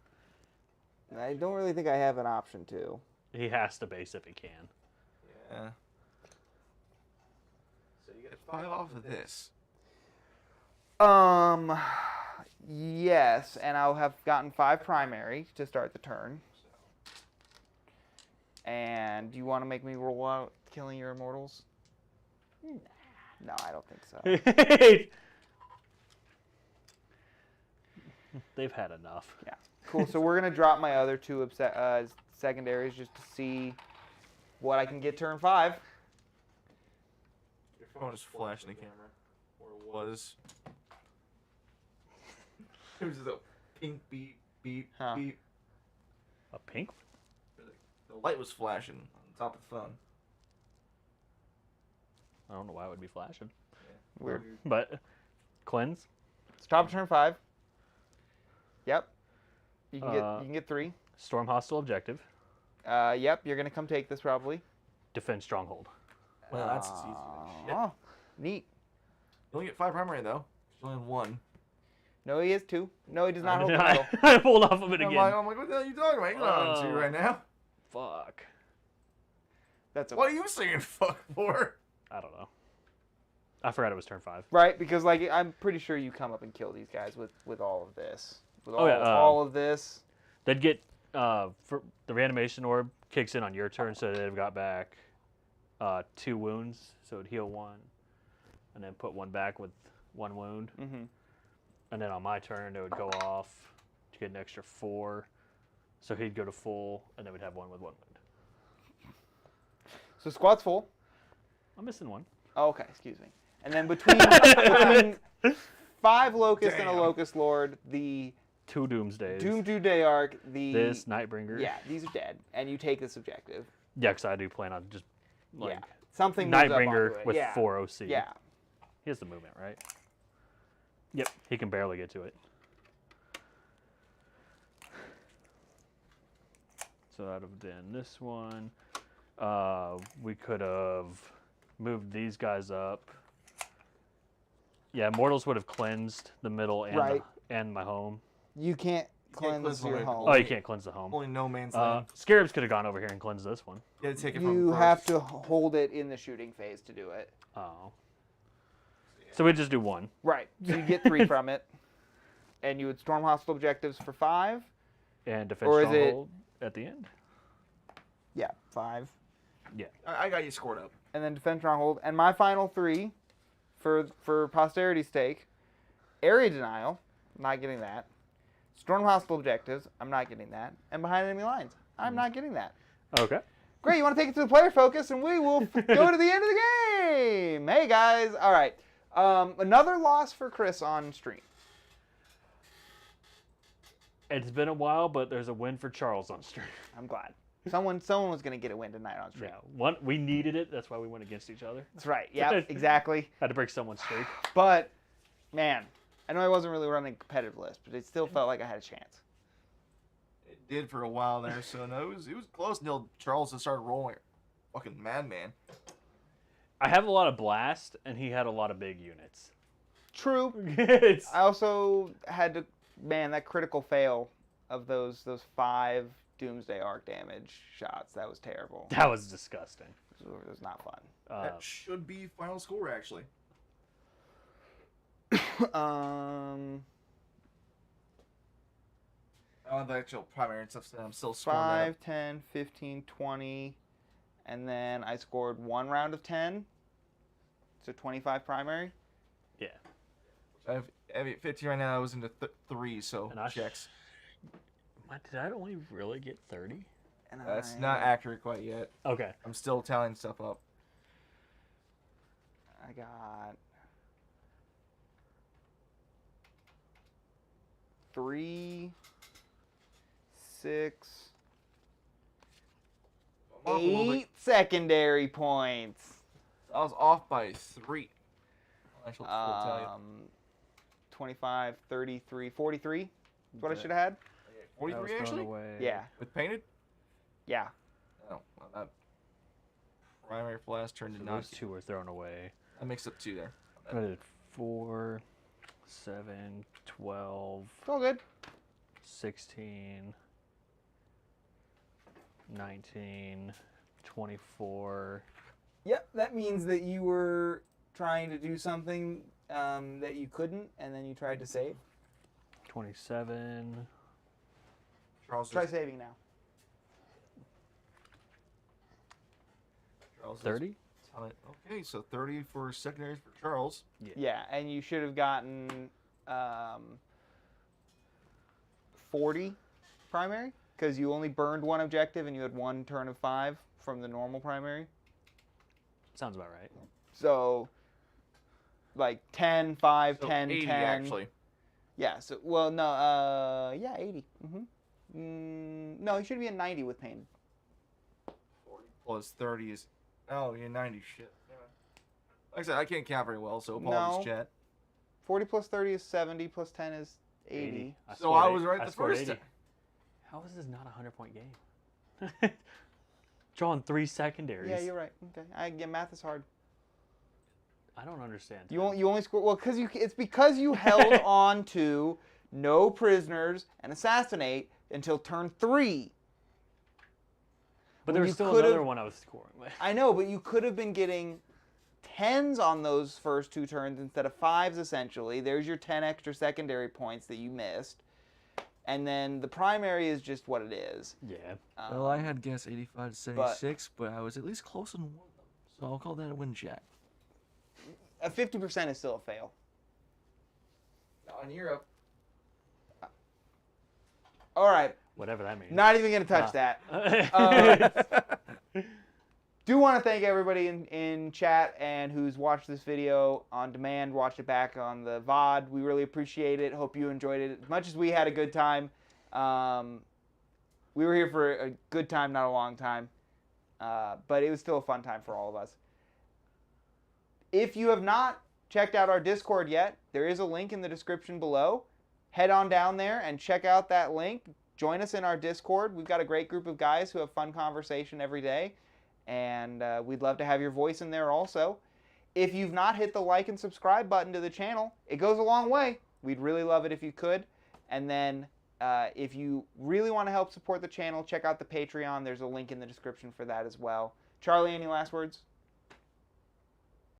I don't really think I have an option to. He has to base if he can. Yeah. So you get 5 off of this. Yes, and I'll have gotten 5 primary to start the turn. And do you want to make me roll out killing your immortals? No, I don't think so. They've had enough. Yeah. Cool. So we're going to drop my other 2 secondaries just to see what I can get turn 5. Your phone is flashing the camera. Or it was. It was just a pink beep, beep, Huh. beep. A pink? The light was flashing on top of the phone. I don't know why it would be flashing. Weird. But cleanse. Stop turn 5. Yep. You can get 3. Storm hostile objective. Yep. You're gonna come take this probably. Defend stronghold. Well, that's easy as shit. Oh, neat. You only get 5 primary though. You only have 1. No, he has 2. No, he does not hold the I, middle. I pulled off of it again. I'm like, what the hell are you talking about? You're not on 2 right now. Fuck. That's okay. What are you saying fuck for? I don't know. I forgot it was turn 5. Right, because like I'm pretty sure you come up and kill these guys with all of this. With all, yeah, all of this. They'd get for the reanimation orb kicks in on your turn, so they've got back 2 wounds, so it'd heal 1, and then put 1 back with 1 wound, and then on my turn it would go off to get an extra 4, so he'd go to full, and then we'd have 1 with 1 wound. So squad's full. I'm missing 1. Oh, okay, excuse me. And then between 5 locusts and a locust lord, the 2 doomsdays. Doomsday Arc, the This Nightbringer. Yeah, these are dead, and you take this objective. Yeah, because I do plan on just like Something moves up Nightbringer onto it. with yeah. 4 OC. Yeah. He has the movement, right? Yep, he can barely get to it. So that would have been this one. We could have moved these guys up. Yeah, Mortals would have cleansed the middle and and my home. You can't cleanse cleanse your the home. Oh, you can't cleanse the home. Only no man's land. Scarabs could have gone over here and cleansed this one. You gotta take it from You first. have to hold it in the shooting phase to do it. Oh. So we just do 1. Right. So you get 3 from it, and you would storm hostile objectives for 5. And defend Or is it- stronghold at the end. Yeah, 5. Yeah. I got you scored up. And then defend stronghold. And my final 3, for posterity's sake, area denial. Not getting that. Storm hostile objectives. I'm not getting that. And behind enemy lines. I'm not getting that. Okay. Great, you want to take it to the player focus, and we will go to the end of the game. Hey guys, all right. Another loss for Chris on stream. It's been a while, but there's a win for Charles on stream. I'm glad. Someone was going to get a win tonight on stream. Yeah, we needed it. That's why we went against each other. That's right. Yeah, exactly. Had to break someone's streak. But man, I know I wasn't really running a competitive list, but it still felt like I had a chance. It did for a while there, so no, it was close until Charles just started rolling. Fucking madman. I have a lot of blast, and he had a lot of big units. True. It's I also had to, man, that critical fail of those 5 Doomsday Arc damage shots. That was terrible. That was disgusting. It was not fun. That should be final score, actually. I don't have the actual primary and stuff, so I'm still scoring 5, 10, 15, 20, and then I scored 1 round of 10. So 25 primary. Yeah. I have 15 right now. I was into 3, so And checks. Did I only really get 30? And That's not accurate quite yet. Okay. I'm still tallying stuff up. I got 3, 6, I'm off a little 8 bit. secondary points. I was off by 3. Actual tally. 25, 33, 43. That's what I Okay. should have had. 43 actually? Away. Yeah. With painted? Yeah. Oh, well, that primary flash turned So to those not. 2 were thrown away. I mixed up 2 there. I did 4, 7, 12, It's all good. 16, 19, 24. Yep, that means that you were trying to do something that you couldn't, and then you tried to save. 27. Charles Try is- saving now. Charles is 30? telling- Okay, so 30 for secondaries for Charles. Yeah, and you should have gotten 40 primary, because you only burned 1 objective and you had 1 turn of 5 from the normal primary. Sounds about right. So, like 10, 5, So 10, 80 10. actually. Yeah, so, well, no, yeah, 80. No, you should be at 90 with pain. 40 plus 30 is. Oh, you're 90. Shit. Yeah. Like I said, I can't count very well, so apologies, No. chat. 40 plus 30 is 70, plus 10 is 80. So I was right the scored first 80. time. How is this not a 100-point game? Drawing 3 secondaries. Yeah, you're right. Okay, math is hard. I don't understand. You only score well it's because you held on to no prisoners and assassinate until turn 3. But when there was you still could've- another one I was scoring with. I know, but you could have been getting 10s on those first 2 turns instead of 5s essentially. There's your 10 extra secondary points that you missed. And then the primary is just what it is. Yeah. Well, I had guessed 85 to 76, but I was at least close on one of them. So I'll call that a win, chat. A 50% is still a fail. On Europe. All right, Whatever that means. not even going to touch that. Do want to thank everybody in chat and who's watched this video on demand, watched it back on the VOD. We really appreciate it. Hope you enjoyed it as much as we had a good time. We were here for a good time, not a long time. But it was still a fun time for all of us. If you have not checked out our Discord yet, there is a link in the description below. Head on down there and check out that link. Join us in our Discord. We've got a great group of guys who have fun conversation every day. And we'd love to have your voice in there also. If you've not hit the like and subscribe button to the channel, it goes a long way. We'd really love it if you could. And then if you really want to help support the channel, check out the Patreon. There's a link in the description for that as well. Charlie, any last words?